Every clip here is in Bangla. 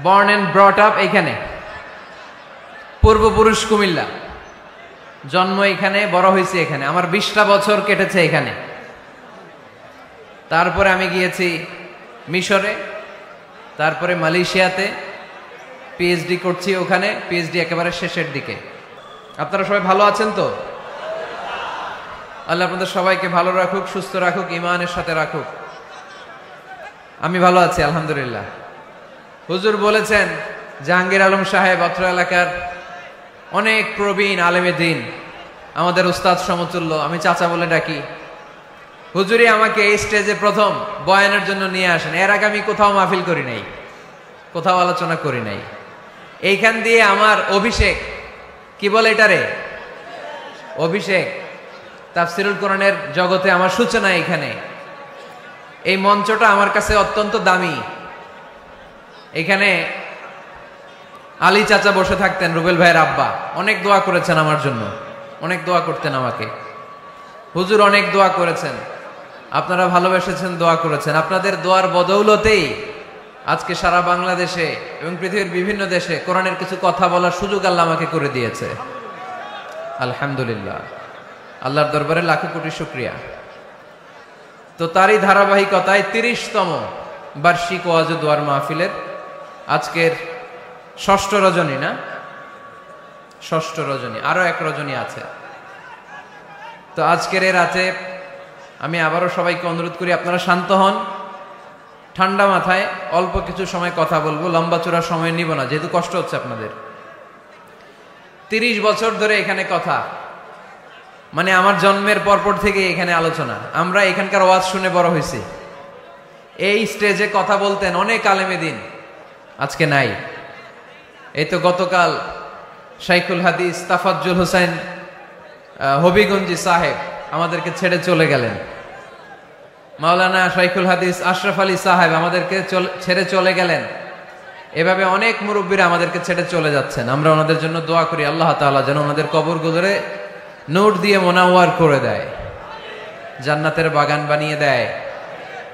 বর্ন এন্ড ব্রট আপ এখানে, পূর্বপুরুষ কুমিল্লা, জন্ম এখানে, বড় হয়েছে এখানে, আমার 20টা বছর কেটেছে এখানে। তারপরে আমি গিয়েছি মিশরে, তারপরে মালয়েশিয়াতে পিএইচডি করছি, ওখানে পিএইচডি একেবারে শেষের দিকে। আপনারা সবাই ভালো আছেন তো? আল্লাহ আপনাদের সবাইকে ভালো রাখুক, সুস্থ রাখুক, ঈমানের সাথে রাখুক। আমি ভালো আছি আলহামদুলিল্লাহ। হুজুর বলেছেন, জাহাঙ্গীর আলম সাহেব অত্র এলাকার অনেক প্রবীণ আলেমে দ্বীন, আমাদের উস্তাদ সমতুল্য, আমি চাচা বলে ডাকি। হুজুরই আমাকে এই স্টেজে প্রথম বয়ানের জন্য নিয়ে আসেন। এর আগে আমি কোথাও মাহফিল করি নাই, কোথাও আলোচনা করি নাই। এইখান দিয়ে আমার অভিষেক, কি বলে এটারে, অভিষেক। তাফসিরুল কোরআনের জগতে আমার সূচনা এখানে। এই মঞ্চটা আমার কাছে অত্যন্ত দামি। এখানে আলী চাচা বসে থাকতেন, রুবেল ভাইয়ের আব্বা, অনেক দোয়া করেছেন আমার জন্য, অনেক দোয়া করতেন আমাকে। হুজুর অনেক দোয়া করেছেন, আপনারা ভালোবেসেছেন, দোয়া করেছেন। আপনাদের দোয়ার বদৌলতেই আজকে সারা বাংলাদেশে এবং পৃথিবীর বিভিন্ন দেশে কোরআনের কিছু কথা বলার সুযোগ আল্লাহ আমাকে করে দিয়েছে। আলহামদুলিল্লাহ, আল্লাহর দরবারে লাখো কোটি শুকরিয়া। তো তারই ধারাবাহিকতায় 30তম বার্ষিক ওয়াজ ও দোয়ার মাহফিলের আজকের ষষ্ঠ রজনী, না ষষ্ঠ রজনী, আরো এক রজনী আছে। তো আজকের এই রাতে আমি আবারও সবাইকে অনুরোধ করি, আপনারা শান্ত হন, ঠান্ডা মাথায় অল্প কিছু সময় কথা বলবো, লম্বা চূড়া সময় নিব না, যেহেতু কষ্ট হচ্ছে আপনাদের। 30 বছর ধরে এখানে কথা, মানে আমার জন্মের পরপর থেকে এখানে আলোচনা। আমরা এখানকার ওয়াজ শুনে বড় হয়েছি। এই স্টেজে কথা বলতেন অনেক আলেমে দ্বীন, আজকে নাই। এই তো গতকাল শাইখুল হাদিস তাফাজ্জুল হোসেন হবিগঞ্জি সাহেব আমাদেরকে ছেড়ে চলে গেলেন। মাওলানা শাইখুল হাদিস আশরাফ আলী সাহেব আমাদেরকে ছেড়ে চলে গেলেন। এভাবে অনেক মুরব্বীরা আমাদেরকে ছেড়ে চলে যাচ্ছেন। আমরা ওনাদের জন্য দোয়া করি, আল্লাহ তাআলা যেন ওনাদের কবরগুলোরে নূর দিয়ে মোনাওয়ার করে দেয়, জান্নাতের বাগান বানিয়ে দেয়,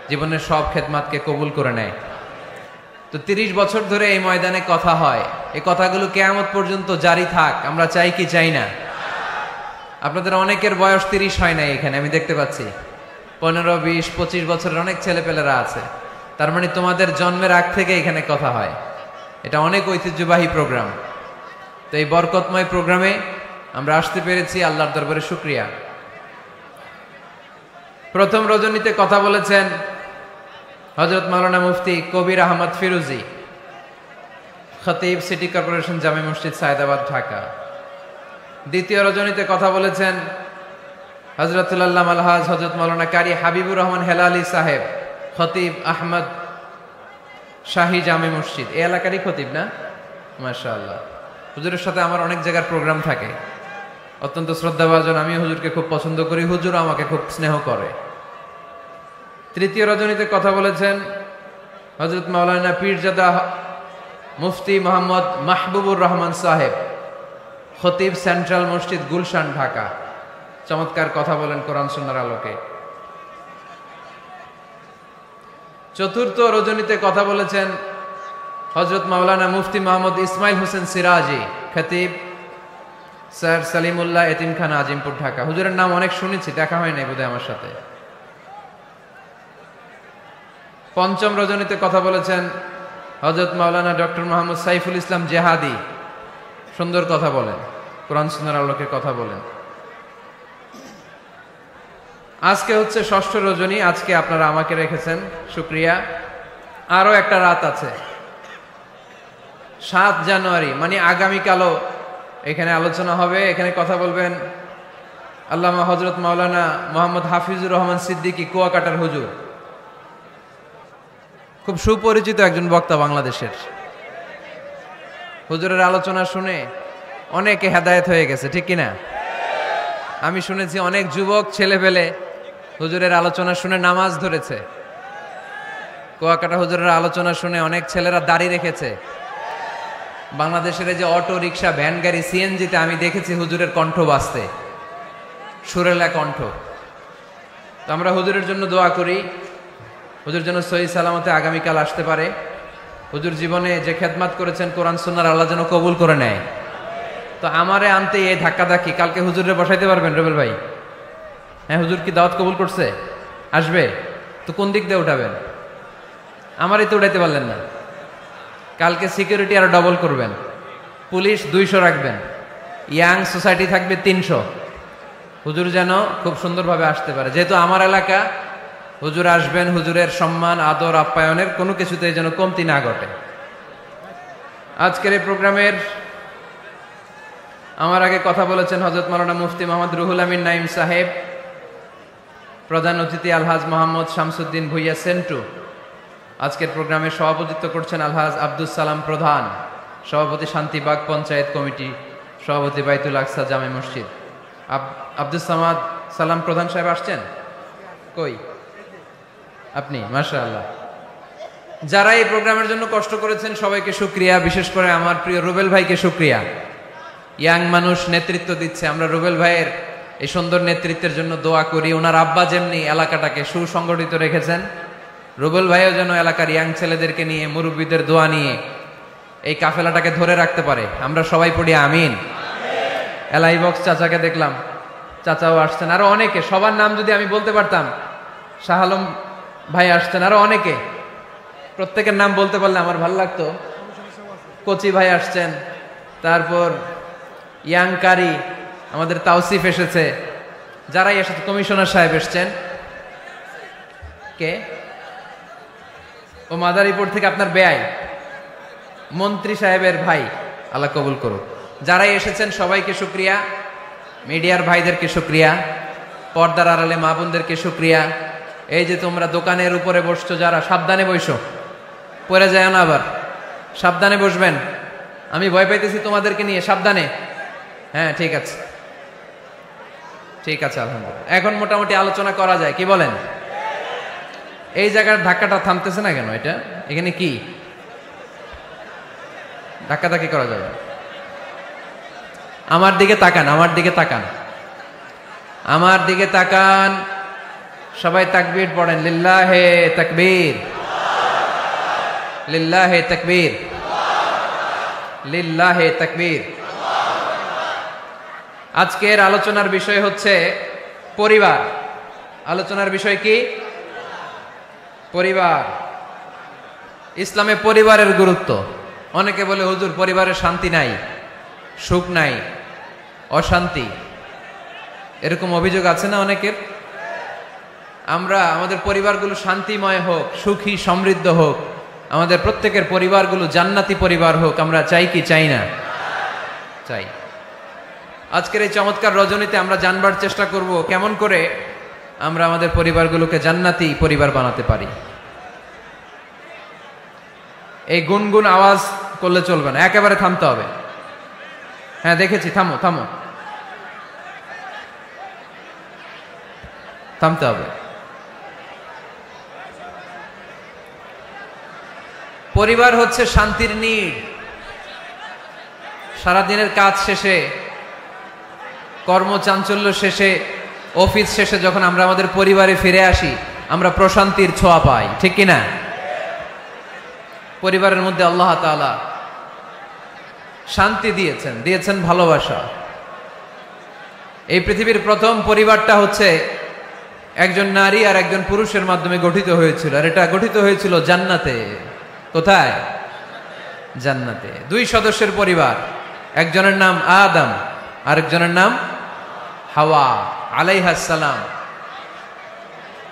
জীবনের সব খেদমাতকে কবুল করে নেয়। তো 30 বছর ধরে এই ময়দানে কথা হয়, এই কথাগুলো কিয়ামত পর্যন্ত জারি থাক, আমরা চাই কি চাই না? আপনাদের অনেকের বয়স 30 হয় নাই এখানে, আমি দেখতে পাচ্ছি 15, 20, 25 বছরের অনেক ছেলেপেলেরা আছে। তার মানে তোমাদের জন্মের আগ থেকে এখানে কথা হয়। এটা অনেক ঐতিহ্যবাহী প্রোগ্রাম। তো এই বরকতময় প্রোগ্রামে আমরা আসতে পেরেছি, আল্লাহর দরবারে শুকরিয়া। প্রথম রজনীতে কথা বলেছেন হযরত মাওলানা মুফতি কবির আহমদ ফিরোজী, খতিব, সিটি কর্পোরেশন জামে মসজিদ, সায়েদাবাদ, ঢাকা। দ্বিতীয় রজনীতে কথা বলেছেন হযরতুল আল্লামা আলহাজ হযরত মাওলানা কারি হাবিবুর রহমান হেলালি সাহেব, খতিব আহমদ শাহী জামে মসজিদ, এই এলাকারই খতিব, না? মাশাআল্লাহ। হুজুরের সাথে আমার অনেক জায়গার প্রোগ্রাম থাকে, অত্যন্ত শ্রদ্ধাভাজন। আমি হুজুরকে খুব পছন্দ করি, হুজুর আমাকে খুব স্নেহ করে। তৃতীয় রজনীতে কথা বলেছেন হযরত মাওলানা পীরজাদা মুফতি মোহাম্মদ মাহবুবুর রহমান সাহেব, খতিব, সেন্ট্রাল মসজিদ, গুলশান, ঢাকা। চমৎকার কথা বলেন কোরআন সুন্নাহর আলোকে। চতুর্থ রজনীতে কথা বলেছেন হযরত মাওলানা মুফতি মোহাম্মদ ইসমাইল হোসেন সিরাজি, খতিব, স্যার সালিমুল্লাহ এতিমখানা, আজিমপুর, ঢাকা। হুজুরের নাম অনেক শুনেছি, দেখা হয় নাই বোধহয় আমার সাথে। পঞ্চম রজনীতে কথা বলেছেন হযরত মাওলানা ডক্টর মোহাম্মদ সাইফুল ইসলাম জেহাদি, সুন্দর কথা বলেন, কোরআন সুন্নাহর আলোকে কথা বলেন। আজকে হচ্ছে ষষ্ঠ রজনী, আজকে আপনারা আমাকে রেখেছেন, শুকরিয়া। আরো একটা রাত আছে, 7 জানুয়ারি, মানে আগামীকালও এখানে আলোচনা হবে। এখানে কথা বলবেন আল্লামা হযরত মাওলানা মোহাম্মদ হাফিজুর রহমান সিদ্দিকী, কুয়াকাটার হুজুর, খুব সুপরিচিত একজন বক্তা বাংলাদেশের। হুজুরের আলোচনা শুনে অনেকে হেদায়েত হয়ে গেছে, ঠিক কিনা? আমি শুনেছি অনেক যুবক ছেলেপেলে হুজুরের আলোচনা শুনে নামাজ ধরেছে। কুয়াকাটা হুজুরের আলোচনা শুনে অনেক ছেলেরা দাড়ি রেখেছে। বাংলাদেশের এই যে অটো রিক্সা, ভ্যান গাড়ি, সিএনজিতে আমি দেখেছি হুজুরের কণ্ঠ বাজতে, সুরেলা কণ্ঠ। তো আমরা হুজুরের জন্য দোয়া করি, হুজুর যেন সহি সালামতে আগামীকাল আসতে পারে। হুজুর জীবনে যে খেদমত করেছেন কোরআন সুন্নাহর আল্লাহ যেন কবুল করে নেয়। তো আমারে আনতে এই ধাক্কাধাক্কি, কালকে হুজুরে বসাইতে পারবেন রুবেল ভাই? হ্যাঁ, হুজুর কি দাওয়াত কবুল করছে? আসবে তো কোন দিক দিয়ে উঠাবেন? আমারই তো উঠাইতে পারলেন না। কালকে সিকিউরিটি আরো ডবল করবেন, পুলিশ 200 রাখবেন, ইয়াং সোসাইটি থাকবে 300। হুজুর যেন খুব সুন্দরভাবে আসতে পারে, যেহেতু আমার এলাকা, হুজুর আসবেন, হুজুরের সম্মান আদর আপ্যায়নের কোনো কিছুতে যেন কমতি না ঘটে। আজকের এই প্রোগ্রামের আমার আগে কথা বলেছেন হযরত মাওলানা মুফতি মোহাম্মদ রুহুল আমিন নাইম সাহেব, প্রধান অতিথি আলহাজ মোহাম্মদ শামসুদ্দিন ভুইয়া সেন্টু। আজকের প্রোগ্রামে সভাপতিত্ব করছেন আলহাজ আব্দুস সালাম প্রধান, সভাপতি শান্তিবাগ পঞ্চায়েত কমিটি, সভাপতি বাইতুল আকসা জামে মসজিদ। আব্দুস সালাম প্রধান সাহেব আসছেন? কই আপনি? মাশাআল্লাহ। যারা এই প্রোগ্রামের জন্য কষ্ট করেছেন সবাইকে শুকরিয়া, বিশেষ করে আমার প্রিয় রুবেল ভাইকে শুকরিয়া। ইয়াং মানুষ নেতৃত্ব দিচ্ছে, আমরা রুবেল ভাইয়ের এই সুন্দর নেতৃত্বের জন্য দোয়া করি। ওনার আব্বা যেমনি এলাকাটাকে সুসংগঠিত রেখেছেন, রুবেল ভাইও যেন এলাকার ইয়াং ছেলেদেরকে নিয়ে, মুরব্বীদের দোয়া নিয়ে এই কাফেলাটাকে ধরে রাখতে পারে। আমরা সবাই পড়ি আমিন। এলাই বক্স চাচাকে দেখলাম, চাচাও আসছেন, আরো অনেকে, সবার নাম যদি আমি বলতে পারতাম। শাহ আলম ভাই আসছেন, আরো অনেকে, প্রত্যেকের নাম বলতে পারলে আমার ভালো লাগতো। কচি ভাই আসছেন, তারপর ইয়াং কারি আমাদের তাওসিফ এসেছে, যারাই এসেছে, কমিশনার সাহেব এসছেন। কে? ও মাদারীপুর থেকে আপনার বেয়াই, মন্ত্রী সাহেবের ভাই, আল্লাহ কবুল করুক। যারাই এসেছেন সবাইকে শুকরিয়া, মিডিয়ার ভাইদেরকে শুকরিয়া, পর্দার আড়ালে মা বোনদেরকে শুকরিয়া। এই যে তোমরা দোকানের উপরে বসছো, যারা, সাবধানে বসো, পড়ে যায় না আবার, সাবধানে বসবেন। আমি ভয় পাইতেছি তোমাদেরকে নিয়ে, সাবধানে। হ্যাঁ, ঠিক আছে, ঠিক আছে, আলহামদুলিল্লাহ। এখন মোটামুটি আলোচনা করা যায়, কি বলেন? এই জায়গার ধাক্কাটা থামতেছে না কেন? এটা এখানে কি ধাক্কাধাক্কি করা যাবে? আমার দিকে তাকান, আমার দিকে তাকান, আমার দিকে তাকান। সবাই তাকবীর পড়েন, লিল্লাহে তাকবীর, লিল্লাহে তাকবীর, লিল্লাহে তাকবীর। আজকের আলোচনার বিষয় হচ্ছে পরিবার। আলোচনার বিষয় কি? পরিবার। ইসলামে পরিবারের গুরুত্ব। অনেকে বলে হুজুর পরিবারে শান্তি নাই, সুখ নাই, অশান্তি, এরকম অভিযোগ আছে না অনেকের? আমরা আমাদের পরিবারগুলো শান্তিময় হোক, সুখী সমৃদ্ধ হোক, আমাদের প্রত্যেকের পরিবারগুলো জান্নাতি পরিবার হোক, আমরা চাই কি চাই না? চাই। আজকের এই চমৎকার রজনীতে আমরা জানবার চেষ্টা করব কেমন করে আমরা আমাদের পরিবারগুলোকে জান্নাতি পরিবার বানাতে পারি। এই গুনগুন আওয়াজ করলে চলবে না, একেবারে থামতে হবে। হ্যাঁ, দেখেছি, থামো থামো, থামতে হবে। পরিবার হচ্ছে শান্তির নীড়। সারাদিনের কাজ শেষে, কর্মচাঞ্চল্য শেষে, অফিস শেষে যখন আমরা আমাদের পরিবারে ফিরে আসি, আমরা প্রশান্তির ছোঁয়া পাই, ঠিক কিনা? পরিবারের মধ্যে আল্লাহ তাআলা শান্তি দিয়েছেন, দিয়েছেন ভালোবাসা। এই পৃথিবীর প্রথম পরিবারটা হচ্ছে একজন নারী আর একজন পুরুষের মাধ্যমে গঠিত হয়েছিল, আর এটা গঠিত হয়েছিল জান্নাতে। কোথায়? জান্নাতে। 2 সদস্যের পরিবার, একজনের নাম আদম, আরেকজনের নাম হাওয়া আলাইহাস সালাম।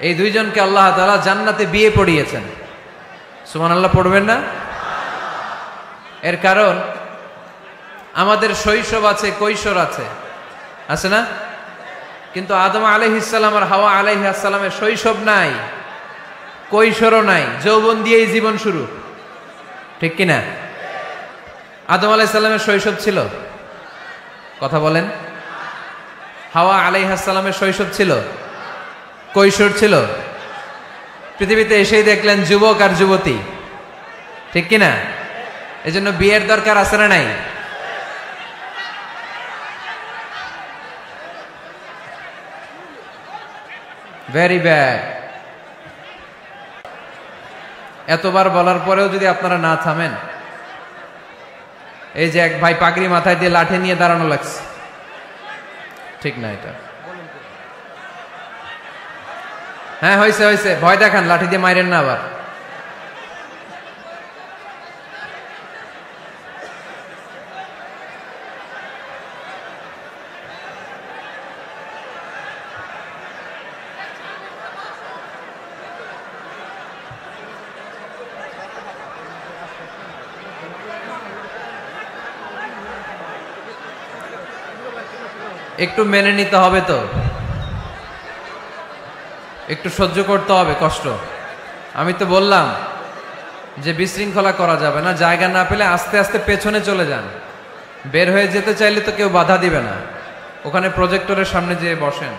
এই 2 জনকে আল্লাহ তাআলা জান্নাতে বিয়ে পড়িয়েছেন। সুবহানাল্লাহ পড়বেন না? এর কারণ আমাদের শৈশব আছে, কৈশোর আছে, আছে না? কিন্তু আদম আলাইহিস সালাম আর হাওয়া আলাইহিস সালামের শৈশব নাই, কৈশোরও নাই, যৌবন দিয়েই জীবন শুরু, ঠিক কিনা? আদম আলাইহিস সালামের শৈশব ছিল? কথা বলেন। হাওয়া আলাইহিস সালামের শৈশব ছিল? কৈশোর ছিল? পৃথিবীতে এসেই দেখলেন যুবক আর যুবতী, ঠিক কিনা? এজন্য বিয়ের দরকার আছে না নাই? Very bad. এতবার বলার পরেও যদি আপনারা না থামেন, এই যে এক ভাই পাগড়ি মাথায় দিয়ে লাঠি নিয়ে দাঁড়ানো লাগছে, ঠিক না এটা? হ্যাঁ হয়েছে হয়েছে, ভয় দেখান, লাঠি দিয়ে মাইরেন না আবার। একটু মেনে নিতে হবে তো, একটু সহ্য করতে হবে কষ্ট। আমি তো বললাম যে বিশৃঙ্খলা করা যাবে না, জায়গা না পেলে আস্তে আস্তে পেছনে চলে যান। বের হয়ে যেতে চাইলে তো কেউ বাধা দিবে না, ওখানে প্রজেক্টরের সামনে যেয়ে বসেন,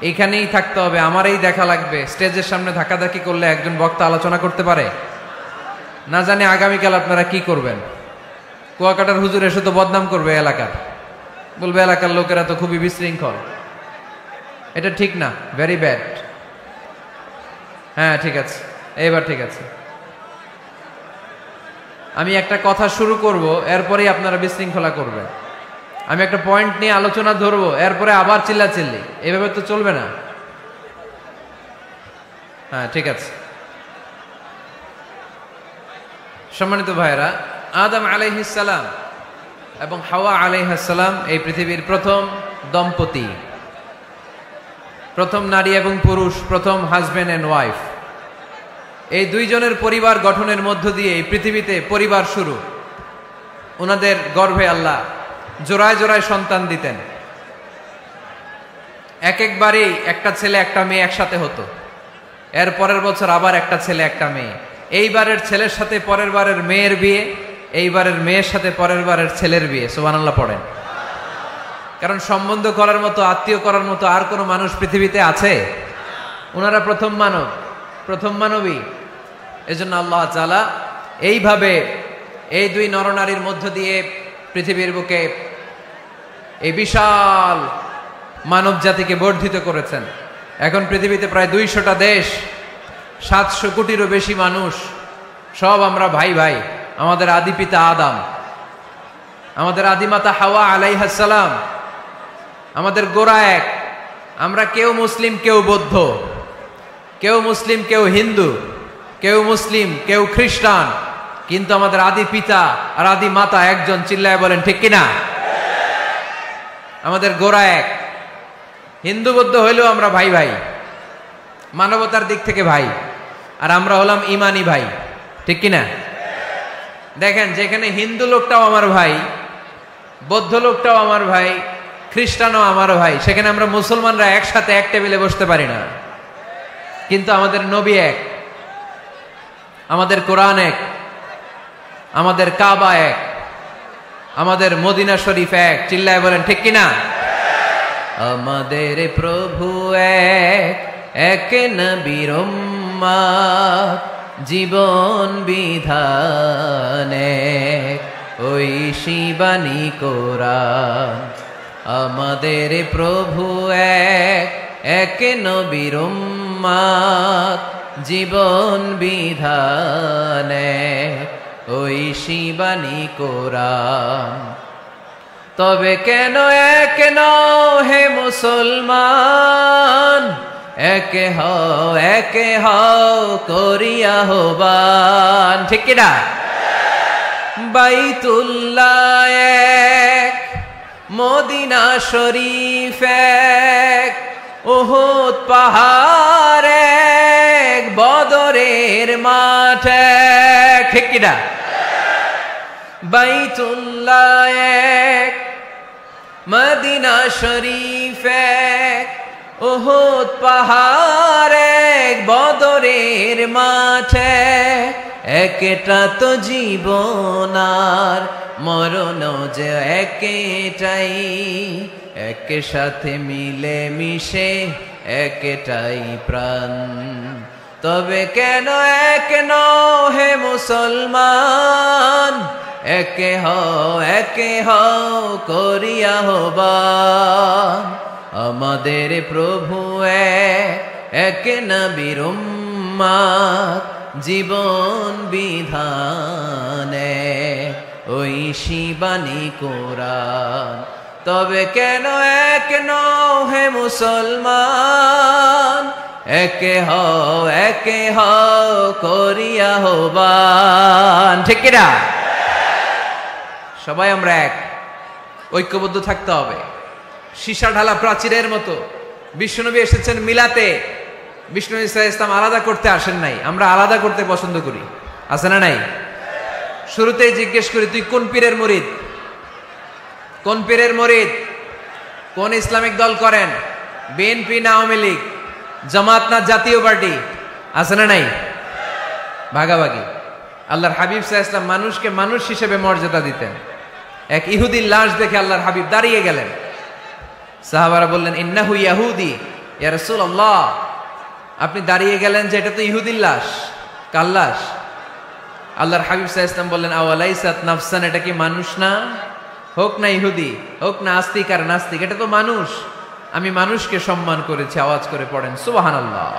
এইখানেই থাকতে হবে, আমারই দেখা লাগবে। স্টেজের সামনে ধাক্কাধাক্কি করলে একজন বক্তা আলোচনা করতে পারে না? জানি আগামীকাল আপনারা কি করবেন। কুয়াকাটার হুজুর এসে তো বদনাম করবে এলাকার, বলবে এলাকার লোকেরা তো খুবই বিশৃঙ্খল। এটা ঠিক না, ভেরি ব্যাড। হ্যাঁ ঠিক আছে, এইবার ঠিক আছে। আমি একটা কথা শুরু করব, এরপরেই আপনারা বিশৃঙ্খলা করবেন। আমি একটা পয়েন্ট নিয়ে আলোচনা ধরবো, এরপরে আবার চিল্লাচিল্লি, এভাবে তো চলবে না। হ্যাঁ ঠিক আছে। সম্মানিত ভাইরা, আদম আলাইহিস সালাম এবং হাওয়া আলাইহিস সালাম এই পৃথিবীর প্রথম দম্পতি, প্রথম নারী এবং পুরুষ, প্রথম হাজবেন্ড এন্ড ওয়াইফ। এই দুইজনের পরিবার গঠনের মধ্য দিয়ে এই পৃথিবীতে পরিবার শুরু। ওনাদের গর্ভে আল্লাহ জোড়ায় জোড়ায় সন্তান দিতেন। এক একবারেই একটা ছেলে একটা মেয়ে একসাথে হতো, এর পরের বছর আবার একটা ছেলে একটা মেয়ে। এইবারের ছেলের সাথে পরের বারের মেয়ের বিয়ে, এইবারের মেয়ের সাথে পরের বারের ছেলের বিয়ে। সুবহানাল্লাহ পড়েন। কারণ সম্বন্ধ করার মতো, আত্মীয় করার মতো আর কোনো মানুষ পৃথিবীতে আছে? ওনারা প্রথম মানব, প্রথম মানবী। এজন্য আল্লাহ তাআলা এইভাবে এই দুই নরনারীর মধ্য দিয়ে পৃথিবীর বুকে এই বিশাল মানব জাতিকে বর্ধিত করেছেন। এখন পৃথিবীতে প্রায় 200টা দেশ, 700 কোটিরও বেশি মানুষ, সব আমরা ভাই ভাই। আমাদের আদি পিতা আদম, আমাদের আদিমাতা হাওয়া আলাইহিস সালাম, আমাদের গোড়া এক। আমরা কেউ মুসলিম কেউ বৌদ্ধ, কেউ মুসলিম কেউ হিন্দু, কেউ মুসলিম কেউ খ্রিস্টান, কিন্তু আমাদের আদি পিতা আর আদি মাতা একজন। চিল্লায় বলেন ঠিক কিনা? আমাদের গোড়া এক। হিন্দু বৌদ্ধ হইলেও আমরা ভাই ভাই, মানবতার দিক থেকে ভাই। আর আমরা হলাম ইমানি ভাই, ঠিক কিনা? দেখেন, যেখানে হিন্দু লোকটাও আমার ভাই, বৌদ্ধ লোকটাও আমার ভাই, খ্রিস্টানও আমার ভাই, সেখানে আমরা মুসলমানরা একসাথে এক টেবিলে বসতে পারি না। কিন্তু আমাদের নবী এক, আমাদের কোরআন এক, আমাদের কাবা এক, আমাদের মদিনা শরীফ এক। চিল্লায় বলেন ঠিক কিনা? আমাদের প্রভু এক, এক নবীর উম্মত, জীবন বিধান এক, ওই শিবানী কোরআন। আমাদের প্রভু এক, এক নবীর উম্মত, জীবন বিধান এক, ওই শিবানী কোরআন। তবে কেন এক নও হে মুসলমান, একে হও করিয়া আহ্বান। ঠিক কিনা? বাইতুল্লাহ এক, মদিনা শরীফ এক, উহুদ পাহাড় এক, বদরের মাঠ এক। ঠিক কিনা? বাইতুল্লাহ এক, মদিনা শরীফ এক, উহুদ পাহাড় এক, বদরের মাঠ এক। একটা তো জীবন আর মরণ যে একটাই, এক সাথে মিলে মিশে একটাই প্রাণ। তবে কেন এক নও হে মুসলমান, একে হও করিয়া আহ্বান। আমাদের প্রভু এক, এক নবীর উম্মত, জীবন বিধানে, ওই শিবানী কোরআন। তবে কেন এক নও হে মুসলমান, একে হও করিয়া হবান। ঠিক কিনা? সবাই আমরা এক, ঐক্যবদ্ধ থাকতে হবে। সীসা ঢালা প্রাচীরের মতো বিশ্বনবী এসেছেন মিলাতে, বিষ্ণু ইসলাম আলাদা করতে আসেন নাই, আমরা আলাদা করতে পছন্দ করি। আছে না নাই? শুরুতেই জিজ্ঞেস করি, তুই কোন পীরের মুরিদ? কোন পীরের মুরিদ? কোন ইসলামিক দল করেন? বিএনপি না আওয়ামী লীগ, জামাত না জাতীয় পার্টি? আছে না নাই? ভাগাভাগি। আল্লাহর হাবিব সাল্লাল্লাহু আলাইহি ওয়াসাল্লাম মানুষকে মানুষ হিসেবে মর্যাদা দিতেন। এক ইহুদির লাশ দেখে আল্লাহর হাবিব দাঁড়িয়ে গেলেন। সাহাবারা বললেন, ইন্নাহু ইয়াহুদি ইয়া রাসূলুল্লাহ। আপনি দাঁড়িয়ে গেলেন যে এটা তো ইহুদির লাশ, কার লাশ? আল্লাহর হাবিব সাল্লাল্লাহু আলাইহি ওয়াসাল্লাম বললেন, আওয়ালাইসাত নাফসান, এটা কি মানুষ না? হোক না ইহুদি, হোক না আস্তিক আর নাস্তিক, এটা তো মানুষ। আমি মানুষকে সম্মান করেছি। আওয়াজ করে পড়েন সুবহানাল্লাহ।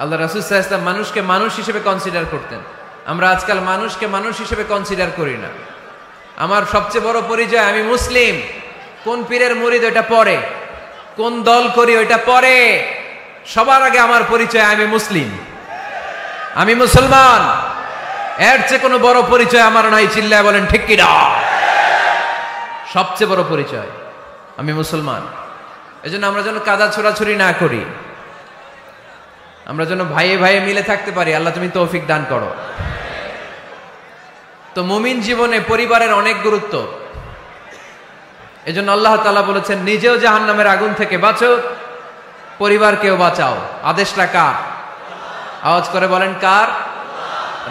আল্লাহ রাসূল সাল্লাল্লাহু আলাইহি ওয়াসাল্লাম মানুষকে মানুষ হিসেবে কনসিডার করতেন। আমরা আজকাল মানুষকে মানুষ হিসেবে কনসিডার করি না। আমার সবচেয়ে বড় পরিচয় আমি মুসলিম। কোন পীরের মুরিদ ওটা পরে, কোন দল করি ওইটা পরে। সবার আগে আমার পরিচয় আমি মুসলিম, আমি মুসলমান। এর চেয়ে কোনো বড় পরিচয় আমার নাই। চিল্লায় বলেন ঠিক কি না? সবচেয়ে বড় পরিচয় আমি মুসলমান। এজন্য আমরা যেন কাদা ছোড়াছুরি না করি, আমরা যেন ভাইয়ে ভাইয়ে মিলে থাকতে পারি। আল্লাহ তুমি তৌফিক দান করো। তো মুমিন জীবনে পরিবারের অনেক গুরুত্ব। এজন্য আল্লাহ তাআলা বলেছেন, নিজেও জাহান্নামের আগুন থেকে বাঁচো, পরিবারকেও বাঁচাও। আদেশটা কার? আওয়াজ করে বলেন কার?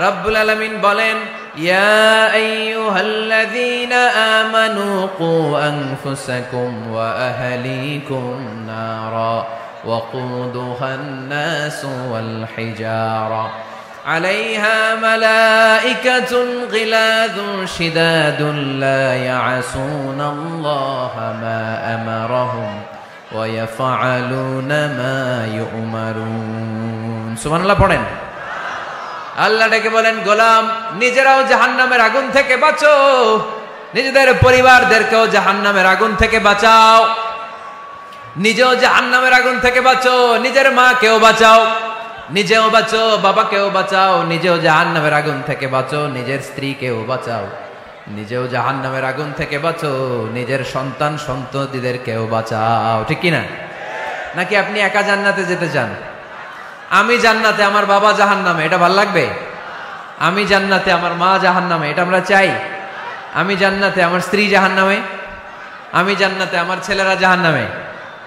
রব্বুল আলামিন বলেন, ইয়া আইয়ুহাল্লাযীনা আমানু কু আনফুসাকুম ওয়া আহলিকুম নারা ওয়াকুদুহান নাসু ওয়াল হিজারা আলাইহা মালাইকাতুন গিলাযুন শিদাদুন লা ইয়াসুনাল্লাহা মা আমারাহুম ওয়া ইয়াফআলুনা মা ইউমারুন। সুবহানাল্লাহ পড়েন। আল্লাহ ডেকে বলেন, গোলাম নিজেরাও জাহান্নামের আগুন থেকে বাঁচো, নিজেদের পরিবারদেরকেও জাহান্নামের আগুন থেকে বাঁচাও। নিজেও জাহান্নামের আগুন থেকে বাঁচো, নিজের মাকেও বাঁচাও, নিজেও বাঁচো, বাবাকেও বাঁচাও। নিজেও জাহান্নামের আগুন থেকে বাঁচো, নিজের স্ত্রীকেও বাঁচাও। নিজেও জাহান্নামের আগুন থেকে বাঁচো, নিজের সন্তান সন্ততিদেরকেও বাঁচাও। ঠিক কি না? নাকি আপনি একা জান্নাতে যেতে চান? আমি জান্নাতে, আমার বাবা জাহান্নামে, এটা ভাল লাগবে? আমি জান্নাতে, আমার মা জাহান্নামে, এটা আমরা চাই? আমি জান্নাতে, আমার স্ত্রী জাহান্নামে, আমি জান্নাতে, আমার ছেলেরা জাহান্নামে,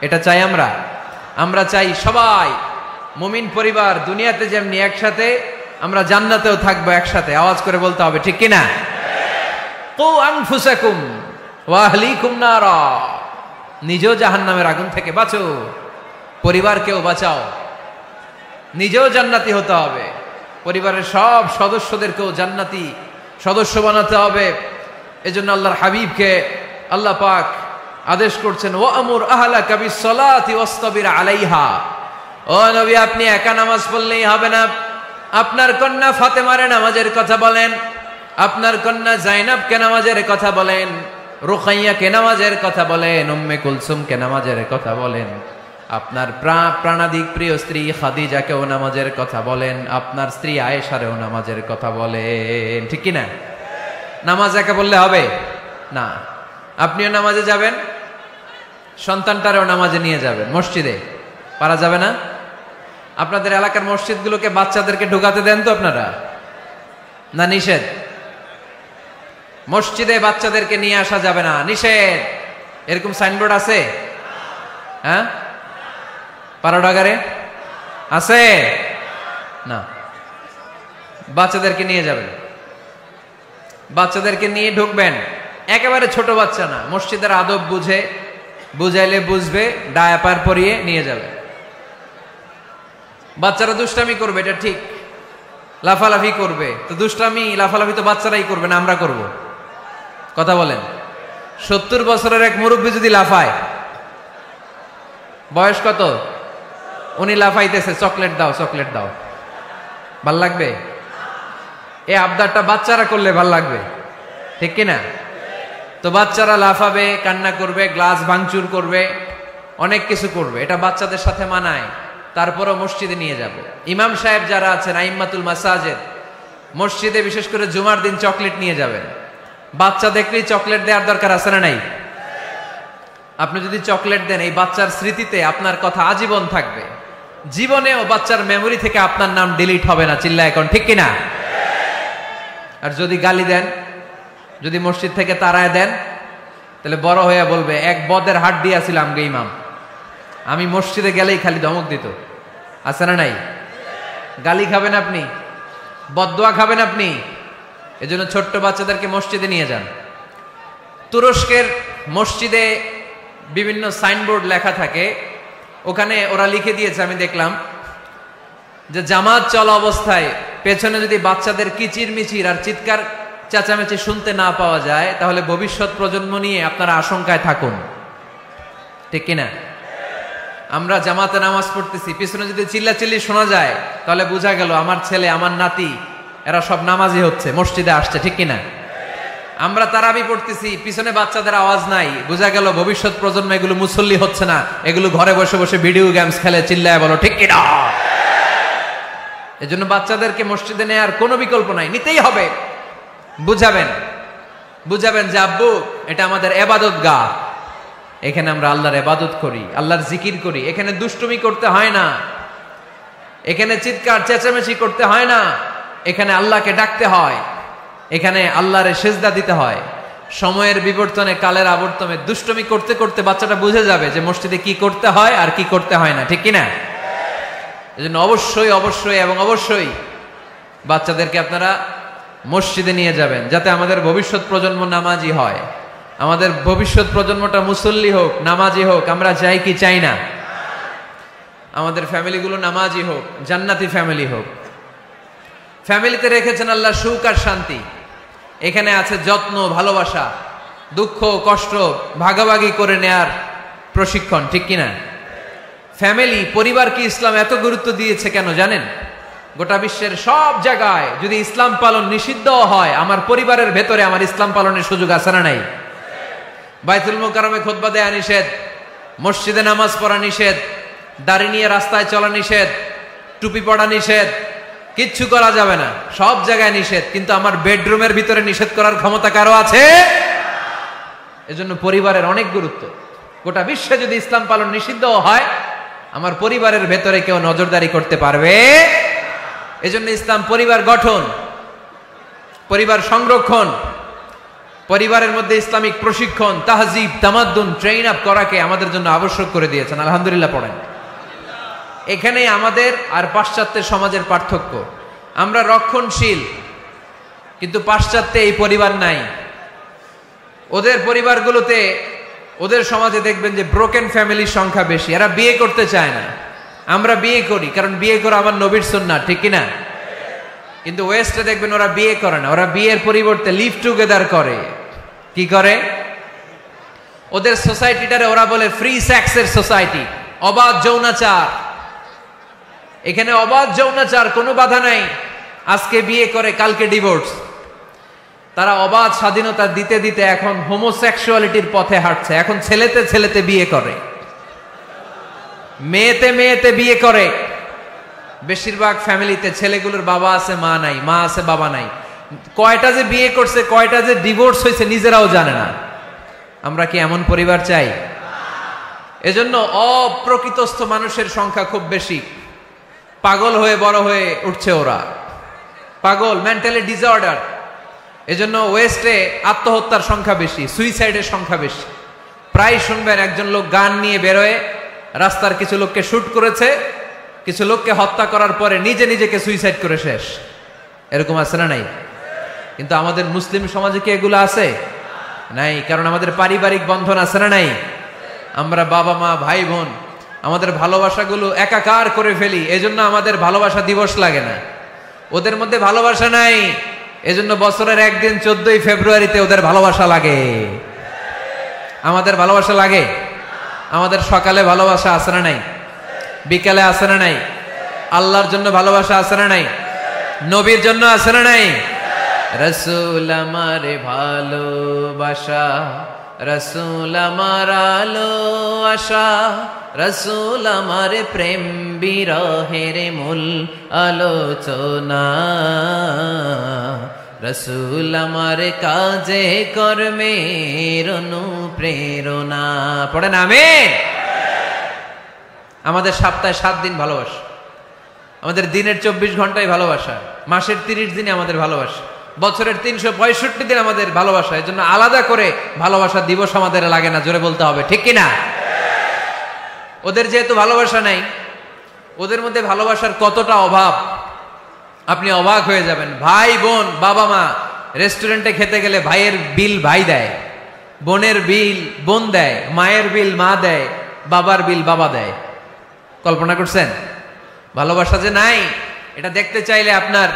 এটা চাই আমরা? আমরা চাই সবাই মুমিন পরিবার দুনিয়াতে যেমনি একসাথে, আমরা জান্নাতেও থাকবো একসাথে। আওয়াজ করে বলতে হবে ঠিক কিনা? কু আনফুসাকুম ওয়া আহলিকুম নারা। নিজেও জাহান্নামের আগুন থেকে বাঁচো, পরিবারকেও বাঁচাও। নিজেও জান্নাতি হতে হবে, পরিবারের সব সদস্যদেরকেও জান্নাতি সদস্য বানাতে হবে। এজন্য আল্লাহর হাবিবকে আল্লাহ পাক আদেশ করছেন, ওয়ামুর আহলাকা বিসসালাতি ওয়াসতাবির আলাইহা। ও নবী, আপনি একা নামাজ পড়লেই হবে না। আপনার কন্যা ফাতেমারে নামাজের কথা বলেন, আপনার কন্যা জাইনাবকে নামাজের কথা বলেন, রুকাইয়াকে নামাজের কথা বলেন, উম্মে কুলসুমকে নামাজের কথা বলেন। আপনার প্রাণাধিক প্রিয় স্ত্রী খাদিজাকেও নামাজের কথা বলেন, আপনার স্ত্রী আয়েশারেও নামাজের কথা বলেন। ঠিক কি না? নামাজ একা বললে হবে না। আপনিও নামাজে যাবেন, সন্তানটারেও নামাজে নিয়ে যাবেন। মসজিদে পারা যাবে না? আপনাদের এলাকার মসজিদগুলোকে বাচ্চাদেরকে ঢোকাতে দেন তো আপনারা, না নিষেধ? মসজিদে বাচ্চাদেরকে নিয়ে আসা যাবে না, নিষেধ। এরকম সাইনবোর্ড আছে? হ্যাঁ, পারোডাগারে আছে না? বাচ্চাদেরকে নিয়ে যাবেন, বাচ্চাদেরকে নিয়ে ঢুকবেন। একেবারে ছোট বাচ্চা না, মসজিদের আদব বুঝে, বুঝাইলে বুঝবে, ডায়াপার পরিয়ে নিয়ে যাবে। বাচ্চারা দুষ্টামি করবে, এটা ঠিক, লাফালাফি করবে। তো দুষ্টামি লাফালাফি তো বাচ্চারাই করবে না, আমরা করব? কথা বলেন। 70 বছরের এক মুরব্বী যদি লাফায়, বয়স কত? উনি লাফাইতেছে, চকলেট দাও, চকলেট দাও। ভাল লাগবে? এই আবদারটা বাচ্চারা করলে ভাল লাগবে, ঠিক কিনা? তো বাচ্চারা লাফাবে, কান্না করবে, গ্লাস ভাঙচুর করবে, অনেক কিছু করবে, এটা বাচ্চাদের সাথে মানায়। তারপরও মসজিদে নিয়ে যাব। ইমাম সাহেব যারা আছেন, আইম্মাতুল মাসাজিদ, মসজিদে বিশেষ করে জুমার দিন চকলেট নিয়ে যাবেন। বাচ্চা দেখলেই চকলেট দেওয়ার দরকার আছে না নাই? আপনি যদি চকলেট দেন, এই বাচ্চার স্মৃতিতে আপনার কথা আজীবন থাকবে। জীবনেও বাচ্চার মেমোরি থেকে আপনার নাম ডিলিট হবে না। চিল্লা এখন, ঠিক কিনা? আর যদি গালি দেন, যদি মসজিদ থেকে তাড়ায় দেন, তাহলে বড় হয়ে বলবে এক বদের হাট দিয়েছিলাম গে ইমাম, আমি মসজিদে গেলেই খালি ধমক দিত। আছে না নাই? গালি খাবেন আপনি, বদদোয়া খাবেন আপনি। এজন্য ছোট্ট বাচ্চাদেরকে মসজিদে নিয়ে যান। তুরস্কের মসজিদে বিভিন্ন সাইনবোর্ড লেখা থাকে, ওখানে ওরা লিখে দিয়েছে, আমি দেখলাম, যে জামাত চলা অবস্থায় পেছনে যদি বাচ্চাদের কিচির মিচির আর চিৎকার চেঁচামেচি শুনতে না পাওয়া যায়, তাহলে ভবিষ্যৎ প্রজন্ম নিয়ে আপনারা আশঙ্কায় থাকুন, ঠিক কিনা? আমরা জামাতে নামাজ পড়তেছি, পিছনে যদি চিল্লাচিল্লি শোনা যায়, তাহলে বোঝা গেল আমার ছেলে, আমার নাতি, এরা সব নামাজি হচ্ছে, মসজিদে আসছে, ঠিক কিনা? আমরা তারাবি পড়তেছি, পিছনে বাচ্চাদের আওয়াজ নাই, বোঝা গেল ভবিষ্যৎ প্রজন্ম এগুলো মুসল্লি হচ্ছে না, এগুলো ঘরে বসে বসে ভিডিও গেমস খেলে, চিল্লায় বলো ঠিক কিনা? এজন্য বাচ্চাদেরকে মসজিদে নেওয়ার কোনো বিকল্প নাই, নিতেই হবে। বুঝাবেন যে আব্বু, এটা আমাদের ইবাদত গাহ, এখানে আমরা আল্লাহর ইবাদত করি, আল্লাহর জিকির করি, এখানে দুষ্টুমি করতে হয় না, এখানে চিৎকার চেঁচামেচি করতে হয় না, এখানে আল্লাহকে ডাকতে হয়, এখানে আল্লাহরে সেজদা দিতে হয়। সময়ের বিবর্তনে, কালের আবর্তনে দুষ্টুমি করতে করতে বাচ্চাটা বুঝে যাবে যে মসজিদে কি করতে হয় আর কি করতে হয় না, ঠিক কিনা? এজন্য অবশ্যই অবশ্যই এবং অবশ্যই বাচ্চাদেরকে আপনারা মসজিদে নিয়ে যাবেন, যাতে আমাদের ভবিষ্যৎ প্রজন্ম নামাজি হয়, আমাদের ভবিষ্যৎ প্রজন্মটা মুসল্লি হোক, নামাজি হোক। আমরা চাই কি চাই না? আমাদের ফ্যামিলিগুলো নামাজি হোক, জান্নাতি ফ্যামিলি হোক। ফ্যামিলিতে রেখেছেন আল্লাহ সুখ আর শান্তি, এখানে আছে যত্ন, ভালোবাসা, দুঃখ কষ্ট ভাগাভাগি করে নেয়ার প্রশিক্ষণ, ঠিক কিনা? ফ্যামিলি, পরিবারকে ইসলাম এত গুরুত্ব দিয়েছে কেন জানেন? গোটা বিশ্বের সব জায়গায় যদি ইসলাম পালন নিষিদ্ধ হয়, আমার পরিবারের ভেতরে আমার ইসলাম পালনের সুযোগ আছে না নাই? বাইতুল মুকাররমে খুতবা দেয়া নিষেধ, মসজিদে নামাজ পড়া নিষেধ, দাড়ি নিয়ে রাস্তায় চলা নিষেধ, টুপি পড়া নিষেধ, কিচ্ছু করা যাবে না, সব জায়গায় নিষেধ। কিন্তু আমার বেডরুমের ভিতরে নিষেধ করার ক্ষমতা কারো আছে? এজন্য পরিবারের অনেক গুরুত্ব। গোটা বিশ্বে যদি ইসলাম পালন নিষিদ্ধ হয়, আমার পরিবারের ভেতরে কেউ নজরদারি করতে পারবে? এজন্য ইসলাম পরিবার গঠন, পরিবার সংরক্ষণ, পরিবারের মধ্যে ইসলামিক প্রশিক্ষণ, তাহজিব, তামাদ্দুন, ট্রেইন আপ করাকে আমাদের জন্য আবশ্যক করে দিয়েছেন। আলহামদুলিল্লাহ পড়েন। এখানে আমাদের আর পাশ্চাত্যের সমাজের পার্থক্য। আমরা রক্ষণশীল, কিন্তু পাশ্চাত্যে এই পরিবার নাই। ওদের পরিবারগুলোতে, ওদের সমাজে দেখবেন যে ব্রোকেন ফ্যামিলির সংখ্যা বেশি, এরা বিয়ে করতে চায় না। আমরা বিয়ে করি, কারণ বিয়ে করা আমার নবীর সুন্নাহ, ঠিক কিনা? কিন্তু ওয়েস্টে দেখবেন ওরা বিয়ে করে না, ওরা বিয়ের পরিবর্তে লিভ টুগেদার করে। কি করে? ওদের সোসাইটিটারে ওরা বলে ফ্রি সেক্সের সোসাইটি, অবাধ যৌনাচার। এখানে অবাধ যৌনাচার, কোনো বাধা নাই। আজকে বিয়ে করে, কালকে ডিভোর্স। তারা অবাধ স্বাধীনতা দিতে দিতে এখন হোমোসেক্সুয়ালিটির পথে হাঁটছে। এখন ছেলেতে ছেলেতে বিয়ে করে, মেয়েতে মেয়েতে বিয়ে করে। বেশিরভাগ ফ্যামিলিতে ছেলেগুলোর বাবা আছে, মা নাই, মা আছে, বাবা নাই। কয়টা যে বিয়ে করছে, কয়টা যে ডিভোর্স হয়েছে নিজেরাও জানে না। আমরা কি এমন পরিবার চাই? এজন্য অপ্রকৃতস্থ মানুষের সংখ্যা খুব বেশি। পাগল হয়ে বড় হয়ে উঠছে ওরা, পাগল, মেন্টালি ডিসঅর্ডার। এজন্য ওয়েস্টে আত্মহত্যার সংখ্যা বেশি, সুইসাইডের সংখ্যা বেশি। প্রায় শুনবেন একজন লোক গান নিয়ে বেরোয়, রাস্তার কিছু লোককে শুট করেছে, কিছু লোককে হত্যা করার পরে নিজে নিজেকে সুইসাইড করে শেষ। এরকম আছে না নাই? কিন্তু আমাদের মুসলিম সমাজে কি এগুলো আছে? নাই। কারণ আমাদের পারিবারিক বন্ধন আছে না নাই? আমরা বাবা মা ভাই বোন আমাদের ভালোবাসাগুলো একাকার করে ফেলি, এজন্য আমাদের ভালোবাসা দিবস লাগে না। ওদের মধ্যে ভালোবাসা নাই, এজন্য বছরের একদিন 14ই ফেব্রুয়ারিতে ওদের ভালোবাসা লাগে। আমাদের ভালোবাসা লাগে? আমাদের সকালে ভালোবাসা আছে না নাই? বিকালে আছে না নাই? আল্লাহর জন্য ভালোবাসা আছে না নাই? নবীর জন্য আছে না নাই? রাসূল আমারে ভালোবাসা, রাসূল আমার আলো আশা, রাসূল আমার প্রেম বিরহের মূল আলোচনা, রাসূল আমার কাজে কর্মের অনুপ্রেরণা। পড়েন আমিন। আমাদের সপ্তাহে 7 দিন ভালোবাসা, আমাদের দিনের 24 ঘন্টায় ভালোবাসা, মাসের 30 দিনে আমাদের ভালোবাসা, বছরের 365 দিন আমাদের ভালোবাসা। এর জন্য আলাদা করে ভালোবাসা দিবস আমাদের লাগে না, জোরে বলতে হবে ঠিক কিনা? ওদের যেহেতু ভালোবাসা নাই, ওদের মধ্যে ভালোবাসার কতটা অভাব আপনি অবাক হয়ে যাবেন। ভাই বোন, বাবা মা রেস্টুরেন্টে খেতে গেলে ভাইয়ের বিল ভাই দেয়, বোনের বিল বোন দেয়, মায়ের বিল মা দেয়, বাবার বিল বাবা দেয়। কল্পনা করছেন? ভালোবাসা যে নাই, এটা দেখতে চাইলে আপনার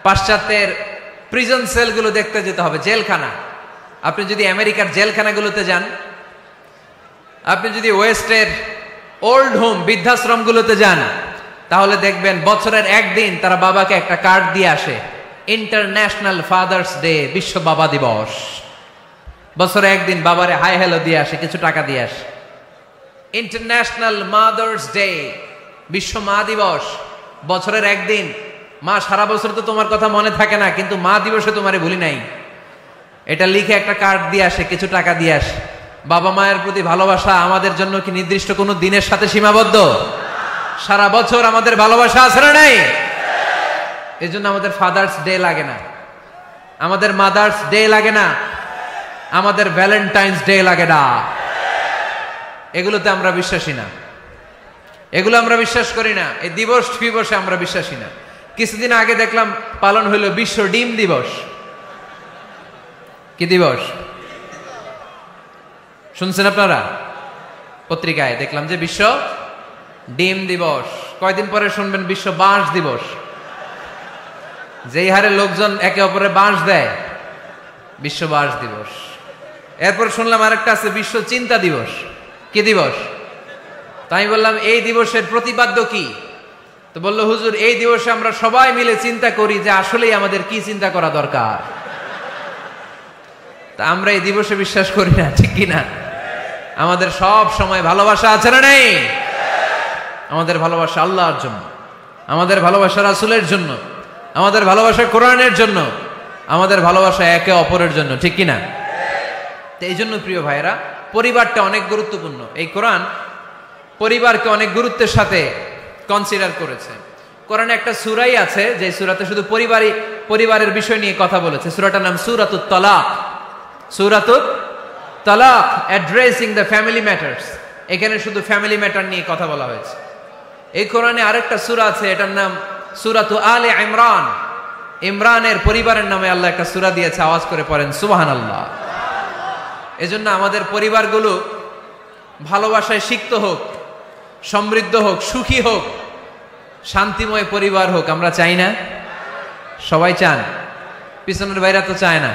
পাশ্চাত্যের প্রিজন সেলগুলো দেখতে যেতে হবে, জেলখানা। আপনি যদি আমেরিকার জেলখানাগুলোতে যান, আপনি যদি ওয়েস্টের ওল্ড হোম বৃদ্ধাশ্রমগুলোতে যান, তাহলে দেখবেন বছরের একদিন তারা বাবাকে একটা কার্ড দিয়ে আসে, ইন্টারন্যাশনাল ফাদার্স ডে, বিশ্ব বাবা দিবস। বছরে একদিন বাবারে হাই হ্যালো দিয়ে আসে, কিছু টাকা দিয়ে আসে। ইন্টারন্যাশনাল মাদার্স ডে, বিশ্ব মা দিবস, বছরের একদিন। মা সারা বছর তো তোমার কথা মনে থাকে না, কিন্তু মা দিবসে তোমারে ভুলি নাই, এটা লিখে একটা কার্ড দিয়ে আসে, কিছু টাকা দিয়ে আসে। বাবা মায়ের প্রতি ভালোবাসা আমাদের জন্য কি নির্দিষ্ট কোনো দিনের সাথে সীমাবদ্ধ? সারা বছর আমাদের ভালোবাসা আছে না নাই? এই জন্য আমাদের ফাদার্স ডে লাগে না, আমাদের মাদার্স ডে লাগে না, আমাদের ভ্যালেন্টাইন্স ডে লাগে না। এগুলোতে আমরা বিশ্বাসী না, এগুলো আমরা বিশ্বাস করি না। এই দিবস ফিবসে আমরা বিশ্বাসী না। কিছুদিন আগে দেখলাম পালন হইল বিশ্ব ডিম দিবস। কি দিবস শুনছেন আপনারা? পত্রিকায় দেখলাম যে বিশ্ব ডিম দিবস। কয়দিন পরে শুনবেন বিশ্ব বাঁশ দিবস। যেই হারে লোকজন একে অপরে বাঁশ দেয়, বিশ্ব বাঁশ দিবস। এরপর শুনলাম আরেকটা আছে বিশ্ব চিন্তা দিবস। কি দিবস? তাই বললাম এই দিবসের প্রতিপাদ্য কি? তো বলল হুজুর, এই দিবসে আমরা সবাই মিলে চিন্তা করি যে আসলেই আমাদের কি চিন্তা করা দরকার। তা আমরা এই দিবসে বিশ্বাস করি না, ঠিক কিনা? আমাদের সব সময় ভালোবাসা আছে না নেই? আমাদের ভালোবাসা আল্লাহর জন্য, আমাদের ভালোবাসা রাসূলের জন্য, আমাদের ভালোবাসা কোরআনের জন্য, আমাদের ভালোবাসা একে অপরের জন্য, ঠিক কিনা? তো এই জন্য প্রিয় ভাইরা, পরিবারটা অনেক গুরুত্বপূর্ণ। এই কোরআন পরিবারকে অনেক গুরুত্বের সাথে কনসিডার করেছে। কোরআনে একটা সূরাই আছে যে সূরাতে শুধু পরিবারের বিষয় নিয়ে কথা বলেছে। সূরাটার নাম সূরাতুত তালাক। সূরাতুত তালাক, অ্যাড্রেসিং দ্য ফ্যামিলি ম্যাটার্স। এখানে শুধু ফ্যামিলি ম্যাটার নিয়ে কথা বলা হয়েছে। এই কোরআনে আরেকটা সূরা আছে, এটার নাম সূরাতু আলে ইমরান। ইমরানের পরিবারের নামে আল্লাহ একটা সূরা দিয়েছে। আওয়াজ করে পড়েন সুবহানাল্লাহ। এজন্য আমাদের পরিবারগুলো ভালোবাসায় সিক্ত হোক, সমৃদ্ধ হোক, সুখী হোক, শান্তিময় পরিবার হোক। আমরা চাই না? সবাই চান? পিছনের ভাইরা তো চায় না।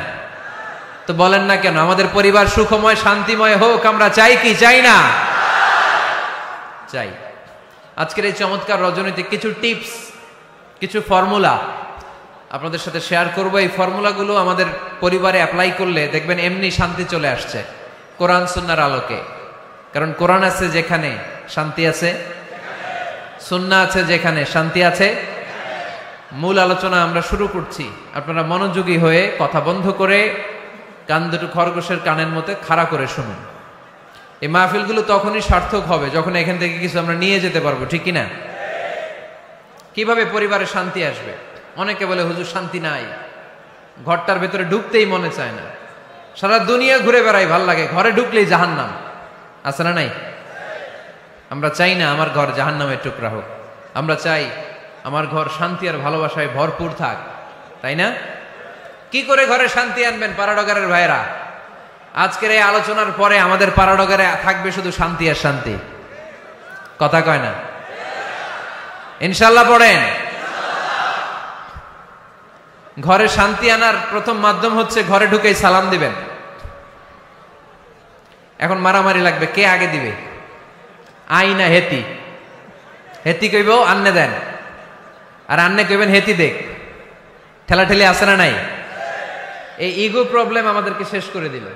তো বলেন না কেন? আমাদের পরিবার সুখময় শান্তিময় হোক আমরা চাই কি চাই না? চাই। আজকের এই চমৎকার রজনীতে কিছু টিপস, কিছু ফর্মুলা আপনাদের সাথে শেয়ার করব। এই ফর্মুলাগুলো আমাদের পরিবারে অ্যাপ্লাই করলে দেখবেন এমনি শান্তি চলে আসছে কোরআন সুন্নাহর আলোকে। কারণ কোরআন আছে যেখানে শান্তি আছে, সুন্নাহ আছে যেখানে শান্তি আছে। মূল আলোচনা আমরা শুরু করছি। আপনারা মনোযোগী হয়ে কথা বন্ধ করে কান দুটো খরগোশের কানের মতো খাড়া করে শুনুন। এই মাহফিলগুলো তখনই সার্থক হবে যখন এখান থেকে কিছু আমরা নিয়ে যেতে পারবো, ঠিক কিনা? কিভাবে পরিবারে শান্তি আসবে? অনেকে বলে হুজুর শান্তি নাই, ঘরটার ভেতরে ঢুকতেই মনে চায় না, সারা দুনিয়া ঘুরে বেড়াই, ভাল লাগে, ঘরে ঢুকলেই জাহান্নাম। আছে না নাই? আমরা চাই না আমার ঘর জাহান্নামের টুকরা হোক। আমরা চাই আমার ঘর শান্তি আর ভালোবাসায় ভরপুর থাক, তাই না? কি করে ঘরে শান্তি আনবেন পাড়াডগারের ভাইরা? আজকের এই আলোচনার পরে আমাদের পাড়াডগারে থাকবে শুধু শান্তি আর শান্তি। কথা কয় না? ইনশাল্লাহ পড়েন। ঘরে শান্তি আনার প্রথম মাধ্যম হচ্ছে ঘরে ঢুকেই সালাম দিবেন। এখন মারামারি লাগবে, কে আগে দিবে? আই না হেতি? হেতি কইব আন্নে দেন, আর আন্নে কইবেন হেতি দেখ। ঠেলাঠেলি আছে না নাই? এই ইগো প্রবলেম আমাদেরকে শেষ করে দিল।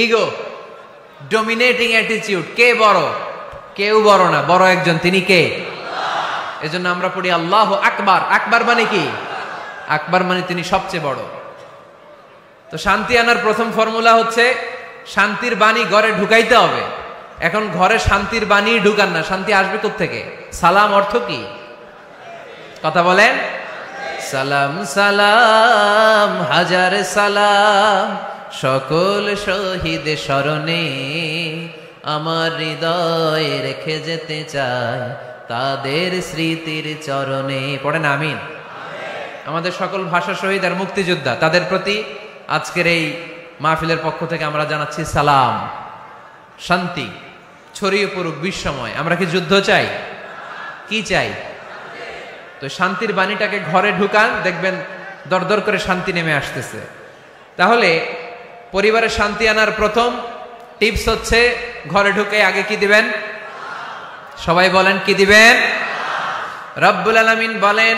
Ego, dominating attitude. কে বড়? কেউ বড় না, বড় একজন, তিনি কে? এজন্য আমরা পড়ি আল্লাহু আকবার। আকবার মানে কি? আকবার মানে তিনি সবচেয়ে বড়। তো শান্তি আনার প্রথম ফর্মুলা হচ্ছে শান্তির বাণী ঘরে ঢুকাইতে হবে। এখন ঘরে শান্তির বাণী ঢুকান না, শান্তি আসবে কোত্থেকে? সালাম অর্থ কি? কথা বলেন। সালাম সালাম হাজার সালাম সকল শহীদ স্মরণে, আমার হৃদয়ে রেখে যেতে চাই তাদের স্মৃতির চরণে। পড়েন আমিন। আমাদের সকল ভাষা শহীদ আর মুক্তিযোদ্ধা, তাদের প্রতি আজকের এই মাহফিলের পক্ষ থেকে আমরা জানাচ্ছি সালাম। শান্তি ছড়িয়ে পড়ুক বিশ্বময়। আমরা কি যুদ্ধ চাই? কি চাই? তো শান্তির বাণীটাকে ঘরে ঢুকান, দেখবেন দরদর করে শান্তি নেমে আসতেছে। তাহলে পরিবারে শান্তি আনার প্রথম টিপস হচ্ছে ঘরে ঢুকে আগে কি দিবেন? সবাই বলেন কি দিবেন? রব্বুল আলামিন বলেন,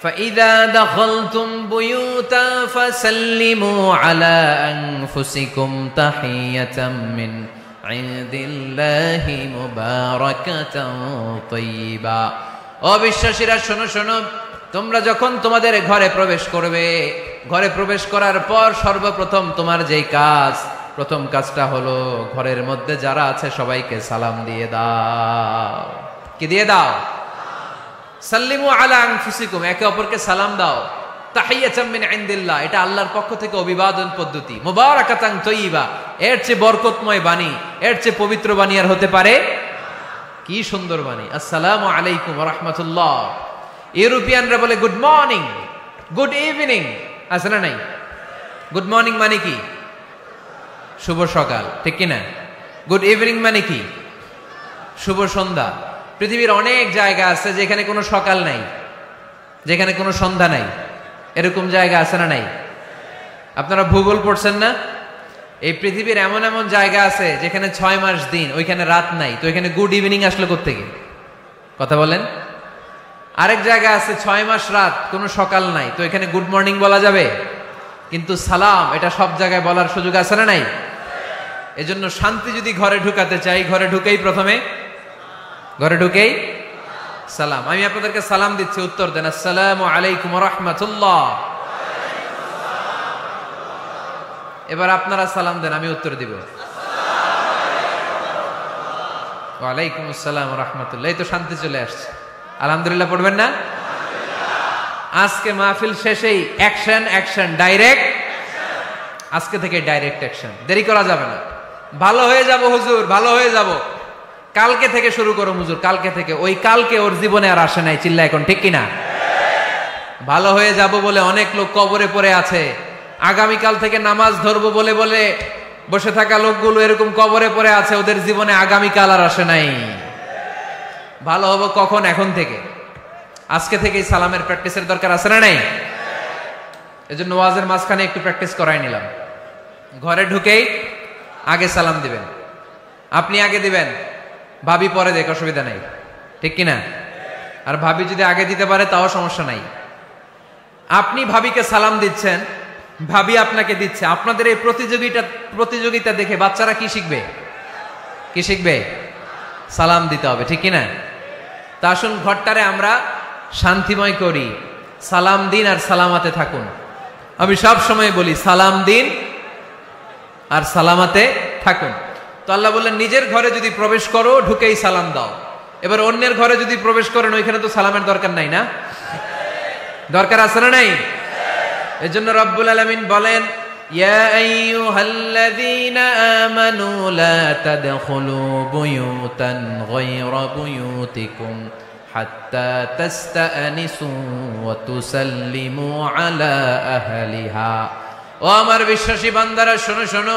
فَإِذَا دَخَلْتُمْ بُيُوتًا فَسَلِّمُوا عَلَىٰ أَنفُسِكُمْ تَحِيَّةً مِّنْ عِندِ اللَّهِ مُبَارَكَةً طَيِّبَةً। অবিশ্বাসীরা শোনো শোনো, তোমরা যখন তোমাদের ঘরে প্রবেশ করবে, ঘরে প্রবেশ করার পর সর্বপ্রথম তোমার যেই কাজ, প্রথম কাজটা হলো ঘরের মধ্যে যারা আছে সবাইকে সালাম দিয়ে দাও। কি দিয়ে দাও? সাল্লিমু আলা আনফুসিকুম, একে অপরকে সালাম দাও। তাহিয়াতাম মিন ইনদিল্লাহ, এটা আল্লাহর পক্ষ থেকে অভিবাদন পদ্ধতি। মুবারাকাতান তাইয়্যিবা, এর চেয়ে বরকতময় বাণী, এর চেয়ে পবিত্র বাণী আর হতে পারে? কি সুন্দর বাণী! আসসালামু আলাইকুম ওয়া রাহমাতুল্লাহ। ইউরোপিয়ানরা বলে গুড মর্নিং, গুড ইভিনিং, আছে না নাই? গুড মর্নিং মানে কি? শুভ সকাল, ঠিক কি না? গুড ইভিনিং মানে কি? শুভ সন্ধ্যা। পৃথিবীর অনেক জায়গা আছে যেখানে কোনো সকাল নাই, যেখানে কোনো সন্ধ্যা নাই। এরকম জায়গা আছে না নাই? আপনারা ভূগোল পড়ছেন না? এই পৃথিবীর এমন এমন জায়গা আছে যেখানে 6 মাস দিন, ওইখানে রাত নাই, তো এখানে গুড ইভিনিং আসলো কোত্থেকে? কথা বলেন। আরেক জায়গা আছে 6 মাস রাত, কোনো সকাল নাই, তো এখানে গুড মর্নিং বলা যাবে? কিন্তু সালাম, এটা সব জায়গায় বলার সুযোগ আছে না নাই? এজন্য শান্তি যদি ঘরে ঢুকাতে চাই, ঘরে ঢুকেই প্রথমে, ঘরে ঢুকেই সালাম। আমি আপনাদেরকে সালাম দিচ্ছি, উত্তর দেন। আসসালামু আলাইকুম ওয়া রাহমাতুল্লাহ। এবার আপনারা সালাম দেন, আমি উত্তর দিব। ওয়া আলাইকুম আসসালাম ওয়া রাহমাতুল্লাহ। এই তো শান্তি চলে আসছে। আলহামদুলিল্লাহ পড়বেন না? আজকে মাহফিল শেষেই অ্যাকশন, অ্যাকশন, ডাইরেক্ট আজকে থেকে ডাইরেক্ট অ্যাকশন, দেরি করা যাবে না। ভালো হয়ে যাব হুজুর, ভালো হয়ে যাব, কালকে থেকে শুরু করো হুজুর, কালকে থেকে। ওই কালকে ওর জীবনে আর আসে নাই, চিল্লা এখন, ঠিক কিনা? ভালো হয়ে যাব বলে অনেক লোক কবরে পড়ে আছে। আগামীকাল থেকে নামাজ ধরবো বলে বলে বসে থাকা লোকগুলো এরকম কবরে পড়ে আছে, ওদের জীবনে আগামীকাল আর আসে নাই। ভালো হবো কখন? এখন থেকে, আজকে থেকেই সালামের প্র্যাকটিসের দরকার আছে না নাই? এজন্য ওয়াজের মাঝখানে একটু প্র্যাকটিস করাই নিলাম। ঘরে ঢুকেই আগে সালাম দিবেন। আপনি আগে দিবেন, ভাবি পরে দেখ, অসুবিধা নাই, ঠিক কিনা? আর ভাবি যদি আগে দিতে পারে তাও সমস্যা নাই। আপনি ভাবিকে সালাম দিচ্ছেন, ভাবি আপনাকে দিচ্ছে। আপনাদের এই প্রতিযোগিতা দেখে বাচ্চারা কি শিখবে? কি শিখবে? সালাম দিতে হবে, ঠিক কিনা? তা আসুন ঘরটারে আমরা শান্তিময় করি। সালাম দিন আর সালামাতে থাকুন। আমি সব সময় বলি সালাম দিন আর সালামাতে থাকুন। তো আল্লাহ বললেন নিজের ঘরে যদি প্রবেশ করো ঢুকেই সালাম দাও। এবার অন্যের ঘরে যদি প্রবেশ করেন ওইখানে তো সালামের দরকার নাই, না? দরকার আছে না নাই? এজন্য রব্বুল আলামিন বলেন, ইয়া আইয়ুহাল্লাযীনা আমানু লা তাদখুলু বুয়ুতান গায়রা বুয়ুতিকুম হাত্তা তাস্তানিসু ওয়া তুসাল্লিমু আলা আহলিহা। ও আমার বিশ্বাসী বান্দারা, শোনো শোনো,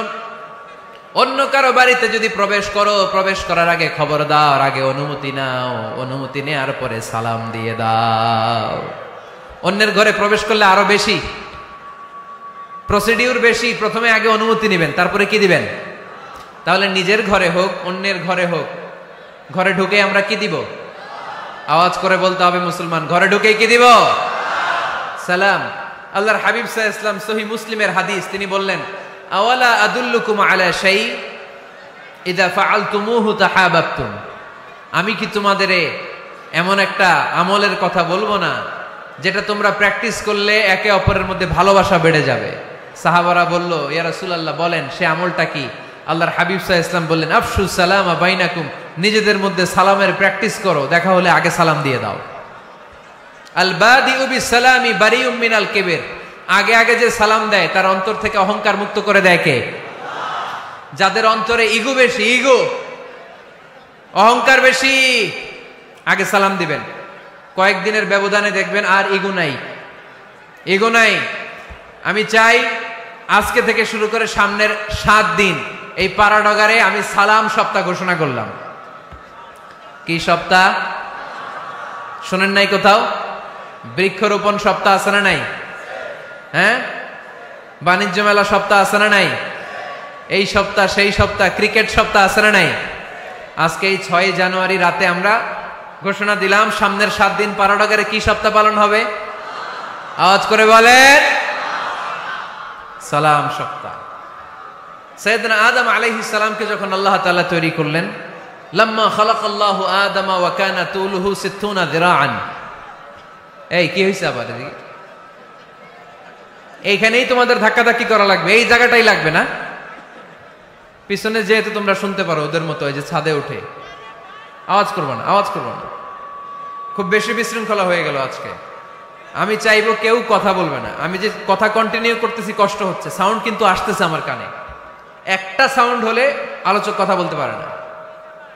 অন্য কারো বাড়িতে যদি প্রবেশ করো, প্রবেশ করার আগে খবরদার আগে অনুমতি নাও, অনুমতি নেওয়ার পরে সালাম দিয়ে দাও। অন্যের ঘরে প্রবেশ করলে আরো বেশি প্রসিডিউর, বেশি। প্রথমে আগে অনুমতি নেবেন, তারপরে কি দিবেন? তাহলে নিজের ঘরে হোক, অন্যের ঘরে হোক, ঘরে ঢুকে আমরা কি দিব? আওয়াজ করে বলতে হবে মুসলমান, ঘরে ঢুকে কি দিব? সালাম। আল্লাহর হাবিব সাল্লাল্লাহু আলাইহি ওয়াসাল্লাম সহিহ মুসলিমের হাদিস, তিনি বললেন, আওয়ালা আদুল্লুকুম আলা শাই ইযা ফাআলতুমুহু তাহাবাবতুম। আমি কি তোমাদের এমন একটা আমলের কথা বলবো না যেটা তোমরা প্র্যাকটিস করলে একে অপরের মধ্যে ভালোবাসা বেড়ে যাবে? সাহাবারা বলল, ইয়া রাসূলুল্লাহ বলেন, সে আমলটা কি? আল্লাহর হাবিব সাল্লাল্লাহু আলাইহি ওয়াসাল্লাম বললেন, আফশু সালামা বাইনাকুম, নিজেদের মধ্যে সালামের প্র্যাকটিস করো, দেখা হলে আগে সালাম দিয়ে দাও। আল বাদিউ বিসসালামি বারিউম মিনাল কিবর, আগে আগে যে সালাম দেয় তার অন্তর থেকে অহংকার মুক্ত করে দেয় কে? যাদের অন্তরে ইগো বেশি, ইগো অহংকার বেশি, আগে সালাম দিবেন। কয়েকদিনের ব্যবধানে দেখবেন আর ইগো নাই, ইগো নাই। আমি চাই আজকে থেকে শুরু করে সামনের 7 দিন এই পাড়াডগারে আমি সালাম সপ্তাহ ঘোষণা করলাম। কি সপ্তাহ? শোনেন নাই কোথাও? বৃক্ষরোপণ সপ্তাহ আছে না নাই? হ্যাঁ, বাণিজ্য মেলা সপ্তাহ আছে না নাই? এই সপ্তাহ সেই সপ্তাহ, ক্রিকেট সপ্তাহ আছে না নাই? আজকে এই 6 জানুয়ারি রাতে আমরা ঘোষণা দিলাম সামনের 7 দিন পাড়াডগারে কি সপ্তাহ পালন হবে? আওয়াজ করে বলেন, সালাম সপ্তাহ। সাইয়েদনা আদম আলাইহিস সালামকে যখন আল্লাহ তাআলা তৈরি করলেন, লাম্মা খালাকাল্লাহু আদামা ওয়া কানা তুলুহু 60 যিরাআন। এই কি হইছে আবার এদিকে? এইখানেই তোমাদের ধাক্কাধাক্কি করা লাগবে, এই জায়গাটাই লাগবে না? পিছনে যেহেতু তোমরা শুনতে পারো ওদের মতো, এই যে ছাদে উঠে আওয়াজ করবো না, আওয়াজ করবো না। খুব বেশি বিশৃঙ্খলা হয়ে গেল আজকে। আমি চাইবো কেউ কথা বলবে না। আমি যে কথা কন্টিনিউ করতেছি কষ্ট হচ্ছে, সাউন্ড কিন্তু আসতেছে আমার কানে। একটা সাউন্ড হলে আলোচক কথা বলতে পারে না।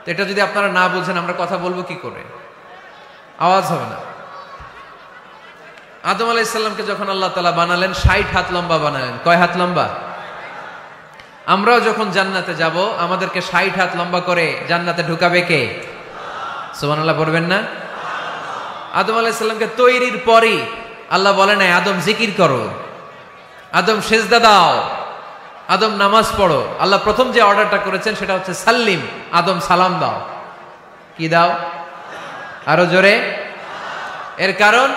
তো এটা যদি আপনারা না বুঝেন আমরা কথা বলবো কি করে? আওয়াজ হবে না। আদম আলাইহিস সালামকে যখন আল্লাহ তাআলা বানালেন 60 হাত লম্বা বানালেন। কয় হাত লম্বা? আমরাও যখন জান্নাতে যাব আমাদেরকে 60 হাত লম্বা করে জান্নাতে ঢুকাবে কে? সুবহানাল্লাহ পড়বেন না? আদম আলাইহিস সালামকে তৈরির পরই আল্লাহ বলেন, আদম জিকির করো, আদম সিজদা দাও, আদম নামাজ পড়ো। আল্লাহ প্রথম যে অর্ডারটা করেছেন সেটা হচ্ছে সাল্লিম, আদম সালাম দাও। কি দাও? আরো জোরে। এর কারণ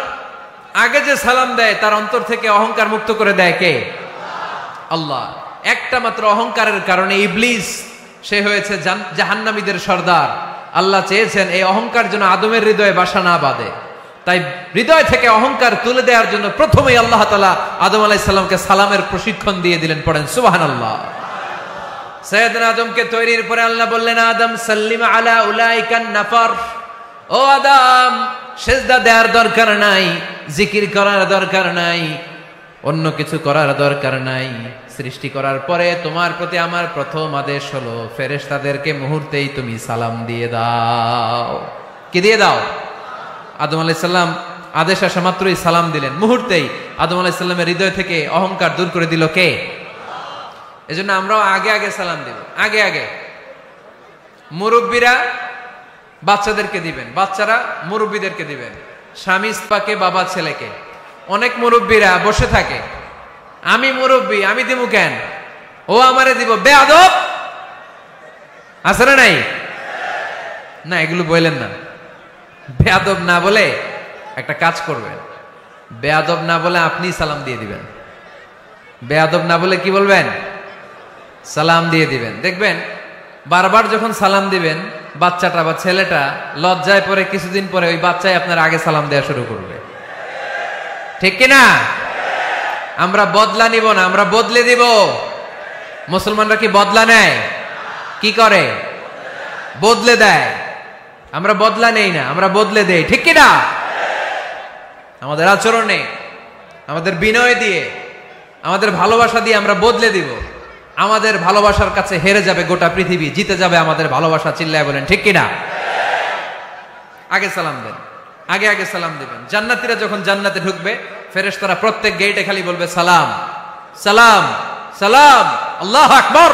আগে যে সালাম দেয় তার অন্তর থেকে অহংকার মুক্ত করে দেয় কে? আল্লাহ। একটা মাত্র অহংকারের কারণে ইবলিস সে হয়েছে জাহান্নামীদের সর্দার। আল্লাহ চেয়েছেন এই অহংকার যেন আদমের হৃদয়ে বাসা না বাঁধে, তাই হৃদয় থেকে অহংকার তুলে দেওয়ার জন্য প্রথমেই আল্লাহ তাআলা আদম আলাইহিস সালামকে সালামের প্রশিক্ষণ দিয়ে দিলেন। পড়েন সুবহানাল্লাহ। সাইয়েদনা আদমকে তৈরির পরে আল্লাহ বললেন, আদম সাল্লিম আলা উলাইকান নাফার। ও আদম, সিজদা দেওয়ার দরকার নাই, জিকির করার দরকার নাই, অন্য কিছু করার দরকার নাই। সৃষ্টি করার পরে তোমার প্রতি আমার প্রথম আদেশ হলো ফেরেশতাদেরকে মুহূর্তেই তুমি সালাম দিয়ে দাও। কি দিয়ে দাও? আদম আলাইহিস সালাম আদেশ আসা মাত্রই সালাম দিলেন। মুহূর্তেই আদম আলাইহিস সালামের হৃদয় থেকে অহংকার দূর করে দিল কে? এজন্য আমরাও আগে আগে সালাম দিব। আগে আগে মুরব্বীরা বাচ্চাদেরকে দিবেন, বাচ্চারা মুরব্বীদেরকে দিবেন। স্বামী স্ত্রীকে, বাবা ছেলেকে। অনেক মুরব্বীরা বসে থাকে, আমি মুরব্বী, আমি দিব কেন? ও আমারে দিব, বেয়াদব। আছে না নাই? না, এগুলো বললেন না। বেয়াদব না বলে একটা কাজ করবেন, বেয়াদব না বলে আপনি সালাম দিয়ে দিবেন। বেয়াদব না বলে কি বলবেন? সালাম দিয়ে দিবেন। দেখবেন বারবার যখন সালাম দিবেন বাচ্চাটা বা ছেলেটা লজ্জায় পরে কিছুদিন পরে ওই বাচ্চাই আপনার আগে সালাম দেওয়া শুরু করবে। ঠিক কিনা? আমরা বদলা নিব না, আমরা বদলে দিব। মুসলমানরা কি বদলা নেয়? কি করে? বদলে দেয়। আমরা বদলা নেই না, আমরা বদলে দেই। ঠিক কিনা? আমাদের আচরণে, আমাদের বিনয় দিয়ে, আমাদের ভালোবাসা দিয়ে আমরা বদলে দিব। আমাদের ভালোবাসার কাছে হেরে যাবে গোটা পৃথিবী, জিতে যাবে আমাদের ভালোবাসা। চিল্লায় বলেন ঠিক কিনা? আগে সালাম দেন, আগে আগে সালাম দিবেন। জান্নাতীরা যখন জান্নাতে ঢুকবে ফেরেশতারা প্রত্যেক গেটে খালি বলবে সালাম সালাম সালাম, আল্লাহু আকবার।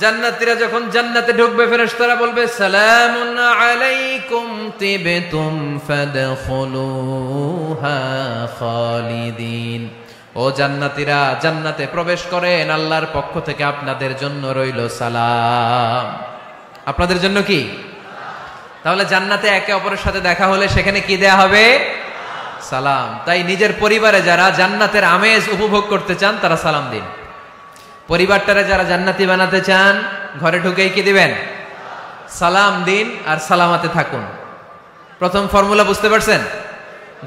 জান্নাতীরা যখন জান্নাতে ঢুকবে ফেরেশতারা বলবে সালামুন আলাইকুম তিবতুম ফাদখুলুহা খালিদিন। ও জান্নাতীরা, জান্নাতে প্রবেশ করেন, আল্লাহর পক্ষ থেকে আপনাদের জন্য রইল সালাম। আপনাদের জন্য কি? তাহলে জান্নাতে একে অপরের সাথে দেখা হলে সেখানে কি দেয়া হবে? সালাম। তাই নিজের পরিবারে যারা জান্নাতের আমেজ উপভোগ করতে চান তারা সালাম দিন। পরিবারটারে যারা জান্নাতি বানাতে চান ঘরে ঢুকেই কি দিবেন? সালাম দিন আর সালামাতে থাকুন। প্রথম ফর্মুলা বুঝতে পারছেন?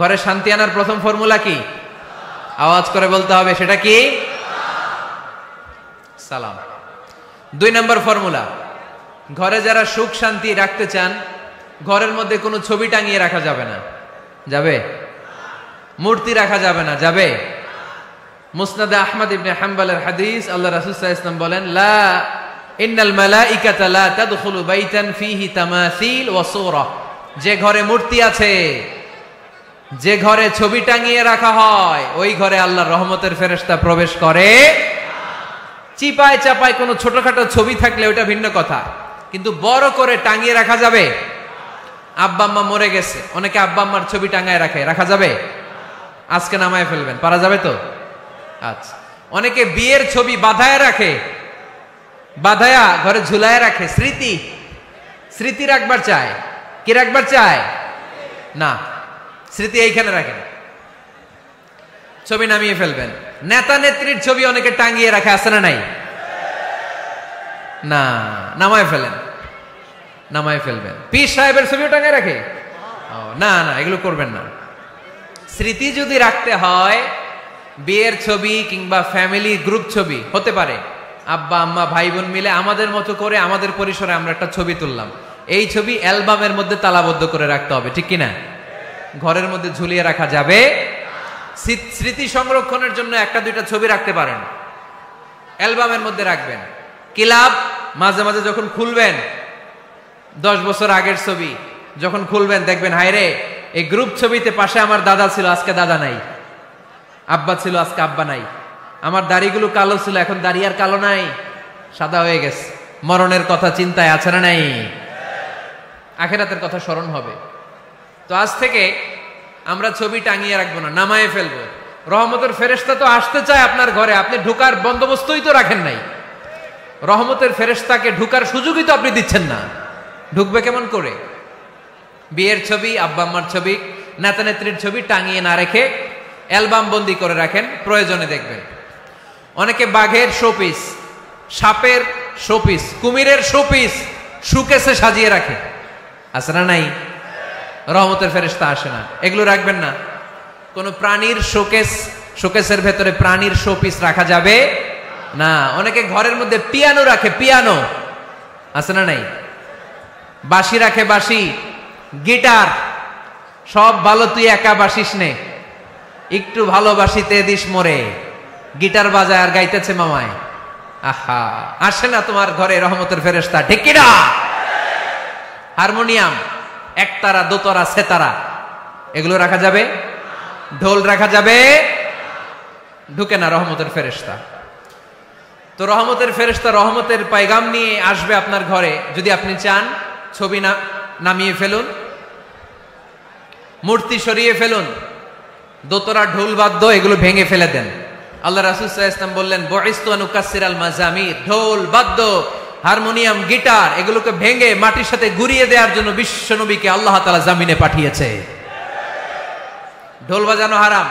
ঘরে শান্তি আনার প্রথম ফর্মুলা কি? আওয়াজ করে বলতে হবে, সেটা কি? সালাম। 2 নম্বর ফর্মুলা, ঘরে যারা সুখ শান্তি রাখতে চান ঘরের মধ্যে কোনো ছবি টাঙিয়ে রাখা যাবে না। যাবে? মূর্তি রাখা যাবে না। যাবে? মুসনাদে আহমদ ইবনে হাম্বলের হাদিস, আল্লাহ রাসূল সাল্লাল্লাহু আলাইহি ওয়াসাল্লাম বলেন, লা ইন্নাল মালাইকাতা লা তাদখুলু বাইতান ফিহি তামাসিল ওয়া সূরা। যে ঘরে মূর্তি আছে, যে ঘরে ছবি টাঙিয়ে রাখা হয়, ওই ঘরে আল্লাহর রহমতের ফেরেশতা প্রবেশ করে। চিপায় চাপায় কোনো ছোটখাটো ছবি থাকলে ওটা ভিন্ন কথা, কিন্তু বড় করে টাঙিয়ে রাখা যাবে? আব্বা আম্মা মরে গেছে, অনেকে আব্বা আম্মার ছবি টাঙায় রাখে, রাখা যাবে? আজকে নামায় ফেলবেন, পারা যাবে তো? আচ্ছা। অনেকে বিয়ের ছবি বাঁধায় রাখে, বাঁধায়া ঘরে ঝুলায় রাখে। স্মৃতি, স্মৃতি রাখবার চায়। কি রাখবার চায়? না, স্মৃতি এইখানে রাখেন, ছবি নামিয়ে ফেলবেন। নেতা নেত্রীর ছবি অনেকে টাঙিয়ে রাখে, আছে না নাই? না, নামায় ফেলেন, নামায় ফেলবেন। পীর সাহেবের ছবিও টাঙিয়ে রাখে? না না, এগুলো করবেন না। স্মৃতি যদি রাখতে হয়, বিয়ের ছবি কিংবা ফ্যামিলি গ্রুপ ছবি হতে পারে, আব্বা আম্মা ভাই বোন মিলে আমাদের মতো করে আমাদের পরিসরে আমরা একটা ছবি তুললাম, এই ছবি অ্যালবামের মধ্যে তালাবদ্ধ করে রাখতে হবে, ঠিক কিনা? ঘরের মধ্যে ঝুলিয়ে রাখা যাবে? স্মৃতি সংরক্ষণের জন্য একটা দুইটা ছবি রাখতে পারেন, অ্যালবামের মধ্যে রাখবেন। ক্লাব মাঝে মাঝে যখন খুলবেন, 10 বছর আগের ছবি যখন খুলবেন দেখবেন, হায়রে এই গ্রুপ ছবিতে পাশে আমার দাদা ছিল, আজকে দাদা নাই, আব্বা ছিল, আজকে আব্বা নাই, আমার দাড়িগুলো কালো ছিল, এখন দাড়ি আর কালো নাই, সাদা হয়ে গেছে। মরণের কথা চিন্তায় আছে না নাই? আখিরাতের কথা স্মরণ হবে। তো আজ থেকে আমরা ছবি টাঙিয়ে রাখবো না, নামায়ে ফেলবো। রহমতের ফেরেশতা তো আসতে চায় আপনার ঘরে, আপনি ঢুকার বন্দোবস্তই তো রাখেন নাই। রহমতের ফেরেশতাকে ঢুকার সুযোগই তো আপনি দিচ্ছেন না, ঢুকবে কেমন করে? বিয়ের ছবি, আব্বা আম্মার ছবি, নেতা নেত্রীর ছবি টাঙিয়ে না রেখে অ্যালবাম বন্দি করে রাখেন, প্রয়োজনে দেখবেন। অনেকে বাঘের শোপিস, সাপের শোপিস, কুমিরের শোপিস সুকেসে সাজিয়ে রাখে, আছে না নাই? রহমতের ফেরেশতা আসে না, এগুলো রাখবেন না। কোন প্রাণীর শোকেস, শোকেসের ভেতরে প্রাণীর শোপিস রাখা যাবে না। অনেকে ঘরের মধ্যে পিয়ানো রাখে, পিয়ানো, আছে না নাই? বাঁশি রাখে, বাঁশি, গিটার, সব ভালো, তুই একা বাসিস নে, একটু ভালোবাসিতে দিস মোরে, গিটার বাজায় আর গাইতেছে মামায়। আহা, আসে না তোমার ঘরে রহমতের ফেরেশতা, ঠিক কি না? হারমোনিয়াম, একতারা, দোতারা, সেতারা, এগুলো রাখা যাবে? ঢোল রাখা যাবে? ঢুকে না রহমতের ফেরেশতা। তো রহমতের ফেরেশতা রহমতের পায়গাম নিয়ে আসবে আপনার ঘরে। যদি আপনি চান, ছবি নামিয়ে ফেলুন, মূর্তি সরিয়ে ফেলুন, দোতরা, ঢোল বাদ্য এগুলো ভেঙে ফেলে দেন। আল্লাহ রাসূল সাল্লাল্লাহু আলাইহি ওয়াসাল্লাম বললেন, বুইসতু আন উকাসসিরাল মাজামির, ঢোল বাদ্য, হারমোনিয়াম, গিটার এগুলোকে ভেঙে মাটির সাথে গুঁড়িয়ে দেওয়ার জন্য বিশ্ব নবীকে আল্লাহ তাআলা জামিনে পাঠিয়েছে। ঢোল বাজানো হারাম,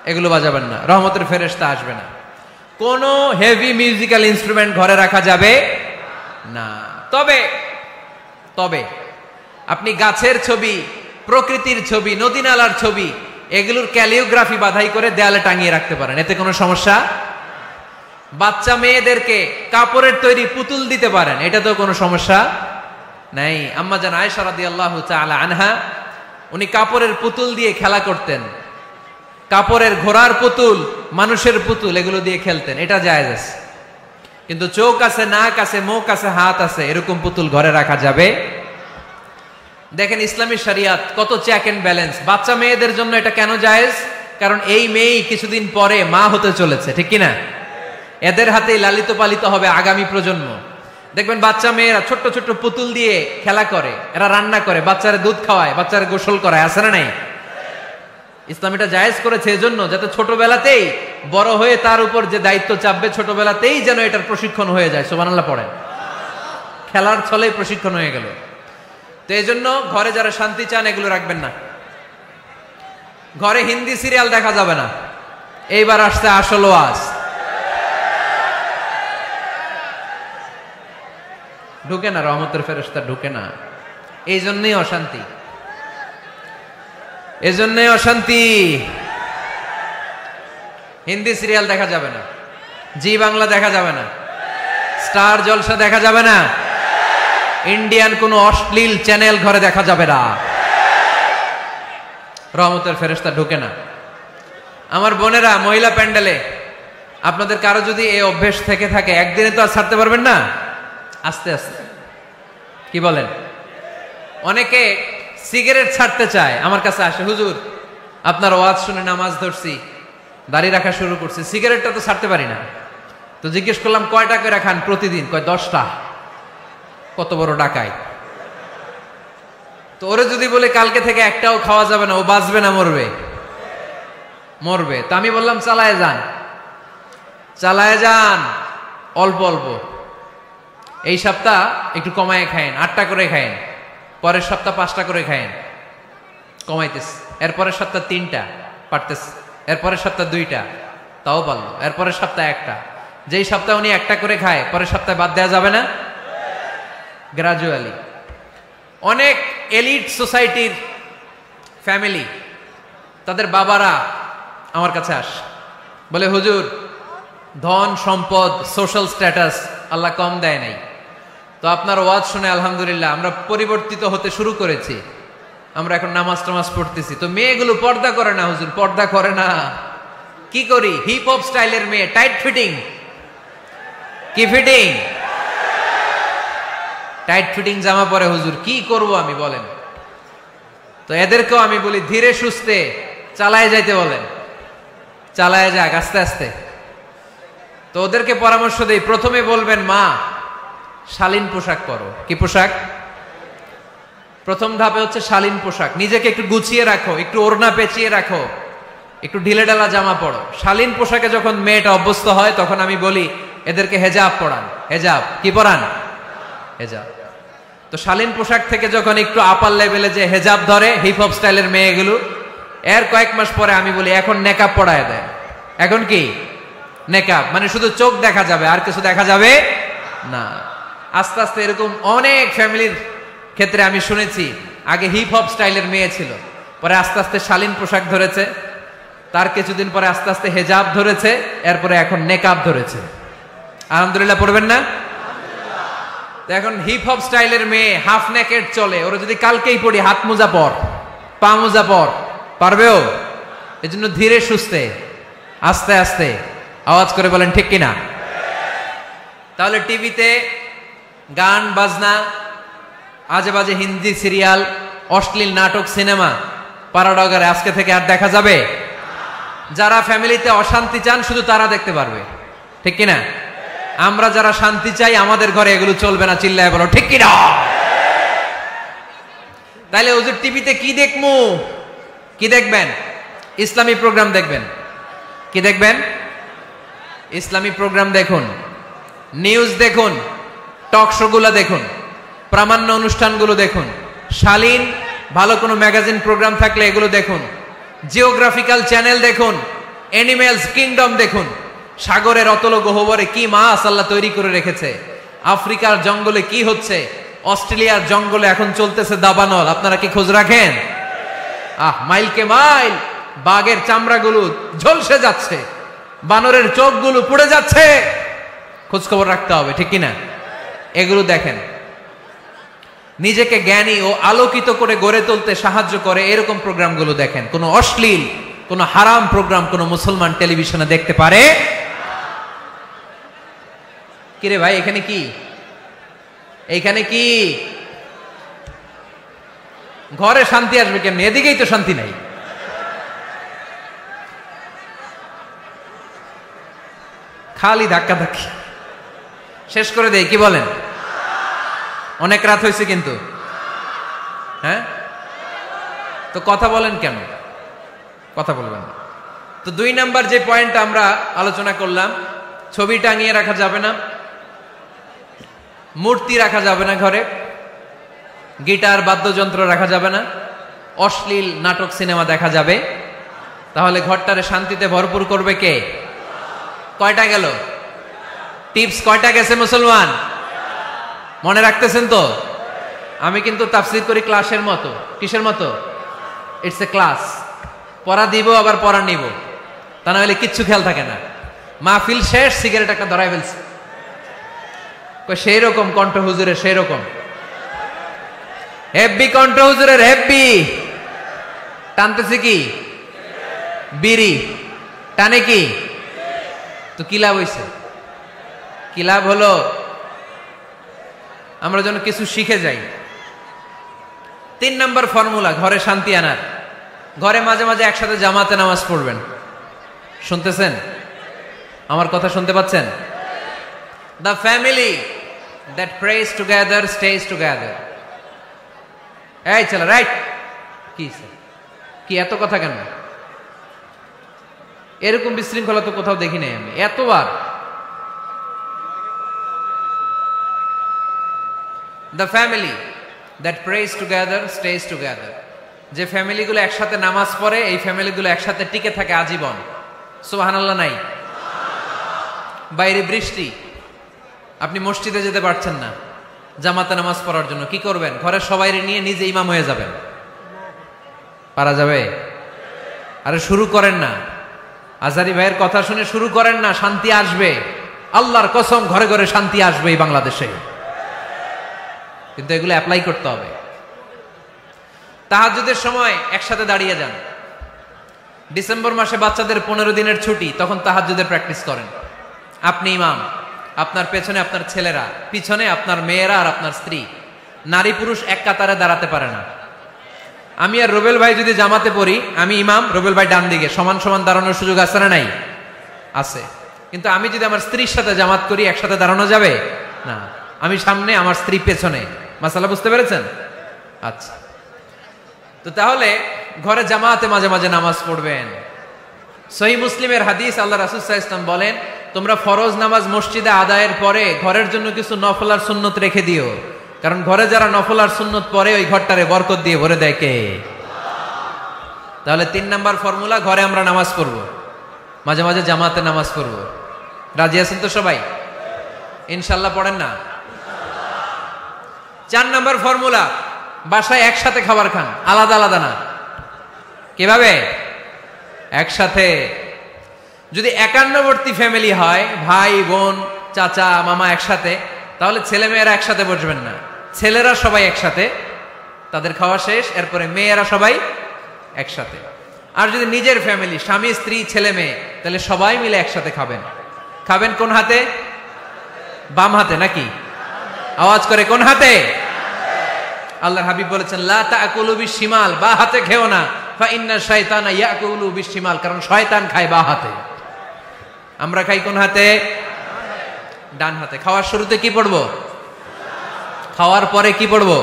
এগুলো বাজাবেন না, রহমতের ফেরেশতা আসবে না। কোন হেভি মিউজিক্যাল ইনস্ট্রুমেন্ট ঘরে রাখা যাবে না। তবে তবে আপনি গাছের ছবি, প্রকৃতির ছবি, নদী নালার ছবি, এগুলোর ক্যালিওগ্রাফি বাধাই করে দেয়ালে টাঙিয়ে রাখতে পারেন, এতে কোনো সমস্যা। বাচ্চা মেয়েদেরকে কাপড়ের তৈরি পুতুল দিতে পারেন, এটা তো কোনো সমস্যা নাই। আম্মা জান আয়েশা রাদিয়াল্লাহু তাআলা আনহা, উনি কাপড়ের পুতুল দিয়ে খেলা করতেন, কাপড়ের ঘোড়ার পুতুল, মানুষের পুতুল, এগুলো দিয়ে খেলতেন, এটা জায়েজ আছে। কিন্তু চোখ আছে, নাক আছে, মুখ আছে, হাত আছে, এরকম পুতুল ঘরে রাখা যাবে? দেখেন ইসলামী শরিয়াত কত চেক এন্ড ব্যালেন্স। বাচ্চা মেয়েদের জন্য এটা কেন জায়েজ? কারণ এই মেয়েই কিছুদিন পরে মা হতে চলেছে, ঠিক কিনা? এদের হাতেই লালিত পালিত হবে আগামী প্রজন্ম। দেখবেন বাচ্চা মেয়েরা ছোট্ট ছোট্ট পুতুল দিয়ে খেলা করে, এরা রান্না করে, বাচ্চারা দুধ খাওয়ায়, বাচ্চারা গোসল করায়, আছে না নাই? ইসলাম এটা জায়েজ করেছে এজন্য যাতে ছোটবেলাতেই বড় হয়ে তার উপর যে দায়িত্ব চাপবে, ছোটবেলাতেই যেন এটার প্রশিক্ষণ হয়ে যায়। সুবহানাল্লাহ পড়েন। খেলার ছলেই প্রশিক্ষণ হয়ে গেল। তো এই জন্য ঘরে যারা শান্তি চান এগুলো রাখবেন না। ঘরে হিন্দি সিরিয়াল দেখা যাবে না। এইবার আসছে আসল ওয়াজ। ঢুকে না, রহমতের ফেরেশতা ঢুকে না। এই জন্যই অশান্তি, এজন্যই অশান্তি। হিন্দি সিরিয়াল দেখা যাবে না, জি বাংলা দেখা যাবে না, স্টার জলসা দেখা যাবে না, ইন্ডিয়ান কোন অশ্লীল চ্যানেল ঘরে দেখা যাবে না। রহমতের ফেরেশতা ঢুকে না। আমার বোনেরা, মহিলা প্যান্ডেলে আপনাদের কারো যদি এই অভ্যেস থেকে থাকে, একদিনে তো আর ছাড়তে পারবেন না, আস্তে আস্তে। কি বলেন? অনেকে সিগারেট ছাড়তে চায়, আমার কাছে আসে, হুজুর আপনার ওয়াজ শুনে নামাজ ধরছি, দাড়ি রাখা শুরু করছি, সিগারেটটা তো ছাড়তে পারি না। তো জিজ্ঞেস করলাম কয়টা করে খান প্রতিদিন? কয় 10টা। কত বড় ডাকাই! তো ওরে যদি বলে কালকে থেকে একটাও খাওয়া যাবে না, ও বাঁচবে না মরবে? মরবে। তো আমি বললাম চালায় যান, চালায় যান, অল্প অল্প। এই সপ্তাহ একটু কমায় খায়েন, 8টা করে খায়েন, পরের সপ্তাহ 5টা করে খায়েন, কমাইতেস। এরপরের সপ্তাহ 3টা, পারতেস। এরপরের সপ্তাহ 2টা, তাও পারলো। এরপরের সপ্তাহ 1টা। যেই সপ্তাহ উনি 1টা করে খায়, পরের সপ্তাহে বাদ দেওয়া যাবে না? গ্রাজুয়ালি। অনেক এলিট সোসাইটির ফ্যামিলি, তাদের বাবারা আমার কাছে আস, বলে হুজুর ধন সম্পদ সোশ্যাল স্ট্যাটাস আল্লাহ কম দেয় নাই, তো আপনার ওয়াজ শুনে আলহামদুলিল্লাহ আমরা পরিবর্তিত হতে শুরু করেছি, আমরা এখন নামাজ টামাজ পড়তেছি। তো মেয়েগুলো পর্দা করে না হুজুর, পর্দা করে না। কি করি? হিপ হপ স্টাইলের মেয়ে, টাইট ফিটিং। কি ফিটিং? টাইট ফিটিং জামা পরে হুজুর, কি করব আমি বলেন? তো এদেরকেও আমি বলি ধীরে সুস্থে চালায় যাইতে বলেন, চালায় যাক আস্তে আস্তে। তো ওদেরকে পরামর্শ দেই, প্রথমে বলবেন মা শালীন পোশাক পরো। কি পোশাক? প্রথম ধাপে হচ্ছে শালীন পোশাক। নিজেকে একটু গুছিয়ে রাখো, একটু ওড়না পেঁচিয়ে রাখো, একটু ঢিলে ঢালা জামা পড়ো। শালীন পোশাকে যখন মেয়েটা অভ্যস্ত হয়, তখন আমি বলি এদেরকে হেজাব পরান। হেজাব কি পরান? হেজাব। তো শালীন পোশাক থেকে যখন একটু আপার লেভেলে যে হেজাব ধরে হিপ হপ স্টাইলের মেয়েগুলো, এর কয়েক মাস পরে আমি বলি এখন নেকাব পড়ায় দেয়। এখন কি নেকাব? মানে শুধু চোখ দেখা যাবে, আর কিছু দেখা যাবে না। আস্তে আস্তে এরকম অনেক ফ্যামিলির ক্ষেত্রে আমি শুনেছি, আগে হিপ হপ স্টাইলের মেয়ে ছিল, পরে আস্তে আস্তে শালীন পোশাক ধরেছে, তার কিছুদিন পরে আস্তে আস্তে হেজাব ধরেছে, এরপরে এখন নেকাব ধরেছে। আলহামদুলিল্লাহ পড়বেন না? এখন হিপ হপ স্টাইলের মেয়ে হাফ নেকেড চলে, ওরা যদি কালকেই পড়ি হাত মোজা পর, পা মোজা পর, পারবেও? এই জন্য ধীরে সুস্থে আস্তে আস্তে, আওয়াজ করে বলেন ঠিক কিনা? তাহলে টিভিতে গান বাজনা, আজে বাজে হিন্দি সিরিয়াল, অশ্লীল নাটক, সিনেমা পাড়াডগারে আজকে থেকে আর দেখা যাবে? যারা ফ্যামিলিতে অশান্তি চান শুধু তারা দেখতে পারবে, ঠিক কিনা? আমরা যারা শান্তি চাই আমাদের ঘরে এগুলো চলবে না। চিল্লায় বলো ঠিক কিনা? তাইলে হুজুর টিভিতে কি দেখমু? কি দেখবেন? ইসলামী প্রোগ্রাম দেখবেন। কি দেখবেন? ইসলামী প্রোগ্রাম দেখুন, নিউজ দেখুন, টক শো গুলো দেখুন, প্রামাণ্য অনুষ্ঠানগুলো দেখুন, শালীন ভালো কোনো ম্যাগাজিন প্রোগ্রাম থাকলে এগুলো দেখুন, জিওগ্রাফিক্যাল চ্যানেল দেখুন, অ্যানিমেলস কিংডম দেখুন, সাগরের অতল গহ্বরে কি মাছ আল্লাহ তৈরি করে রেখেছে, আফ্রিকার জঙ্গলে কি হচ্ছে, অস্ট্রেলিয়ার জঙ্গলে এখন চলতেছে দাবানল, আপনারা কি খোঁজ রাখেন? মাইলকে মাইল বাঘের চামড়াগুলো ঝলসে যাচ্ছে, বানরের চোখগুলো পুড়ে যাচ্ছে, খোঁজ খবর রাখতে হবে, ঠিক কিনা? এগুলো দেখেন। নিজেকে জ্ঞানী ও আলোকিত করে গড়ে তুলতে সাহায্য করে এরকম প্রোগ্রামগুলো দেখেন। কোনো অশ্লীল, কোনো হারাম প্রোগ্রাম কোনো মুসলমান টেলিভিশনে দেখতে পারে? কিরে ভাই এখানে কি? এইখানে কি? ঘরে শান্তি আসবে কেমনি? এদিকেই তো শান্তি নাই। খালি ধাক্কা ধাক্কি। শেষ করে দেই, কি বলেন? অনেক রাত হয়েছে কিন্তু, হ্যাঁ? তো কথা বলেন কেন? কথা বলবেন না। তো 2 নাম্বার যে পয়েন্ট আমরা আলোচনা করলাম, ছবি টাঙিয়ে রাখা যাবে না, মূর্তি রাখা যাবে না ঘরে, গিটার বাদ্যযন্ত্র রাখা যাবে না, অশ্লীল নাটক সিনেমা দেখা যাবে তাহলে ঘরটারে শান্তিতে ভরপুর করবে কে? কয়টা গেল? টিপস কয়টা গেছে মুসলমান? মনে রাখতেছেন তো? আমি কিন্তু তাফসীর করি ক্লাসের মতো। কিসের মতো? It's a class. পড়া দিব আবার পড়া নিব, তা না হলে কিচ্ছু খেয়াল থাকে না। মাহফিল শেষ, সিগারেট একটা ধরাই ফেলছে। সেই রকম কণ্ঠ হুজুরের, সেই রকম হেব্বি কণ্ঠ হুজুরের, হেব্বি। টানতেছে কি? বিড়ি। টানে কি? তো কি লাভ হইছে? কি লাভ হলো? আমরা যেন কিছু শিখে যাই। 3 নম্বর ফর্মুলা ঘরে শান্তি আনার। ঘরে মাঝে মাঝে একসাথে জামাতে নামাজ পড়বেন। শুনতেছেন? আমার কথা শুনতে পাচ্ছেন? The family that prays together stays together. এই চলো, রাইট? কি এত কথা কেন? এরকম বিশৃঙ্খলা তো কোথাও দেখি নাই আমি এতবার। The family that prays together stays together. যে ফ্যামিলিগুলো একসাথে নামাজ পড়ে, এই ফ্যামিলিগুলো একসাথে টিকে থাকে আজীবন। সুবহানাল্লাহ নাই? বাইরে বৃষ্টি, আপনি মসজিদে যেতে পারছেন না জামাতে নামাজ পড়ার জন্য, কি করবেন? ঘরের সবাই নিয়ে নিজে ইমাম হয়ে যাবেন। পারা যাবে? আরে শুরু করেন না, আজারি ভাইয়ের কথা শুনে শুরু করেন না, শান্তি আসবে। আল্লাহর কসম, ঘরে ঘরে শান্তি আসবে এই বাংলাদেশে। কিন্তু এগুলো অ্যাপ্লাই করতে হবে। তাহাজ্জুদের সময় একসাথে দাঁড়িয়ে যান। ডিসেম্বর মাসে বাচ্চাদের 15 দিনের ছুটি, তখন তাহাজ্জুদের প্র্যাকটিস করেন। আপনি ইমাম, আপনার পেছনে আপনার ছেলেরা, পিছনে আপনার মেয়েরা আর আপনার স্ত্রী। নারী পুরুষ এক কাতারে দাঁড়াতে পারে না। আমি আর রুবেল ভাই যদি জামাতে পড়ি, আমি ইমাম, রুবেল ভাই ডান দিকে, সমান সমান দাঁড়ানোর সুযোগ আছে না নাই? আছে। কিন্তু আমি যদি আমার স্ত্রীর সাথে জামাত করি, একসাথে দাঁড়ানো যাবে না। আমি সামনে, আমার স্ত্রী পেছনে। মাসালা বুঝতে পেরেছেন? আচ্ছা, তো তাহলে ঘরে জামাতে মাঝে মাঝে নামাজ পড়বেন। সহিহ মুসলিমের হাদিস, আল্লাহ রাসূল সাল্লাল্লাহু আলাইহি ওয়াসাল্লাম বলেন, তোমরা ফরজ নামাজ মসজিদে আদায়ের পরে ঘরের জন্য কিছু নফল আর সুন্নত রেখে দিও, কারণ ঘরে যারা নফল আর সুন্নত পড়ে ওই ঘরটারে বরকত দিয়ে ভরে দেয় কে? তাহলে 3 নাম্বার ফর্মুলা, ঘরে আমরা নামাজ পড়ব, মাঝে মাঝে জামাতে নামাজ পড়ব। রাজি আছেন তো সবাই? ইনশাআল্লাহ পড়েন না? 4 নাম্বার ফর্মুলা, বাসায় একসাথে খাবার খান, আলাদা আলাদা না। কিভাবে? একসাথে। যদি একান্নবর্তী ফ্যামিলি হয়, ভাই বোন চাচা মামা একসাথে, তাহলে ছেলে মেয়েরা একসাথে বসবেন না। ছেলেরা সবাই একসাথে, তাদের খাওয়া শেষ, এরপরে মেয়েরা সবাই একসাথে। আর যদি নিজের ফ্যামিলি, স্বামী স্ত্রী ছেলে মেয়ে, তাহলে সবাই মিলে একসাথে খাবেন। খাবেন কোন হাতে? বাম হাতে নাকি? আওয়াজ করে কোন হাতে? আল্লাহর হাবিব বলেছেন, লা তাকুলু বিশিমাল, বা হাতে খেও না, ফা ইন্না শাইতানা ইয়াকুলু বিশিমাল, কারণ শয়তান খায় বা হাতে। আমরা খাই কোন হাতে? ডান হাতে। খাওয়ার শুরুতে কি পড়বো? খাওয়ার পরে কি পড়বো?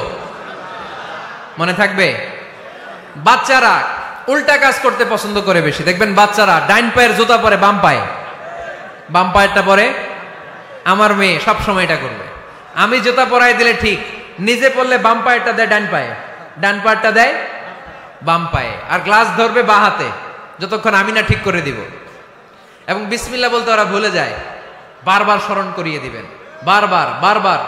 মনে থাকবে? বাচ্চারা উল্টা কাজ করতে পছন্দ করে বেশি। দেখবেন বাচ্চারা ডাইন পায়ের জুতা পরে বাম পায়ে, বাম পায়েরটা পরে। আমার মেয়ে সব সময় এটা করবে। আমি জুতা পরাই দিলে ঠিক, নিজে পড়লে বাম পায়েরটা দেয় ডান পায়ে, ডান পায়েরটা দেয় বাম পায়ে, আর গ্লাস ধরবে বা হাতে, যতক্ষণ আমি না ঠিক করে দিব। এবং বিসমিল্লাহ বলতে ওরা ভুলে যায়, বারবার স্মরণ করিয়ে দিবেন, বারবার বারবার।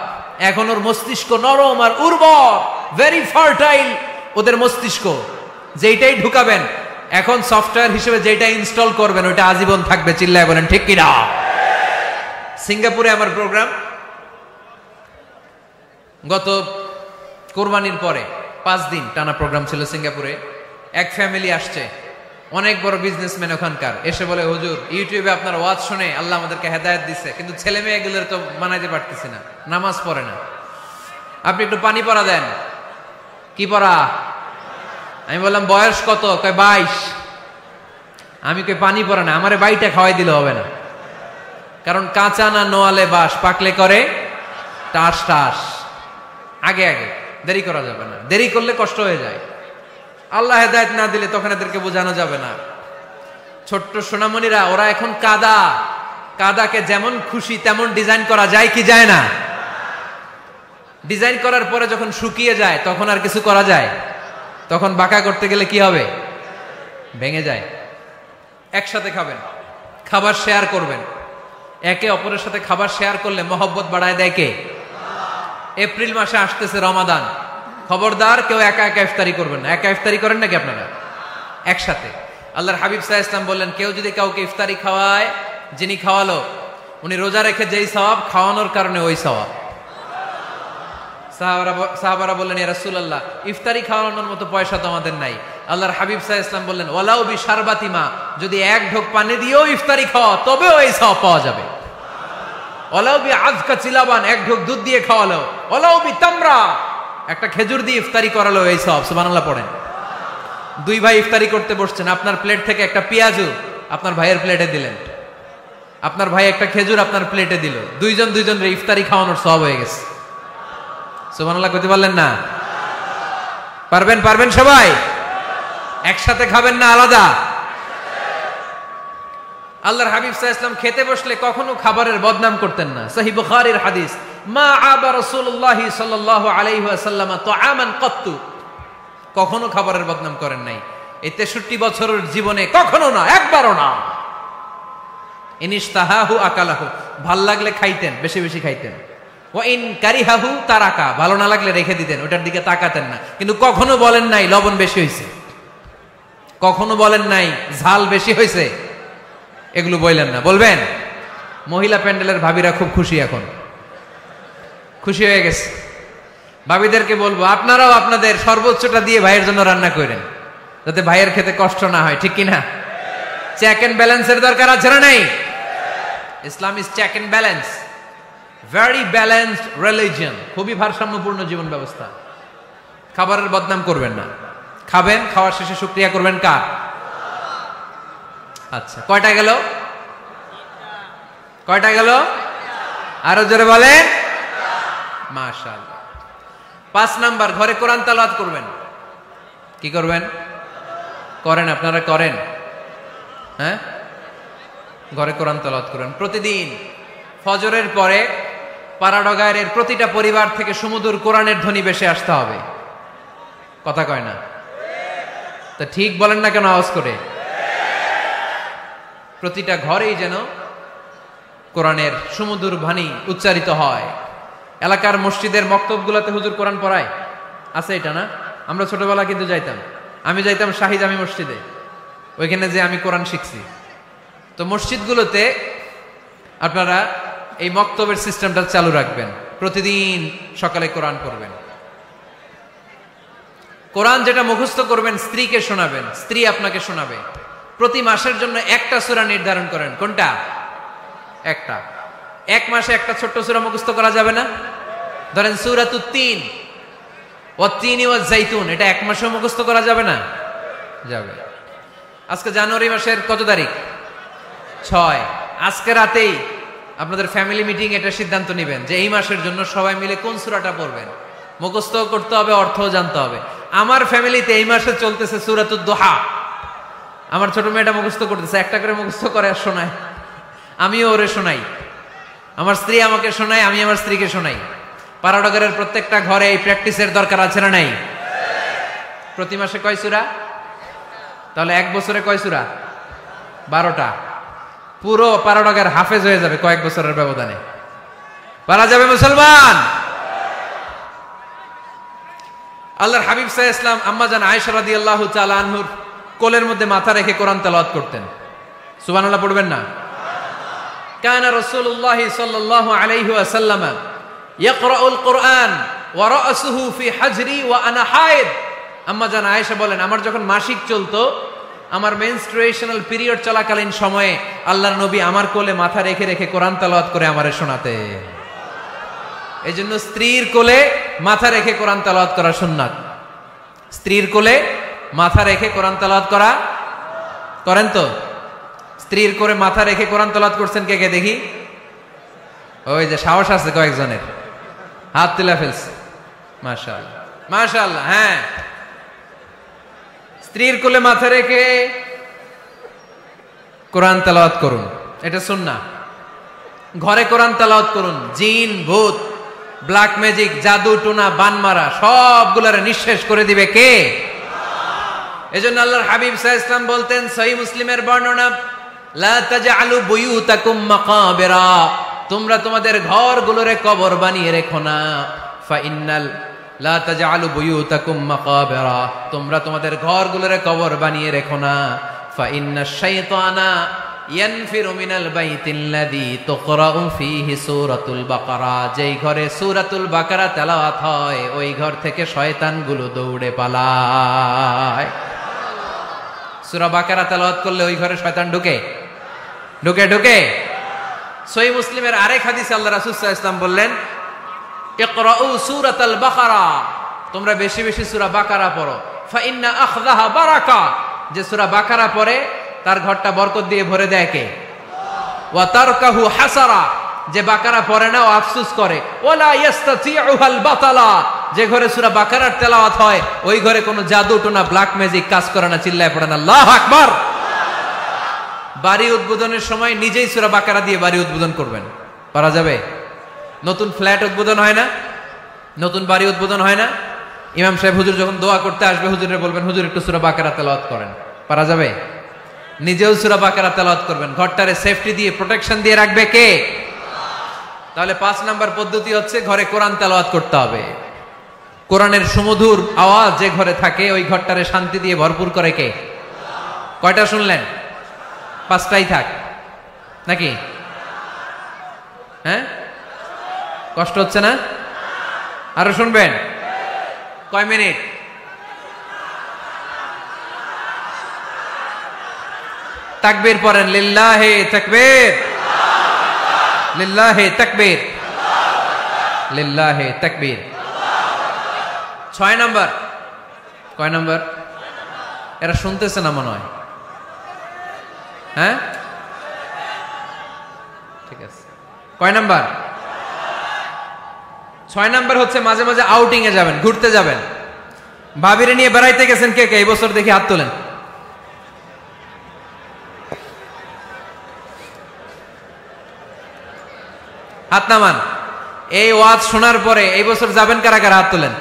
এখন ওর মস্তিষ্ক নরম আর উর্বর, ভেরি ফার্টাইল ওদের মস্তিষ্ক। যেইটাই ঢুকাবেন, এখন সফটওয়্যার হিসেবে যেটা ইনস্টল করবেন ওইটা আজীবন থাকবে। চিল্লায় বলেন ঠিক কিনা? সিঙ্গাপুরে আমার প্রোগ্রাম, গত কোরবানির পরে 5 দিন টানা প্রোগ্রাম ছিল সিঙ্গাপুরে। এক ফ্যামিলি আসছে, অনেক বড় বিজনেসম্যান ওখানকার, এসে বলে, হুজুর ইউটিউবে আপনার ওয়াজ শুনে আল্লাহ আমাদেরকে হেদায়েত দিচ্ছে, কিন্তু ছেলে মেয়েগুলোর তো মানাইতে পারতেছি না, নামাজ পড়ে না, আপনি একটু পানি পড়া দেন। কি পড়া? আমি বললাম বয়স কত? কয় 22। আমি কই পানি পড়া না, আমারে বাইটা খাওয়াই দিলে হবে না, কারণ কাঁচা না নোয়ালে বাস, পাকলে করে টাস টাস। আগে আগে দেরি করা যাবে না, দেরি করলে কষ্ট হয়ে যায়। আল্লাহ হেদায়েত না দিলে তখন এদেরকে বোঝানো যাবে না। ছোট্ট সোনামণিরা, ওরা এখন কাদা, কাদাকে যেমন খুশি তেমন ডিজাইন করা যায় কি যায় না? ডিজাইন করার পরে যখন শুকিয়ে যায় তখন আর কিছু করা যায়? তখন বাঁকা করতে গেলে কি হবে? ভেঙে যায়। একসাথে খাবেন, খাবার শেয়ার করবেন। একে অপরের সাথে খাবার শেয়ার করলে মহব্বত বাড়ায় দেয় কে? এপ্রিল মাসে আসতেছে রমাদান, খবরদার কেউ একা একা ইফতারি করবেন না। একা ইফতারি করেন নাকি আপনারা? একসাথে। আল্লাহর হাবিব সাল্লাল্লাহু আলাইহি ওয়াসাল্লাম বললেন, কেউ যদি কাউকে ইফতারি খাওয়ায়, যিনি খাওয়ালো উনি রোজা রেখে যেই সওয়াব, খাওয়ানোর কারণে ওই সওয়াব। সাহাবারা বললেন, ইয়া রাসূলুল্লাহ, ইফতারি খাওয়ানোর মতো পয়সা তো আমাদের নাই। আল্লাহর হাবিব সাল্লাল্লাহু আলাইহি ওয়াসাল্লাম বললেন, ওয়ালাউ বিশারবাতিমা, যদি এক ঢোক পানি দিয়েও ইফতারি খাওয়া তবেও এই সওয়াব পাওয়া যাবে। ওয়ালাউ বিআযকা চিলাবান, এক ঢোক দুধ দিয়ে খাওয়ালো। ওয়ালাউ বিতামরা, একটা খেজুর দিয়ে ইফতারি করালো, এই সওয়াব। সুবহানাল্লাহ পড়েন। দুই ভাই ইফতারি করতে বসছেন, আপনার প্লেট থেকে একটা পেঁয়াজু আপনার ভাইয়ের প্লেটে দিলেন, আপনার ভাই একটা খেজুর আপনার প্লেটে দিল, দুইজনের ইফতারি খাওয়ানোর সওয়াব হয়ে গেছে। সুবহানাল্লাহ কইতে পারলেন না? পারবেন সবাই? একসাথে খাবেন না আলাদা? আল্লাহর হাবিব সাল্লাল্লাহু আলাইহি ওয়াসাল্লাম খেতে বসলে কখনো খাবারের বদনাম করতেন না। সহিহ বুখারীর হাদিস, মা আবা রাসূলুল্লাহি সাল্লাল্লাহু আলাইহি ওয়াসাল্লাম তাআমান কাত্তু, কখনো খাবারের বদনাম করেন নাই। এই 63 বছরের জীবনে কখনো না, একবারও না। ইনিশতাহাহু আকালাহু, ভাল লাগলে খাইতেন, বেশি বেশি খাইতেন। ওয়া ইন কারিহাহু তারাকা, ভালো না লাগলে রেখে দিতেন, ওটার দিকে তাকাতেন না। কিন্তু কখনো বলেন নাই লবণ বেশি হয়েছে, কখনো বলেন নাই ঝাল বেশি হয়েছে, এগুলো বললেন না। বলবেন? মহিলা প্যান্ডেলের ভাবিরা খুব খুশি, এখন খুশি হয়ে গেছে। ভাবিদেরকে বলবো, আপনারাও আপনাদের সর্বোচ্চটা দিয়ে ভাইয়ের জন্য রান্না করেন, যাতে ভাইয়ের খেতে কষ্ট না হয়, ঠিক কিনা? চেক এন্ড ব্যালেন্সের দরকার আছে না নাই? Islam is check and balance, very balanced religion, খুবই ভারসাম্যপূর্ণ জীবন ব্যবস্থা। খাবারের বদনাম করবেন না, খাবেন, খাওয়ার শেষে শুকরিয়া করবেন কার? আচ্ছা, কয়টা গেল? কয়টা গেল? আরো জোরে বলেন। মাশাআল্লাহ। 5 নাম্বার, ঘরে কোরআন তেলাওয়াত করবেন। কি করবেন? করেন, আপনারা করেন? হ্যাঁ, ঘরে কোরআন তেলাওয়াত করেন প্রতিদিন। ফজরের পরে পাড়াডগায়ের প্রতিটা পরিবার থেকে সুমধুর কোরআনের ধ্বনি ভেসে আসতে হবে। কথা কয় না? তা ঠিক বলেন না কেন আওয়াজ করে? প্রতিটা ঘরেই যেন কোরআনের সুমধুর বাণী উচ্চারিত হয়। এলাকার মসজিদের মক্তবগুলোতে হুজুর কোরআন পড়ায়, আছে এটা না? আমরা ছোটবেলা কিন্তু যাইতাম, আমি যাইতাম শাহী জামি মসজিদে, ওইখানে যে আমি কোরআন শিখছি। তো মসজিদগুলোতে আপনারা এই মক্তবের সিস্টেমটা চালু রাখবেন, প্রতিদিন সকালে কোরআন পড়বেন। কোরআন যেটা মুখস্থ করবেন স্ত্রীকে শোনাবেন, স্ত্রী আপনাকে শোনাবে। প্রতি মাসের জন্য একটা সূরা নির্ধারণ করেন। কোনটা? একটা। এক মাসে একটা ছোট্ট সূরা মুখস্থ করা যাবে না? ধরেন সূরাতুত তিন, ওয়াত-তিনি ওয়াজ-জাইতুন, এটা এক মাসে মুখস্থ করা যাবে না? যাবে। আজকে জানুয়ারি মাসের কত তারিখ? 6। আজকে রাতেই আপনাদের ফ্যামিলি মিটিং এটা সিদ্ধান্ত নেবেন যে এই মাসের জন্য সবাই মিলে কোন সূরাটা পড়বেন। মুখস্থ করতে হবে, অর্থও জানতে হবে। আমার ফ্যামিলিতে এই মাসে চলতেছে সূরাতুদ দুহা। আমার ছোট মেয়েটা মুখস্থ করতেছে, একটা করে মুখস্থ করে আর শোনায়, আমিও ওরে শোনাই। আমার স্ত্রী আমাকে শোনায়, আমি আমার স্ত্রীকে শোনাই। পাড়াডগারের প্রত্যেকটা ঘরে এই প্র্যাকটিসের দরকার আছে না নাই? প্রতি মাসে কয় সূরা? তাহলে এক বছরে কয় সূরা? 12টা। পুরো পাড়াডগার হাফেজ হয়ে যাবে কয়েক বছরের ব্যবধানে। পারা যাবে মুসলমান? আল্লাহর হাবিব সাল্লাল্লাহু আলাইহি ওয়াসাল্লাম আম্মা জান আয়েশা রাদিয়াল্লাহু তাআলা আনহুর কোলের মধ্যে মাথা রেখে কোরআন তেলাওয়াত করতেন। সুবহানাল্লাহ পড়বেন না? কানা রাসূলুল্লাহ সাল্লাল্লাহু আলাইহি ওয়াসাল্লাম ইয়াকরাউল কুরআন ওয়া রাসুহু ফি হাজরি ওয়া আনা হায়েদ। আম্মা জান আয়েশা বলেন, আমার যখন মাসিক চলতো, আমার মেনস্ট্রুয়েশনাল পিরিয়ড চলাকালীন সময়ে আল্লাহর নবী আমার কোলে মাথা রেখে রেখে কোরআন তেলাওয়াত করে আমারে শোনাতেন। এজন্য স্ত্রীর কোলে মাথা রেখে কোরআন তেলাওয়াত করা সুন্নাত। স্ত্রীর কোলে মাথা রেখে কোরআন তেলাওয়াত করা করেন তো? স্ত্রীর কোলে মাথা রেখে কোরআন তেলাওয়াত করছেন কে কে দেখি? ওই যে সাহস আছে কয়েকজনের, হাত তুলে ফেলছে। মাশাআল্লাহ, মাশাআল্লাহ। হ্যাঁ, স্ত্রীর কোলে মাথা রেখে কোরআন তেলাওয়াত করুন, এটা সুন্নাহ। ঘরে কোরআন তেলাওয়াত করুন। জিন, ভূত, ব্ল্যাক ম্যাজিক, জাদু টোনা, বানমারা সবগুলারে নিঃশেষ করে দিবে কে? এজন্য আল্লাহর হাবিব সাল্লাল্লাহু আলাইহি ওয়াসাল্লাম বলতেন সহিহ মুসলিমের বর্ণনা, লা তাজআলু বুয়ুতাকুম মাকাবিরা, তোমরা তোমাদের ঘরগুলোরে কবর বানিয়ে রেখো না। ফাইন্নাল লা তাজআলু বুয়ুতাকুম মাকাবিরা, তোমরা তোমাদের ঘরগুলোরে কবর বানিয়ে রেখো না। ফাইন্নাশ শাইতানা ইয়ানফিরু মিনাল বাইতিল্লাযী তুকরাউ ফীহি সূরাতুল বাকারা, যেই ঘরে সূরাতুল বাকারা তেলাওয়াত হয় ওই ঘর থেকে শয়তানগুলো দৌড়ে পালায়। সূরা বাকারা তেলাওয়াত করলে ওই ঘরে শয়তান ঢুকে ঢুকে ঢুকে সহিহ মুসলিমের আরেক হাদিসে আল্লাহ রাসূল সাল্লাল্লাহু আলাইহি ওয়াসাল্লাম বললেন, ইকরাউ সূরাতাল বাকারা, তোমরা বেশি বেশি সূরা বাকারা পড়ো। ফাইন্না আখযাহা বারাকা, যে সূরা বাকারা পড়ে তার ঘরটা বরকত দিয়ে ভরে দেয় কে? ওয়া তারকাহু হাসারা, যে বাকারা পড়ে না ও আফসোস করে। ওয়ালা ইস্তাতিউহাল বাতালা, যে ঘরে সূরা বাকারার তেলাওয়াত হয় ওই ঘরে কোনো জাদু টোনা ব্ল্যাক ম্যাজিক কাজ করে না। চিল্লায় পড়েন আল্লাহু আকবার। বাড়ি উদ্বোধনের সময় নিজেই সূরা বাকারা দিয়ে বাড়ি উদ্বোধন করবেন, পারা যাবে? নতুন ফ্ল্যাট উদ্বোধন হয় না, নতুন বাড়ি উদ্বোধন হয় না, ইমাম সাহেব হুজুর যখন দোয়া করতে আসবে হুজুরে বলবেন হুজুর একটু সূরা বাকারা তেলাওয়াত করেন, পারা যাবে? নিজেও সূরা বাকারা তেলাওয়াত করবেন, ঘরটারে সেফটি দিয়ে প্রোটেকশন দিয়ে রাখবে কে? তাহলে 5 নাম্বার পদ্ধতি হচ্ছে ঘরে কোরআন তেলাওয়াত করতে হবে। কোরআনের সুমধুর আওয়াজ যে ঘরে থাকে ওই ঘরটারে শান্তি দিয়ে ভরপুর করে কে? কয়টা শুনলেন? 5টাই থাক নাকি? হ্যাঁ, কষ্ট হচ্ছে না? আরো শুনবেন? কয় মিনিট? তাকবীর পড়েন, লিল্লাহি তাকবীর, লিল্লাহি তাকবীর, লিল্লাহি তাকবীর। 6 নাম্বার, কয় নাম্বার? এরা শুনতেছে না মনে হয়। হ্যাঁ ঠিক আছে, কয় নাম্বার? 6 নাম্বার হচ্ছে মাঝে মাঝে আউটিং এ যাবেন, ঘুরতে যাবেন। ভাবিরে নিয়ে বেড়াইতে গেছেন কে কে এই বছর? দেখি হাত তোলেন। হাত নামান। এই ওয়াজ শোনার পরে এই বছর যাবেন কারা কারা? হাত তোলেন।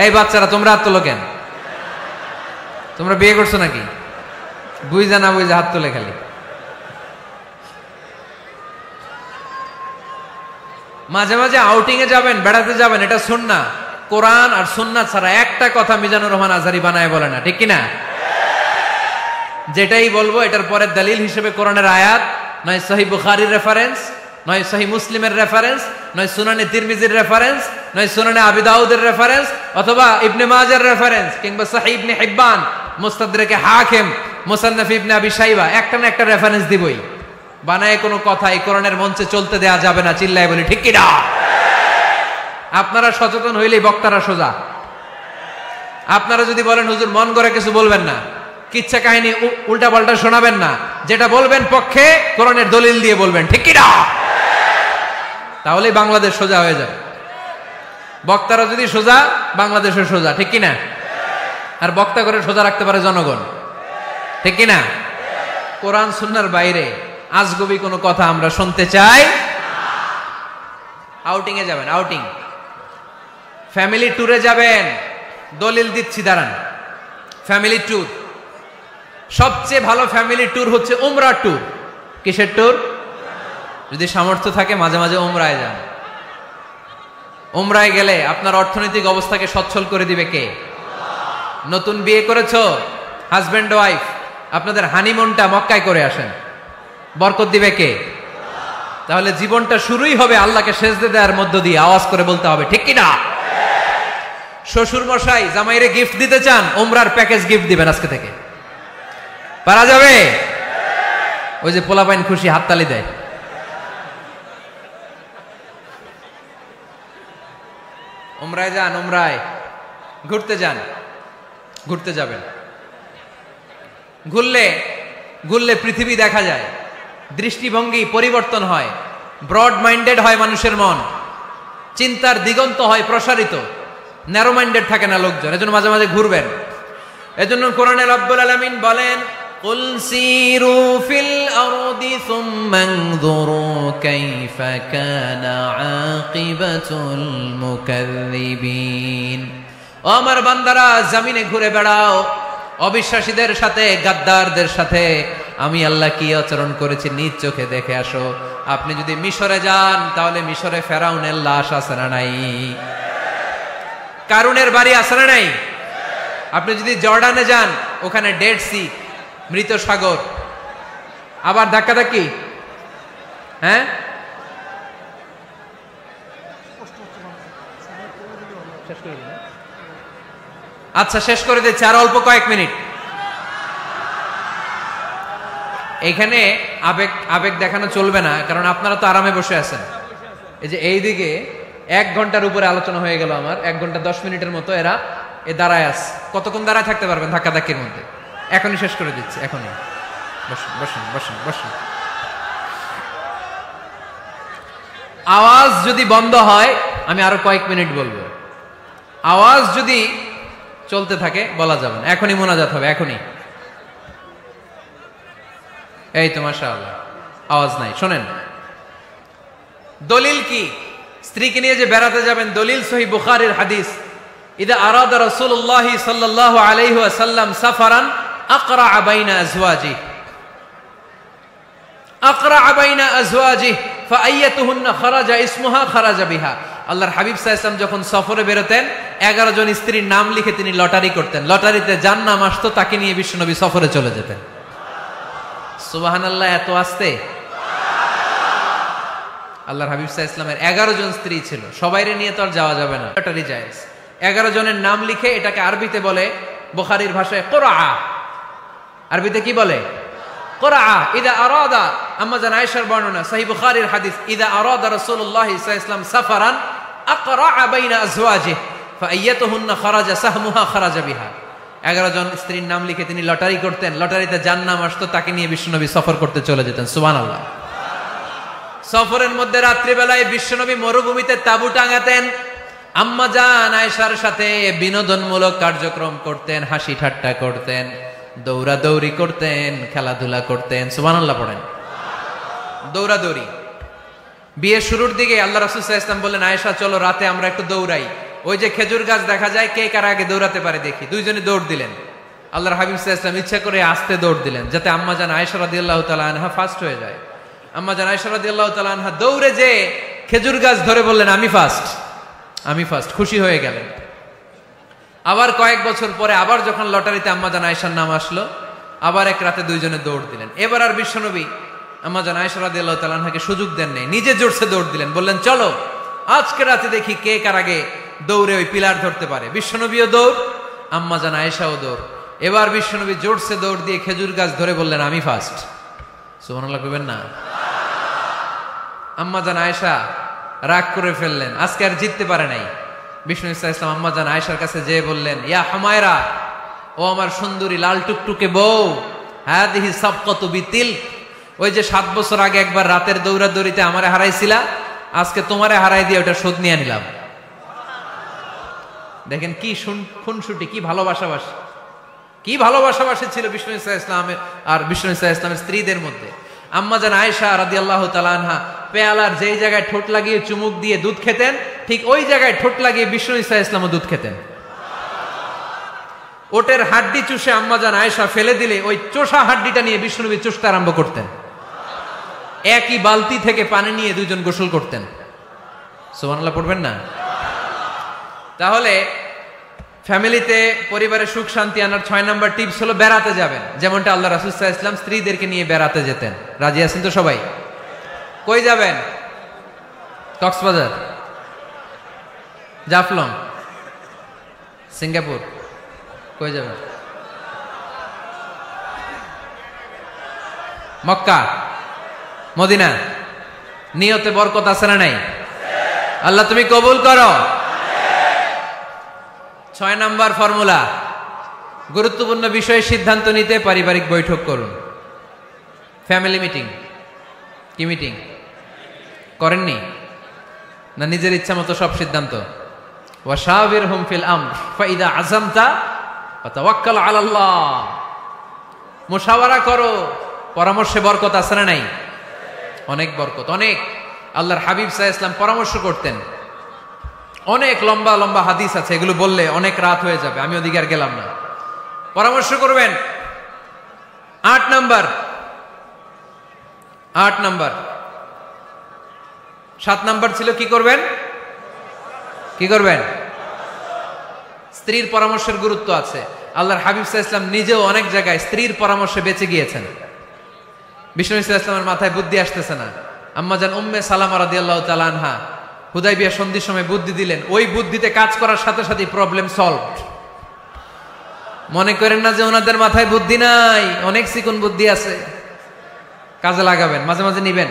এই বাচ্চারা তোমরা হাত তোলো কেন? তোমরা বিয়ে করছো নাকি? বুঝা না বুঝা হাত তোলে খালি। মাঝে মাঝে আউটিং এ যাবেন, বেড়াতে যাবেন, এটা সুন্নাহ। কোরআন আর সুন্নাহ ছাড়া একটা কথা মিজানুর রহমান আজহারী বানায় বলে না, ঠিক কিনা? যেটাই বলবো এটার পরে দলিল হিসেবে কোরআনের আয়াত, নয় সহিহ বুখারীর রেফারেন্স, নয় সহিহ মুসলিমের রেফারেন্স, নয় সুনানে তিরমিজির রেফারেন্স, নয় সুনানে আবি দাউদের রেফারেন্স, অথবা ইবনে মাজার রেফারেন্স, কিংবা সহিহ ইবনে হিব্বান, মুস্তাদরাকে হাকিম, মুসান্নাফ ইবনে আবি শাইবা, একটা না একটা রেফারেন্স দিবই। বানায় কোনো কথা এই কোরআনের মঞ্চে চলতে দেয়া যাবে না। চিল্লায় বলি ঠিক কিনা? আপনারা সচেতন হইলেই বক্তারা সোজা। আপনারা যদি বলেন হুজুর মন করে কিছু বলবেন না, কিচ্ছা কাহিনী উল্টা পাল্টা শোনাবেন না, যেটা বলবেন পক্ষে কোরআনের দলিল দিয়ে বলবেন, ঠিক কিনা? তাহলে বাংলাদেশ সোজা হয়ে যাবে। বক্তারা যদি সোজা, বাংলাদেশের সোজা, ঠিক কিনা? আর বক্তা করে সোজা রাখতে পারে জনগণ, ঠিক কিনা? কোরআন সুন্নাহর বাইরে আজগবি কোনো কথা আমরা শুনতে চাই। আউটিং এ যাবেন, আউটিং, ফ্যামিলি ট্যুরে যাবেন, দলিল দিচ্ছি দাঁড়ান। ফ্যামিলি ট্যুর, সবচেয়ে ভালো ফ্যামিলি ট্যুর হচ্ছে উমরা ট্যুর। কিসের ট্যুর? যদি সামর্থ্য থাকে মাঝে মাঝে উমরায় যান। উমরায় গেলে আপনার অর্থনৈতিক অবস্থাকে সচ্ছল করে দিবে কে? নতুন বিয়ে করেছো, হাজবেন্ড ওয়াইফ, আপনাদের হানিমুনটা মক্কায় করে আসেন, বরকত দিবে কে? তাহলে জীবনটা শুরুই হবে আল্লাহকে সেজদা দেওয়ার মধ্য দিয়ে। আওয়াজ করে বলতে হবে, ঠিক কিনা? শ্বশুর মশাই জামাইরে গিফট দিতে চান, উমরার প্যাকেজ গিফট দিবেন আজকে থেকে, পারা যাবে? ওই যে পোলাপাইন খুশি হাততালি দেয়। উমরায় যান, উমরায় ঘুরতে যান, ঘুরতে যাবেন। ঘুরলে ঘুরলে পৃথিবী দেখা যায়, দৃষ্টিভঙ্গি পরিবর্তন হয়, ব্রড মাইন্ডেড হয় মানুষের মন, চিন্তার দিগন্ত হয় প্রসারিত, ন্যারো মাইন্ডেড থাকে না লোকজন। এজন্য মাঝে মাঝে ঘুরবেন। এজন্য কোরআনে রব্বুল আলামিন বলেন, কুল সিরু ফিল আরদি সুম্মা আনযুরু কাইফা কানা আকিবাতুল মুকাযযিবিন। ও আমার বান্দারা, জমিনে ঘুরে বেড়াও, অবিশ্বাসীদের সাথে, গাদ্দারদের সাথে আমি আল্লাহ কি আচরণ করেছি নিজ চোখে দেখে আসো। আপনি যদি মিশরে যান তাহলে মিশরে ফেরাউনের লাশ আছে না নাই? কারুনের বাড়ি আছে না নাই? আপনি যদি জর্ডানে যান ওখানে ডেড সি, মৃত সাগর, আবার ধাক্কাধাক্কি। হ্যাঁ, আচ্ছা শেষ করে দিচ্ছি, আর অল্প কয়েক মিনিট। এখানে আবেগ আবেগ দেখানো চলবে না, কারণ আপনারা তো আরামে বসে আছেন। এই যে এইদিকে 1 ঘন্টার উপরে আলোচনা হয়ে গেল আমার, 1 ঘন্টা 10 মিনিটের মতো এরা দাঁড়ায় আছে। কতক্ষণ দাঁড়ায় থাকতে পারবেন ধাক্কাধাক্কির মধ্যে? এখনই শেষ করে দিচ্ছি, এখনই। বসুন বসুন বসুন বসুন। আওয়াজ যদি বন্ধ হয় আমি আরো কয়েক মিনিট বলবো। আওয়াজ যদি চলতে থাকে বলা যাবে না। এখনই মোনাজাত হবে, এখনই। এই তো মাশাআল্লাহ, আওয়াজ নাই। শোনেন দলিল কি? স্ত্রীকে নিয়ে যে বেড়াতে যাবেন, দলিল সহিহ বুখারীর হাদিস, ইদা আরাদা রাসূলুল্লাহ সাল্লাল্লাহু আলাইহি ওয়াসাল্লাম সাফারান আকরা বাইনা আজওয়াজি, আকরা বাইনা আজওয়াজি ফাআইয়াতুহুন্না খারাজা ইসমুহা খারাজা বিহা। আল্লাহর হাবিব সাল্লাল্লাহু আলাইহি ওয়াসাল্লাম যখন সফরে বেরোতেন 11 জন স্ত্রীর নাম লিখে তিনি লটারি করতেন। লটারিতে যার নাম আসতো তাকে নিয়ে বিশ্বনবী সফরে চলে যেতেন। সুবহানাল্লাহ, এত আসতে। আল্লাহর হাবিব সাল্লাল্লাহু আলাইহি ওয়াসাল্লামের 11 জন স্ত্রী ছিল, সবাইরে নিয়ে তো আর যাওয়া যাবে না, লটারি জায়েজ। 11 জনের নাম লিখে, এটাকে আরবিতে বলে বুখারীর ভাষায় কুরআ। আরবিতে কি বলে? কুরআ। ইদা আরাদা, আম্মা জান আয়েশার বর্ণনা, সহিহ বুখারীর হাদিস, ইদা আরাদা রাসূলুল্লাহ সাল্লাল্লাহু আলাইহি ওয়াসাল্লাম সাফারান আকরা বাইনা আজওয়াজিহি ফাআইয়াতুহুন্না খারাজা সাহমুহা খারাজা বিহা। 11 জন স্ত্রীর নাম লিখে তিনি লটারি করতেন, লটারিতে যার নাম আসতো তাকে নিয়ে বিশ্বনবী সফর করতে চলে যেতেন। সুবহানাল্লাহ। সফরের মধ্যে রাত্রিবেলায় বিশ্বনবী মরুভূমিতে তাঁবু টাঙাতেন, আম্মা জান আয়েশার সাথে বিনোদনমূলক কার্যক্রম করতেন, হাসি ঠাট্টা করতেন, দৌড়াদৌড়ি করতেন, খেলাধুলা করতেন। সুবহানাল্লাহ পড়েন। দৌড়াদৌড়ি। বিয়ের শুরুর দিকে আল্লাহ রাসূল সাল্লাল্লাহু আলাইহি ওয়াসাল্লাম বললেন, আয়েশা চলো রাতে আমরা একটু দৌড়াই, ওই যে খেজুর গাছ দেখা যায়, কে কার আগে দৌড়াতে পারে দেখি। দুইজনে দৌড় দিলেন। আল্লাহর হাবিব সাল্লাল্লাহু আলাইহি ওয়াসাল্লাম ইচ্ছা করে আস্তে দৌড় দিলেন, যাতে আম্মা জান আয়েশা রাদিয়াল্লাহু তাআলা আনহা ফার্স্ট হয়ে যায়। আম্মা জান আয়েশা রাদিয়াল্লাহু তাআলা আনহা দৌড়ে যে খেজুর গাছ ধরে বললেন, আমি ফার্স্ট, আমি ফার্স্ট, খুশি হয়ে গেলেন। আবার কয়েক বছর পরে আবার যখন লটারিতে আম্মা জান আয়েশার নাম আসলো, আবার এক রাতে দুইজনে দৌড় দিলেন। এবার আর বিশ্বনবী আম্মা জান আয়েশা রাদিয়াল্লাহু তাআলা আনহাকে সুযোগ দেন নাই, নিজে জোরসে দৌড় দিলেন, বললেন চলো আজকে রাতে দেখি কে কার আগে দৌড়ে ওই পিলার ধরতে পারে। বিশ্বনবীও দৌড়, আম্মা জান আয়েশাও দৌড়। এবার বিশ্বনবী জোরসে দৌড় দিয়ে খেজুর গাছ ধরে বললেন, আমি ফার্স্ট। সুবহানাল্লাহ কইবেন না? আম্মা জান আয়েশা রাগ করে ফেললেন, আজকে আর জিততে পারে নাই। বিষ্ণু সাল্লাল্লাহু আলাইহি ওয়াসাল্লাম আম্মা জান আয়েশার কাছে যেয়ে বললেন, ইয়া হুমায়রা, ও আমার সুন্দরী লাল টুকটুকে বউ, হাদিহি সাবকাতু বিতিল, ওই যে 7 বছর আগে একবার রাতের দৌড়াদৌড়িতে আমারে হারাইছিলা, আজকে তোমারে হারাই দিয়ে ওটা শোধ নিয়ে নিলাম। দেখেন কি খুনসুটি, কি ভালোবাসাবাসি, কি ভালোবাসাবাসি ছিল বিষ্ণু সাল্লাল্লাহু আলাইহি ওয়াসাল্লামের আর বিষ্ণু সাল্লাল্লাহু আলাইহি ওয়াসাল্লামের স্ত্রীদের মধ্যে। আম্মা জান আয়েশা রাদিয়াল্লাহু তাআলা আনহা পেয়ালার যেই জায়গায় ঠোঁট লাগিয়ে চুমুক দিয়ে দুধ খেতেন, ঠিক ওই জায়গায় ঠোঁট লাগিয়ে বিষ্ণু সাল্লাল্লাহু আলাইহি ওয়াসাল্লামও দুধ খেতেন। ওটের হাড্ডি চুষে আম্মা জান আয়েশা ফেলে দিলে ওই চোষা হাড্ডিটা নিয়ে বিষ্ণুনবী চুষতে আরম্ভ করতেন। একই বালতি থেকে পানি নিয়ে দুইজন গোসল করতেন। সুবহানাল্লাহ পড়বেন না? তাহলে ফ্যামিলিতে, পরিবারে সুখ শান্তি আনার 6 নাম্বার টিপস হলো বেড়াতে যাবেন, যেমনটা আল্লাহ রাসূল সাল্লাল্লাহু আলাইহি ওয়াসাল্লাম স্ত্রীদেরকে নিয়ে বেড়াতে যেতেন। রাজি আছেন তো সবাই? কই যাবেন? কক্সবাজার, জাফলং, সিঙ্গাপুর, কই যাবেন? মক্কা, মদিনা। নিয়তে বরকত আছে না নাই? আল্লাহ তুমি কবুল করো। 6 নাম্বার ফর্মুলা, গুরুত্বপূর্ণ বিষয়ে সিদ্ধান্ত নিতে পারিবারিক বৈঠক করুন। Family meeting. কি মিটিং করেননি? না নিজের ইচ্ছা মতো সব সিদ্ধান্ত? ওয়াশাবিরহুম ফিল আমর ফাইদা আযামতা ফাতাওয়াক্কাল আলাল্লাহ। মুশাওয়ারা করো, পরামর্শে বরকত আছে না নাই? অনেক বরকত, অনেক। আল্লাহর হাবিব সাল্লাল্লাহু আলাইহি ওয়াসাল্লাম পরামর্শ করতেন। অনেক লম্বা লম্বা হাদিস আছে, এগুলো বললে অনেক রাত হয়ে যাবে, আমি ওদিকে আর গেলাম না। পরামর্শ করবেন। 8 নাম্বার 7 নাম্বার ছিল কি করবেন? স্ত্রীর পরামর্শের গুরুত্ব আছে। আল্লাহর হাবিব সাল্লাল্লাহু আলাইহি ওয়াসাল্লাম নিজেও অনেক জায়গায় স্ত্রীর পরামর্শে বেঁচে গিয়েছেন। বিষ্ণু সাল্লাল্লাহু আলাইহি ওয়াসাল্লামের মাথায় বুদ্ধি আসতেছে না, আম্মাজান উম্মে সালামা রাদিয়াল্লাহু তাআলা আনহা হুদাইবিয়া সন্ধির সময় বুদ্ধি দিলেন, ওই বুদ্ধিতে কাজ করার সাথে সাথে প্রবলেম সলভড। মনে করেন না যে ওনাদের মাথায় বুদ্ধি নাই, অনেক চিকন বুদ্ধি আছে, কাজে লাগাবেন, মাঝে মাঝে নিবেন।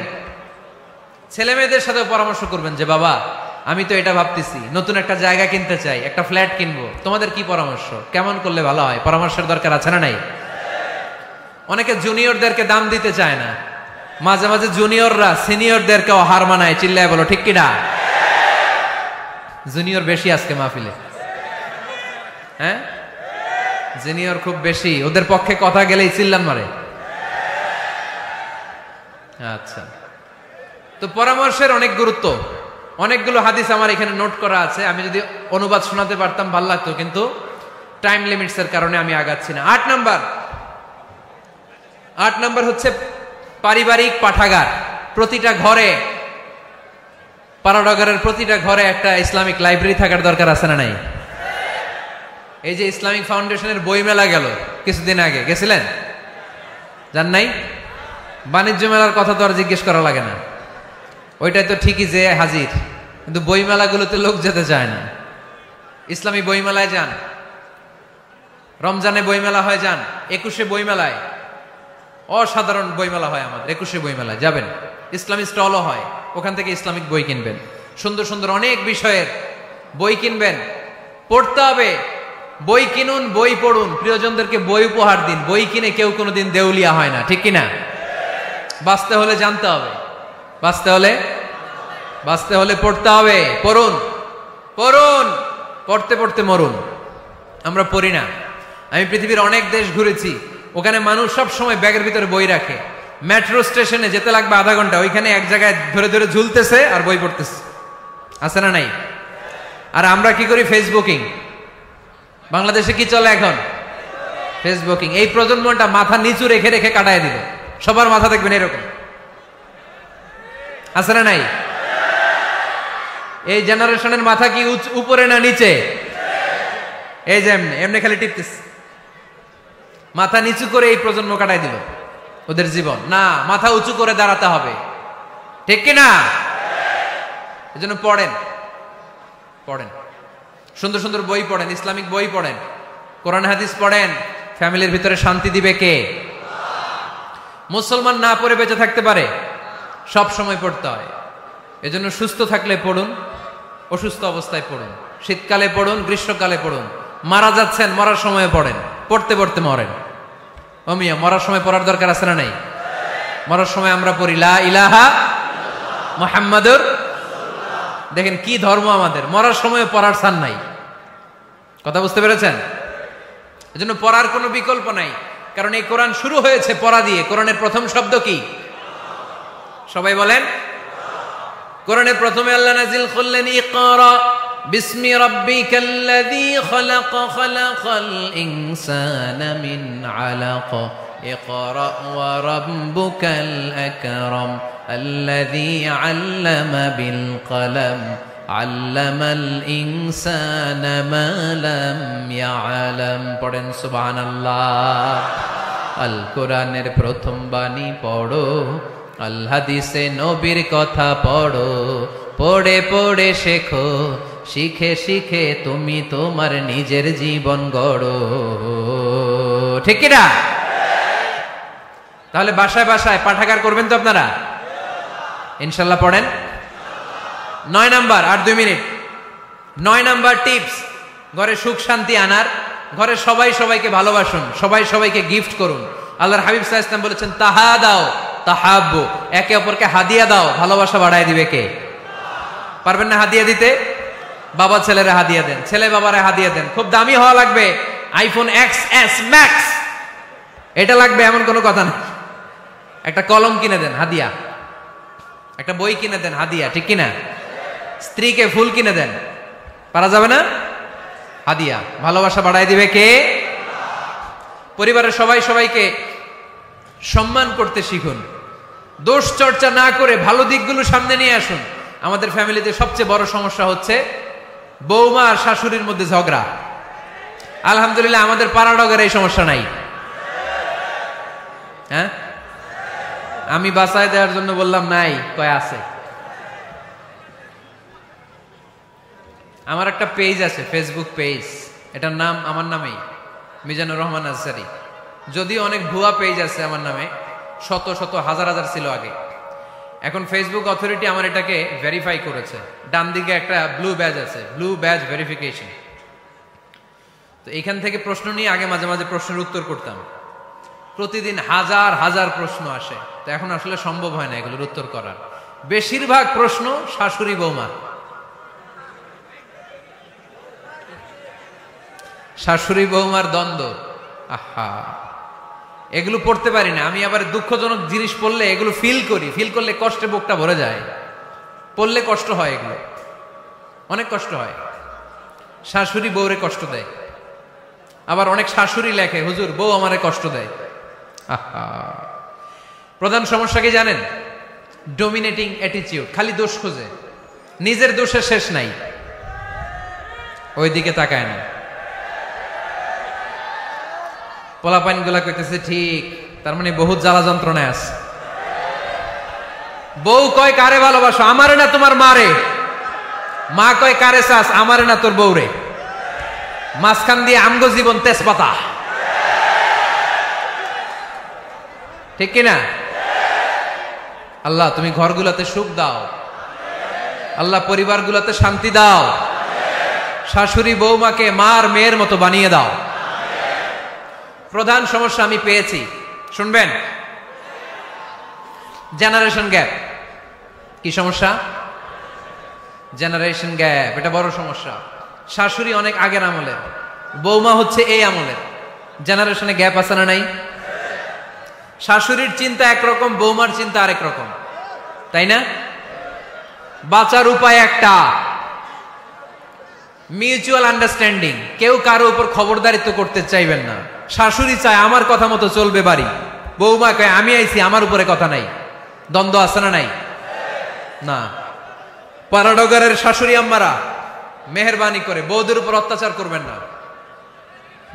ছেলে মেয়েদের সাথে পরামর্শ করবেন যে বাবা আমি তো এটা ভাবতেছি, নতুন একটা জায়গা কিনতে চাই, একটা ফ্ল্যাট কিনবো, তোমাদের কি পরামর্শ, কেমন করলে ভালো হয়? পরামর্শের দরকার আছে না নাই? অনেকে জুনিয়রদেরকে দাম দিতে চায় না, মাঝে মাঝে জুনিয়ররা সিনিয়রদেরকেও হার মানায়। চিল্লায় বলো ঠিক কিনা? জুনিয়র বেশি আজকে মাহফিলে, হ্যাঁ জুনিয়র খুব বেশি, ওদের পক্ষে কথা গেলেই চিল্লান মারে। আচ্ছা, তো পরামর্শের অনেক গুরুত্ব। অনেকগুলো হাদিস আমার এখানে নোট করা আছে, আমি যদি অনুবাদ শোনাতে পারতাম ভালো লাগতো, কিন্তু টাইম লিমিটস এর কারণে আমি আগাচ্ছি না। 8 নাম্বার হচ্ছে পারিবারিক পাঠাগার। প্রতিটা ঘরে, পাড়াডগারের প্রতিটা ঘরে একটা ইসলামিক লাইব্রেরি থাকার দরকার আছে না নাই? এই যে ইসলামিক ফাউন্ডেশনের বই মেলা গেল কিছুদিন আগে, গেছিলেন? জান নাই? বাণিজ্য মেলার কথা তো আর জিজ্ঞেস করা লাগে না, ওইটাই তো ঠিকই যে হাজির, কিন্তু বই মেলাগুলোতে লোক যেতে চায় না। ইসলামী বই মেলায় যান, রমজানে বই মেলা হয় যান, 21শে বই মেলায়, অসাধারণ বই মেলা হয় আমাদের 21শে বই মেলায় যাবেন, ইসলামী স্টলও হয়, ওখান থেকে ইসলামিক বই কিনবেন, সুন্দর সুন্দর অনেক বিষয়ের বই কিনবেন। পড়তে হবে, বই কিনুন, বই পড়ুন, প্রিয়জনদেরকে বই উপহার দিন। বই কিনে কেউ কোনোদিন দেউলিয়া হয় না, ঠিক কিনা? বাঁচতে হলে জানতে হবে, বাঁচতে হলে পড়তে হবে। পড়ুন, পড়তে পড়তে মরুন। আমরা পড়ি না। আমি পৃথিবীর অনেক দেশ ঘুরেছি, ওখানে মানুষ সব সময় ব্যাগের ভিতরে বই রাখে। মেট্রো স্টেশনে যেতে লাগবে আধা ঘন্টা, ওইখানে এক জায়গায় ধরে ধরে ঝুলতেছে আর বই পড়তেছে, আছে না নাই? আর আমরা কি করি? ফেসবুকিং। বাংলাদেশে কি চলে এখন? ফেসবুকিং। এই প্রজন্মটা মাথা নিচু রেখে রেখে কাটায় দিবে, সবার মাথা দেখবেন এরকম, আছে না নাই? এই জেনারেশনের মাথা কি উপরে না নিচে? এই যে এমনি খালি টিপতেছে, মাথা নিচু করে এই প্রজন্ম কাটাই দিল ওদের জীবন। না, মাথা উঁচু করে দাঁড়াতে হবে, ঠিক কিনা? এজন্য পড়েন, সুন্দর সুন্দর বই পড়েন, ইসলামিক বই পড়েন, কোরআন হাদিস পড়েন। ফ্যামিলির ভিতরে শান্তি দিবে কে? মুসলমান না পড়ে বেঁচে থাকতে পারে? সব সময় পড়তে হয়। এজন্য সুস্থ থাকলে পড়ুন, অসুস্থ অবস্থায় পড়ুন, শীতকালে পড়ুন, গ্রীষ্মকালে পড়ুন, মারা যাচ্ছেন মরার সময় পড়েন, পড়তে পড়তে মরেন। ও মিয়া, মরার সময় পড়ার দরকার আছে না নাই? মরার সময় আমরা পড়ি লা ইলাহা মুহাম্মাদুর। দেখেন কি ধর্ম আমাদের, মরার সময় পড়ার ছাড় নাই। কথা বুঝতে পেরেছেন? এজন্য পড়ার কোনো বিকল্প নাই, কারণ এই কোরআন শুরু হয়েছে পড়া দিয়ে। কোরআনের প্রথম শব্দ কি? সবাই বলেন। কোরআনের প্রথমে আল্লাহ নাজিল করলেন ইকরা বিসমি রাব্বিকাল্লাযী খালাক খালাকাল ইনসানা মিন আলাক ইকরা ওয়া রাব্বুকাল আকরাম আল্লাযী আল্লামা বিল কলম আল্লামাল ইনসানা মা লাম ইয়ালাম। পড়েন সুবহানাল্লাহ। আল কোরআনের প্রথম বাণী পড়ো, আল হাদিসে নবীর কথা পড়ো, পড়ে পড়ে শেখো, শিখে শিখে তুমি তোমার নিজের জীবন গড়ো, ঠিক কি না? তাহলে বাসায় বাসায় পাঠাগার করবেন তো আপনারা? ইনশাল্লাহ পড়েন। 9 নাম্বার, আর 2 মিনিট। 9 নাম্বার টিপস, ঘরে সুখ শান্তি আনার, ঘরে সবাই সবাইকে ভালোবাসুন, সবাই সবাইকে গিফট করুন। আল্লাহর হাবিব সাল্লাল্লাহু আলাইহি ওয়াসাল্লাম বলেছেন তাহাদাও তাহাব্বু, একে অপরকে হাদিয়া দাও, ভালোবাসা বাড়ায় দিবে কে? পারবেন না হাদিয়া দিতে? বাবা ছেলেরা হাদিয়া দেন, ছেলে বাবারা হাদিয়া দেন। খুব দামি হওয়া লাগবে, আইফোন XS Max এটা লাগবে এমন কোনো কথা না। একটা কলম কিনে দেন হাদিয়া, একটা বই কিনে দেন হাদিয়া, ঠিক কিনা? স্ত্রীকে ফুল কিনে দেন, পারা যাবে না? হাদিয়া। ভালোবাসা বাড়ায় দিবে কে? পরিবারের সবাই সবাইকে সম্মান করতে শিখুন, দোষ চর্চা না করে ভালো দিকগুলো সামনে নিয়ে আসুন। আমাদের ফ্যামিলিতে সবচেয়ে বড় সমস্যা হচ্ছে বৌমা আর শাশুড়ির মধ্যে ঝগড়া। আলহামদুলিল্লাহ আমাদের পাড়াডগের এই সমস্যা নাই। হ্যাঁ, আমি বাঁচায় দেওয়ার জন্য বললাম নাই, কয় আছে। আমার একটা পেজ আছে, ফেসবুক পেজ, এটার নাম আমার নামেই, মিজানুর রহমান আনসারী। যদিও অনেক ভুয়া পেজ আছে আমার নামে, শত শত হাজার হাজার ছিল আগে। এখন ফেসবুক অথরিটি আমার এটাকে ভেরিফাই করেছে। ডান দিকে একটা ব্লু ব্যাজ আছে, ব্লু ব্যাজ ভেরিফিকেশন। তো এখান থেকে প্রশ্ন নিয়ে আগে মাঝে মাঝে প্রশ্নের উত্তর করতাম। প্রতিদিন হাজার হাজার প্রশ্ন আসে, তো এখন আসলে সম্ভব হয় না এগুলোর উত্তর করার। বেশিরভাগ প্রশ্ন শাশুড়ি বৌমা, শাশুড়ি বৌমার দ্বন্দ্ব। আহা, এগুলো পড়তে পারি না আমি। আবার দুঃখজনক জিনিস পড়লে এগুলো ফিল করলে কষ্টে বুকটা ভরে যায়। পড়লে কষ্ট হয়, এগুলো অনেক কষ্ট হয়। শাশুড়ি বউরে কষ্ট দেয়, আবার অনেক শাশুড়ি লেখে হুজুর বউ আমারে কষ্ট দেয়। আহা, প্রধান সমস্যা কি জানেন? ডমিনেটিং অ্যাটিটিউড, খালি দোষ খোঁজে, নিজের দোষের শেষ নাই, ওইদিকে তাকায় না। পোলাপাইন গুলা কইতেছে ঠিক, তার মানে বহুত জ্বালা যন্ত্রণায় আছে। বউ কয় কারে ভালোবাসো? আমারে না তোমার মারে। মা কয় কারে চাস? আমারে না তোর বউরে। মাঝখান দিয়ে আমগো জীবন তেজপাতা, ঠিক কিনা? আল্লাহ তুমি ঘরগুলোতে সুখ দাও, আল্লাহ পরিবারগুলোতে শান্তি দাও, শাশুড়ি বৌমাকে মার মেয়ের মতো বানিয়ে দাও। প্রধান সমস্যা আমি পেয়েছি, শুনবেন? Generation gap. কি সমস্যা? জেনারেশন গ্যাপ, এটা বড় সমস্যা। শাশুড়ি অনেক আগের আমলের, বৌমা হচ্ছে এই আমলের। জেনারেশনে গ্যাপ আছে না নাই? শাশুড়ির চিন্তা একরকম, বৌমার চিন্তা আরেক রকম, তাই না? বাঁচার উপায় একটা, মিউচুয়াল আন্ডারস্ট্যান্ডিং। কেউ কারো উপর খবরদারিত্ব করতে চাইবেন না। শাশুড়ি চায় আমার কথা মতো চলবে বাড়ি, বৌমা কয় আমি আইছি আমার উপরে কথা নাই। দ্বন্দ্ব আছে না নাই? না। পাড়াডগরের শাশুড়ি আম্মারা মেহেরবানি করে বৌদের উপর অত্যাচার করবেন না।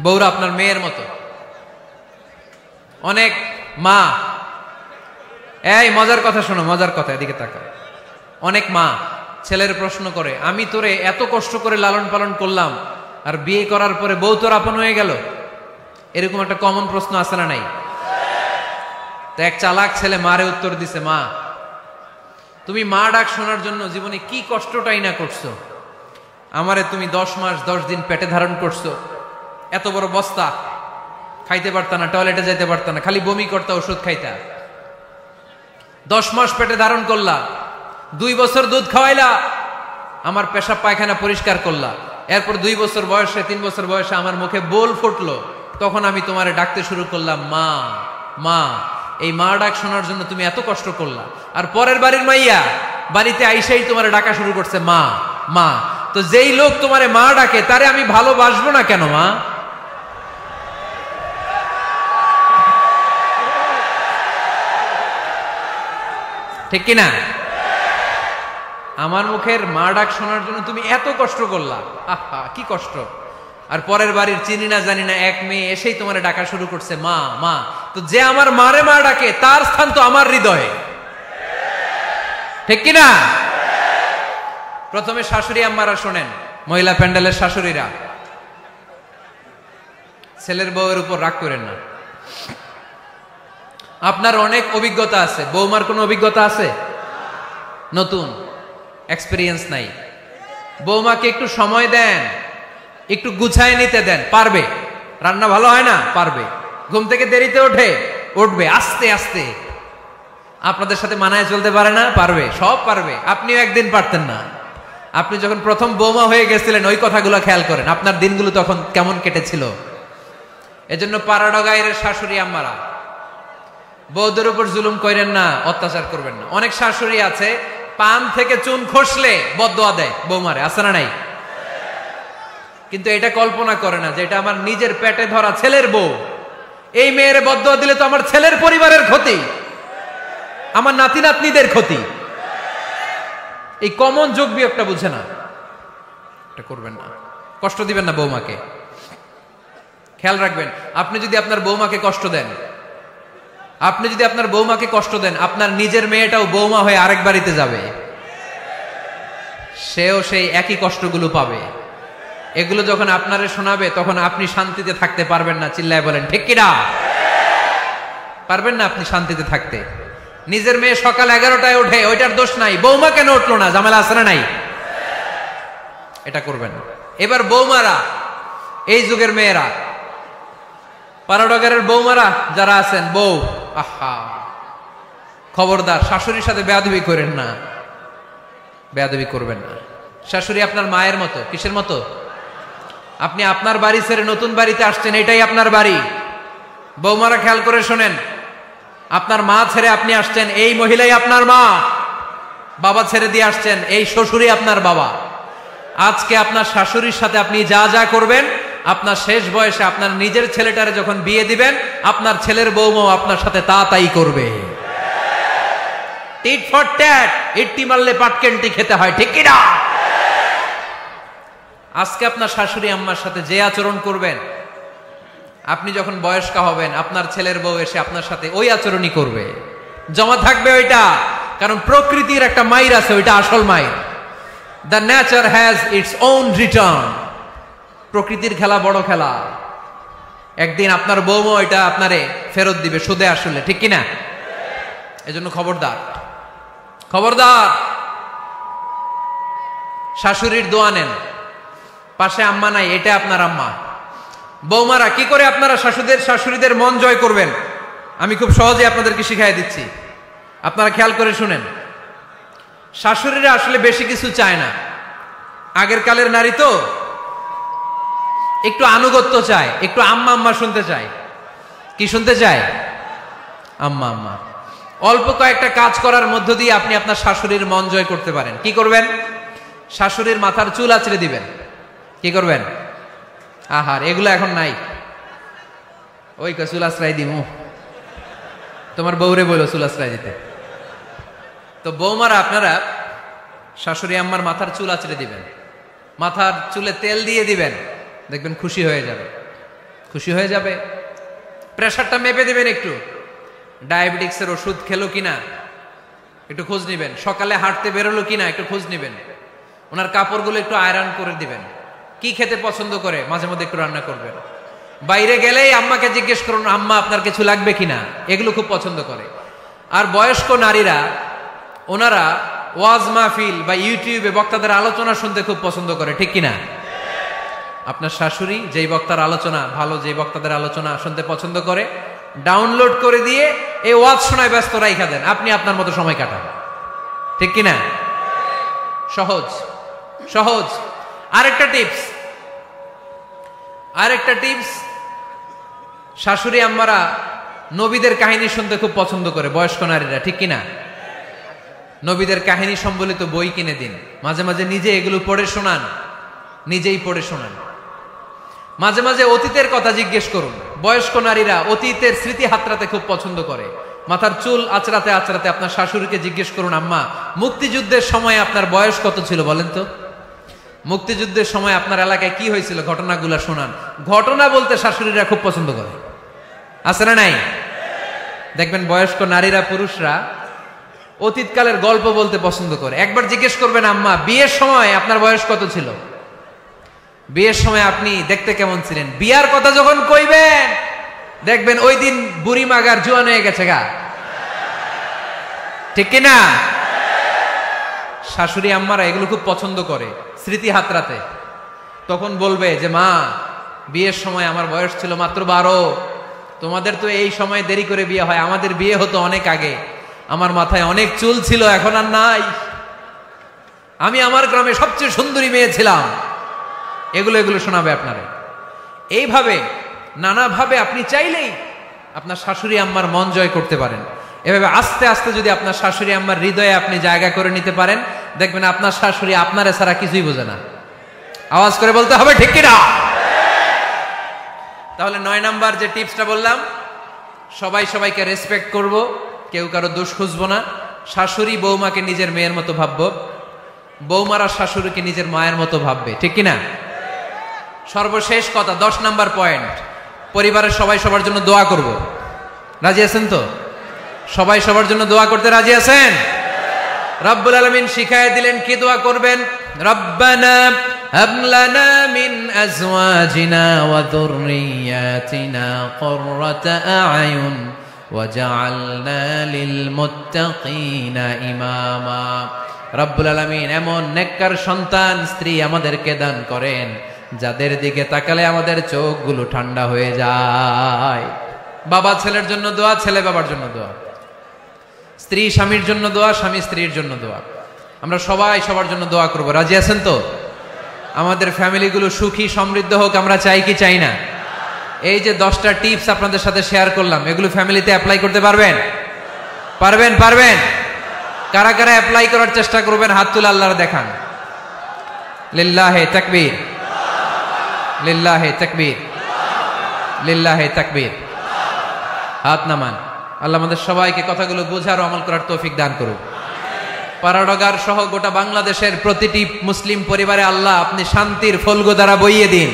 বৌরা আপনার মেয়ের মতো। অনেক মা, এই মজার কথা শোনো, মজার কথা, এদিকে তাকা। অনেক মা ছেলের প্রশ্ন করে, আমি তোরে এত কষ্ট করে লালন পালন করলাম, আর বিয়ে করার পরে বউ তোর আপন হয়ে গেল। এরকম একটা কমন প্রশ্ন আছে না নাই? তো এক চালাক ছেলে মারে উত্তর দিছে, মা তুমি মা ডাক শোনার জন্য জীবনে কি কষ্টটাই না করছো। আমারে তুমি 10 মাস 10 দিন পেটে ধারণ করছো, এত বড় বস্তা, খাইতে পারতা না, টয়লেটে যাইতে পারতা না, খালি বমি করতা, ওষুধ খাইতা। 10 মাস পেটে ধারণ করলা, 2 বছর দুধ খাওয়াইলা, আমার পেশাব পায়খানা পরিষ্কার করলা। এরপর 2 বছর বয়সে, 3 বছর বয়সে আমার মুখে বোল ফুটলো, তখন আমি তোমারে ডাকতে শুরু করলাম মা মা। এই মা ডাক শোনার জন্য তুমি এত কষ্ট করলা, আর পরের বাড়ির মাইয়া বাড়িতে আইসাই তোমারে ডাকা শুরু করছে মা মা। তো যেই লোক তোমারে মা ডাকে তারে আমি ভালোবাসবো না কেন মা? ঠিক কিনা? আমার মুখের মা ডাক শোনার জন্য তুমি এত কষ্ট করলা, আহা কি কষ্ট। আর পরের বাড়ির চিনি না জানি না এক মেয়ে এসেই তোমার ডাকা শুরু করছে মা মা। তো যে আমার মারে মা ডাকে তার স্থান তো আমার হৃদয়ে, ঠিক কিনা? প্রথমে শাশুড়ি আম্মারা শোনেন, মহিলা প্যান্ডেলের শাশুড়িরা, ছেলের বউয়ের উপর রাগ করেন না। আপনার অনেক অভিজ্ঞতা আছে, বৌমার কোনো অভিজ্ঞতা আছে? নতুন এক্সপেরিয়েন্স নাই। বৌমাকে একটু সময় দেন, একটু গুছায় নিতে দেন, পারবে। রান্না ভালো হয় না, পারবে। ঘুম থেকে দেরিতে উঠবে আস্তে আস্তে। আপনাদের সাথে মানায় চলতে পারে না, পারবে, সব পারবে। আপনিও একদিন পারতেন না। আপনি যখন প্রথম বৌমা হয়ে গেছিলেন ওই কথাগুলো খেয়াল করেন, আপনার দিনগুলো তখন কেমন কেটেছিল। এজন্য পাড়াডগাইয়ের শাশুড়ি আম্মারা, বউদের উপর জুলুম করেন না, অত্যাচার করবেন না। অনেক শাশুড়ি আছে পান থেকে চুন খসলে বদদোয়া দেয় বৌমারে, আছে না নাই? কিন্তু এটা কল্পনা করে না যে এটা আমার নিজের পেটে ধরা ছেলের বউ, এই মেয়ের বদদোয়া দিলে তো আমার ছেলের পরিবারের ক্ষতি, আমার নাতি নাতনিদের ক্ষতি। এই কমন যোগ বিয়োগটা বুঝে না, এটা করবেন না, কষ্ট দিবেন না বৌমাকে। খেয়াল রাখবেন, আপনি যদি আপনার বৌমাকে কষ্ট দেন, আপনার নিজের মেয়েটাও বৌমা হয়ে আরেক বাড়িতে যাবে, সেও সেই একই কষ্টগুলো পাবে। এগুলো যখন আপনারে শোনাবে তখন আপনি শান্তিতে থাকতে পারবেন না। চিল্লায় বলেন ঠিক কিনা? পারবেন না আপনি শান্তিতে থাকতে। নিজের মেয়ে সকাল 11টায় ওঠে, ওইটার দোষ নাই, বৌমা কেন উঠলো না, ঝামেলা আছে না নাই? এটা করবেন না। এবার বৌমারা, এই যুগের মেয়েরা, পাড়াডগারের বৌমারা যারা আছেন, বউ, আহা, খবরদার শাশুড়ির সাথে বেয়াদবি করেন না, বেয়াদবি করবেন না। শাশুড়ি আপনার মায়ের মতো। কিসের মতো? আপনি আপনার বাড়ি ছেড়ে নতুন বাড়িতে আসছেন, এটাই আপনার বাড়ি। বৌমারা খেয়াল করে শোনেন, আপনার মা ছেড়ে আপনি আসছেন, এই মহিলাই আপনার মা। বাবা ছেড়ে দিয়ে আসছেন, এই শ্বশুরই আপনার বাবা। আজকে আপনার শাশুড়ির সাথে আপনি যা যা করবেন, আপনার শেষ বয়সে আপনার নিজের ছেলেটারে যখন বিয়ে দিবেন, আপনার ছেলের বৌমাও আপনার সাথে তা তাই করবে। টিট ফর ট্যাট, ইট্টি মারলে পাটকেনটি খেতে হয়, ঠিক কি না? আজকে আপনার শাশুড়ি আম্মার সাথে যে আচরণ করবেন, আপনি যখন বয়স্ক হবেন, আপনার ছেলের বউ এসে আপনার সাথে ওই আচরণই করবে, জমা থাকবে ওইটা। কারণ প্রকৃতির একটা মাইর আছে, ওইটা আসল মাইর। The nature has its own return. প্রকৃতির খেলা বড় খেলা, একদিন আপনার বউমা ওইটা আপনারে ফেরত দিবে, সুদে আসলে, ঠিক কিনা? এজন্য খবরদার, খবরদার। শাশুড়ির দোয়া নেন, পাশে আম্মা নাই, এটা আপনার আম্মা। বৌমারা, কি করে আপনারা শাশুড়িদের মন জয় করবেন, আমি খুব সহজে আপনাদেরকে শিখাই দিচ্ছি। আপনারা খেয়াল করে শুনেন। শাশুড়িরা আসলে বেশি কিছু চায় না। আগের কালের নারী তো একটু আনুগত্য চায়, একটু আম্মা আম্মা শুনতে চায়। কি শুনতে চায়? আম্মা আম্মা। অল্প কয়েকটা কাজ করার মধ্য দিয়ে আপনি আপনার শাশুড়ির মন জয় করতে পারেন। কি করবেন? শাশুড়ির মাথার চুল আঁচড়ে দিবেন। কি করবেন? আহার, এগুলো এখন নাই। ওই চুল আশ্রয় দিমু, তোমার বউরে বলো চুল আশ্রয় দিতে। তো বৌমারা, আপনারা শাশুড়ি আম্মার মাথার চুল আঁচড়ে দিবেন, মাথার চুলে তেল দিয়ে দিবেন, দেখবেন খুশি হয়ে যাবে, খুশি হয়ে যাবে। প্রেশারটা মেপে দিবেন, একটু ডায়াবেটিক্সের ওষুধ খেলো কিনা একটু খোঁজ নিবেন, সকালে হাঁটতে বেরোলো কিনা একটু খোঁজ নিবেন, ওনার কাপড়গুলো একটু আয়রন করে দিবেন, কি খেতে পছন্দ করে মাঝে মধ্যে একটু রান্না করবেন। বাইরে গেলেই আম্মাকে জিজ্ঞেস করুন, আম্মা আপনার কিছু লাগবে কিনা, এগুলো খুব পছন্দ করে। আর বয়স্ক নারীরা, ওনারা ওয়াজ মাহফিল বা ইউটিউবে বক্তাদের আলোচনা শুনতে খুব পছন্দ করে, ঠিক কিনা? আপনার শাশুড়ি যেই বক্তার আলোচনা ভালো, যেই বক্তাদের আলোচনা শুনতে পছন্দ করে, ডাউনলোড করে দিয়ে এই ওয়াজ শোনায় ব্যস্ত রাইখা দেন, আপনি আপনার মতো সময় কাটান, ঠিক কিনা? সহজ সহজ। আরেকটা টিপস, শাশুড়ি আম্মারা নবীদের কাহিনী শুনতে খুব পছন্দ করে, বয়স্ক নারীরা, ঠিক কিনা? নবীদের কাহিনী সম্বলিত বই কিনে দিন, মাঝে মাঝে নিজে এগুলো পড়ে শোনান, নিজেই পড়ে শোনান। মাঝে মাঝে অতীতের কথা জিজ্ঞেস করুন। বয়স্ক নারীরা অতীতের স্মৃতি হাতড়াতে খুব পছন্দ করে। মাথার চুল আঁচড়াতে আঁচড়াতে আপনার শাশুড়িকে জিজ্ঞেস করুন, আম্মা মুক্তিযুদ্ধের সময় আপনার বয়স কত ছিল বলেন তো? মুক্তিযুদ্ধের সময় আপনার এলাকায় কি হয়েছিল, ঘটনাগুলো শোনান। ঘটনা বলতে শাশুড়িরা খুব পছন্দ করে, আছে না নাই? দেখবেন বয়স্ক নারীরা, পুরুষরা অতীতকালের গল্প বলতে পছন্দ করে। একবার জিজ্ঞেস করবেন, আম্মা বিয়ের সময় আপনার বয়স কত ছিল, বিয়ের সময় আপনি দেখতে কেমন ছিলেন? বিয়ার কথা যখন কইবেন, দেখবেন ওই দিন বুড়ি মাগার জোয়ান হয়ে গেছে গা, ঠিক কিনা? শাশুড়ি আম্মারা এগুলো খুব পছন্দ করে স্মৃতি হাতড়াতে। তখন বলবে যে, মা বিয়ের সময় আমার বয়স ছিল মাত্র 12, তোমাদের তো এই সময় দেরি করে বিয়ে হয়, আমাদের বিয়ে হতো অনেক আগে, আমার মাথায় অনেক চুল ছিল, এখন আর নাই, আমি আমার গ্রামে সবচেয়ে সুন্দরী মেয়ে ছিলাম। এগুলো শোনাবে আপনারা। এইভাবে নানাভাবে আপনি চাইলেই আপনার শাশুড়ি আম্মার মন জয় করতে পারেন। এভাবে আস্তে আস্তে যদি আপনার শাশুড়ি আম্মার হৃদয়ে আপনি জায়গা করে নিতে পারেন, দেখবেন আপনার শাশুড়ি আপনারে ছাড়া কিছুই বোঝে না। আওয়াজ করে বলতে হবে, ঠিক কিনা? তাহলে 9 নাম্বার যে টিপসটা বললাম, সবাই সবাইকে রেসপেক্ট করব, কেউ কারো দোষ খুঁজবো না। শাশুড়ি বৌমাকে নিজের মেয়ের মতো ভাববো, বৌমারা শাশুড়িকে নিজের মায়ের মতো ভাববে, ঠিক কিনা? সর্বশেষ কথা, 10 নাম্বার পয়েন্ট, পরিবারের সবাই সবার জন্য দোয়া করব। রাজি আছেন তো? সবাই সবার জন্য দোয়া করতে রাজি আছেন? রব্বুল আলামিন শিখায় দিলেন কি দোয়া করবেন। রব্বানা হাব লানা মিন আজওয়াজিনা ওয়া যুররিয়াতিনা কুররাতা আ'য়ুন ওয়াজআলনা লিল মুত্তাকিনা ইমামা। রব্বুল আলামিন এমন নেককার সন্তান স্ত্রী আমাদেরকে দান করেন যাদের দিকে তাকালে আমাদের চোখগুলো ঠান্ডা হয়ে যায়। বাবা ছেলের জন্য দোয়া, ছেলে বাবার জন্য দোয়া, স্ত্রী স্বামীর জন্য দোয়া, স্বামী স্ত্রীর জন্য দোয়া। আমরা সবাই সবার জন্য দোয়া করব। রাজি আছেন তো? আমাদের ফ্যামিলিগুলো সুখী সমৃদ্ধ হোক আমরা চাই কি চাই না? এই যে 10টা টিপস আপনাদের সাথে শেয়ার করলাম, এগুলো ফ্যামিলিতে অ্যাপ্লাই করতে পারবেন? পারবেন? পারবেন? কারা কারা অ্যাপ্লাই করার চেষ্টা করবেন হাত তুলে আল্লাহর দেখান। লিল্লাহে তাকবীর, লিল্লাহে তাকবীর, লিল্লাহে তাকবীর। হাত নামান। আল্লাহ আমাদের সবাইকে কথাগুলো বোঝার ও আমল করার তৌফিক দান করুন। পারাডগার সহ গোটা বাংলাদেশের প্রতিটি মুসলিম পরিবারে আল্লাহ আপনি শান্তির ফলগো দ্বারা বইয়ে দিন।